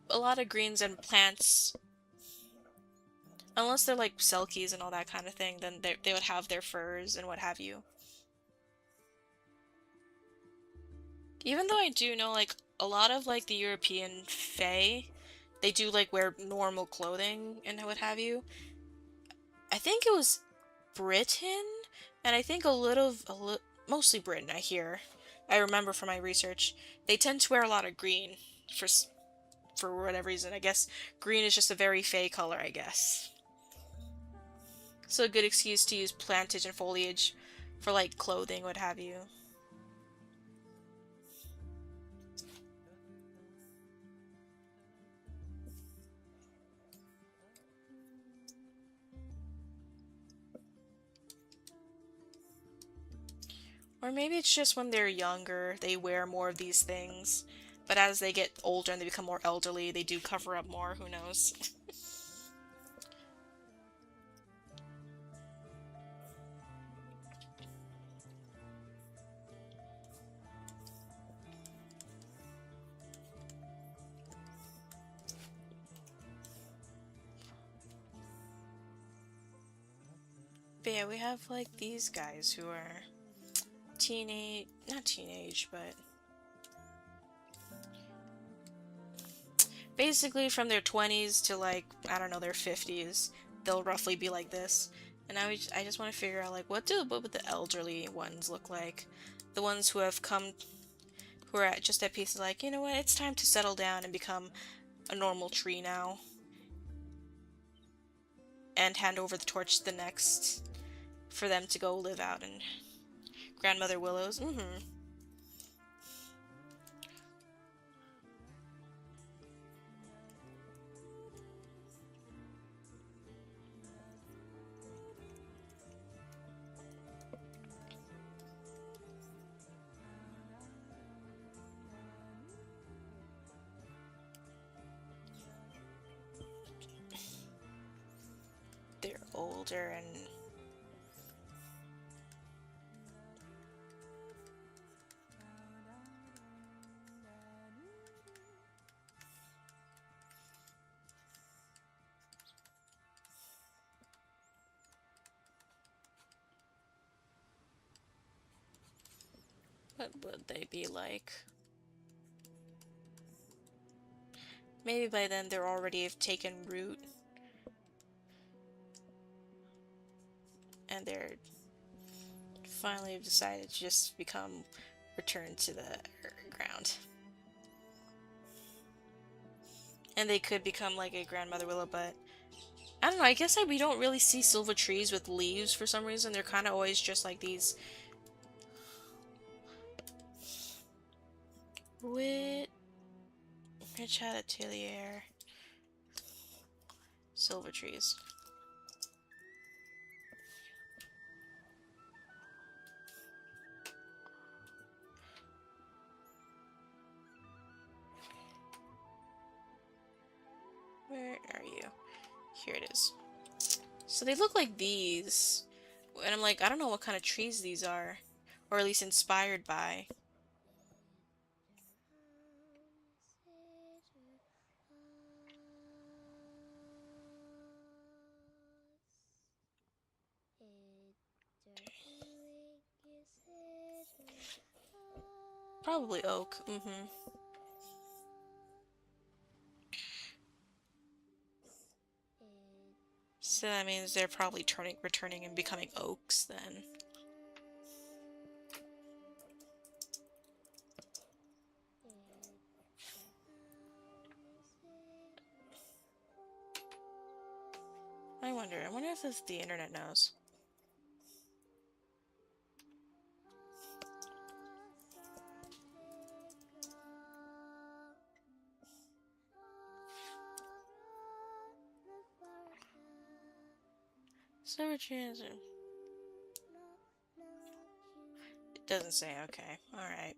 A lot of greens and plants, unless they're like Selkies and all that kind of thing, then they would have their furs and what have you. Even though I do know like a lot of like the European Fae, they do like wear normal clothing and what have you. I think it was Britain, and I think mostly Britain. I remember from my research, they tend to wear a lot of green for for whatever reason. I guess green is just a very Fae color, I guess. So a good excuse to use plantage and foliage for like clothing, what have you. Or maybe it's just when they're younger, they wear more of these things. But as they get older and they become more elderly, they do cover up more, who knows. But yeah, we have like these guys who are not teenage, but basically from their 20s to like, I don't know, their 50s. They'll roughly be like this. And I just want to figure out like what would the elderly ones look like? The ones who have come, who are just at peace, like, you know what, it's time to settle down and become a normal tree now. And hand over the torch to the next for them to go live out in Grandmother Willow's. They're older and what would they be like? Maybe by then they're already have taken root and they're finally have decided to just become returned to the ground. And they could become like a grandmother willow, but I don't know, I guess we don't really see silver trees with leaves for some reason. They're kind of always just like these. Wit. Rich Atelier. Silver trees. Where are you? Here it is. So they look like these. And I'm like, I don't know what kind of trees these are. Or at least inspired by. Probably oak. Mm-hmm. So that means they're probably returning and becoming oaks then. I wonder if this the internet knows. Silver trees. It doesn't say. Okay. All right.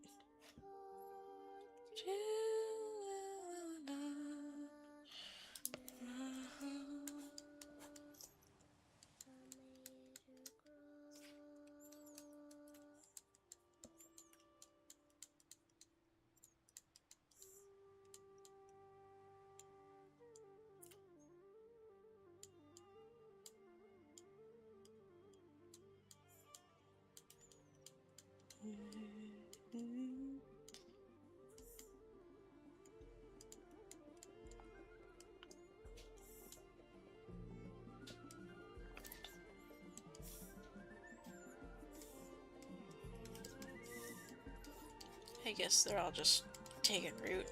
I guess they're all just taking root.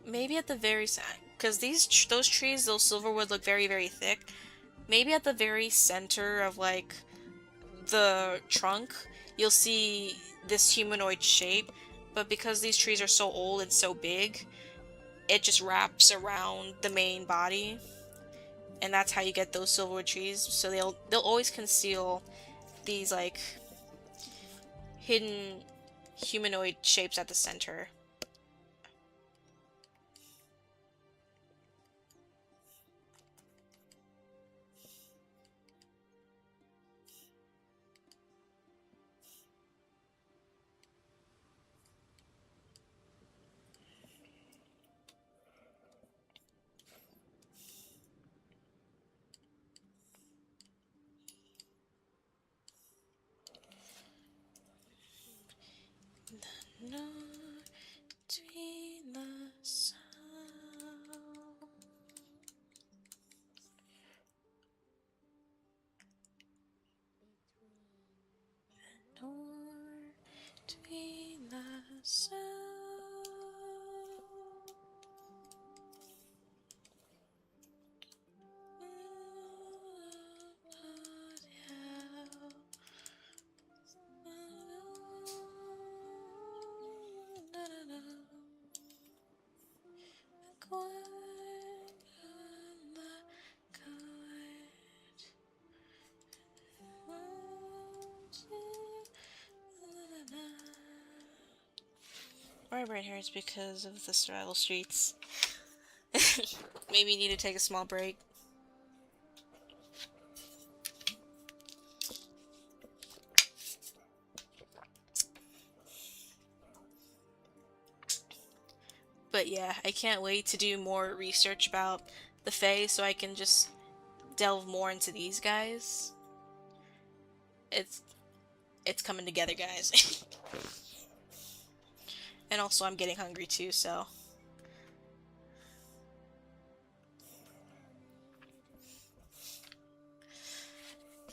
Maybe at the very side, because those trees, those silverwood look very, very thick. Maybe at the very center of like the trunk, you'll see this humanoid shape, but because these trees are so old and so big, it just wraps around the main body, and that's how you get those silverwood trees. So they'll always conceal these like hidden humanoid shapes at the center. No, between the sound. Nor between the sound. Why right here is because of the survival streets. Maybe need to take a small break. But yeah, I can't wait to do more research about the Fae so I can just delve more into these guys. It's it's coming together, guys. And also I'm getting hungry too, so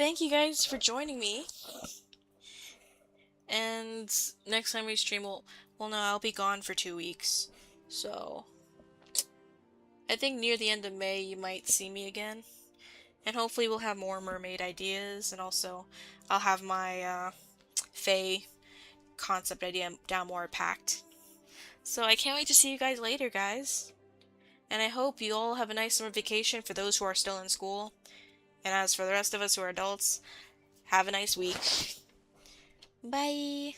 thank you guys for joining me. And next time we stream, well, no, I'll be gone for 2 weeks. So, I think near the end of May, you might see me again. And hopefully we'll have more mermaid ideas, and also I'll have my Fae concept idea down more packed. So I can't wait to see you guys later, guys. And I hope you all have a nice summer vacation for those who are still in school. And as for the rest of us who are adults, have a nice week. Bye!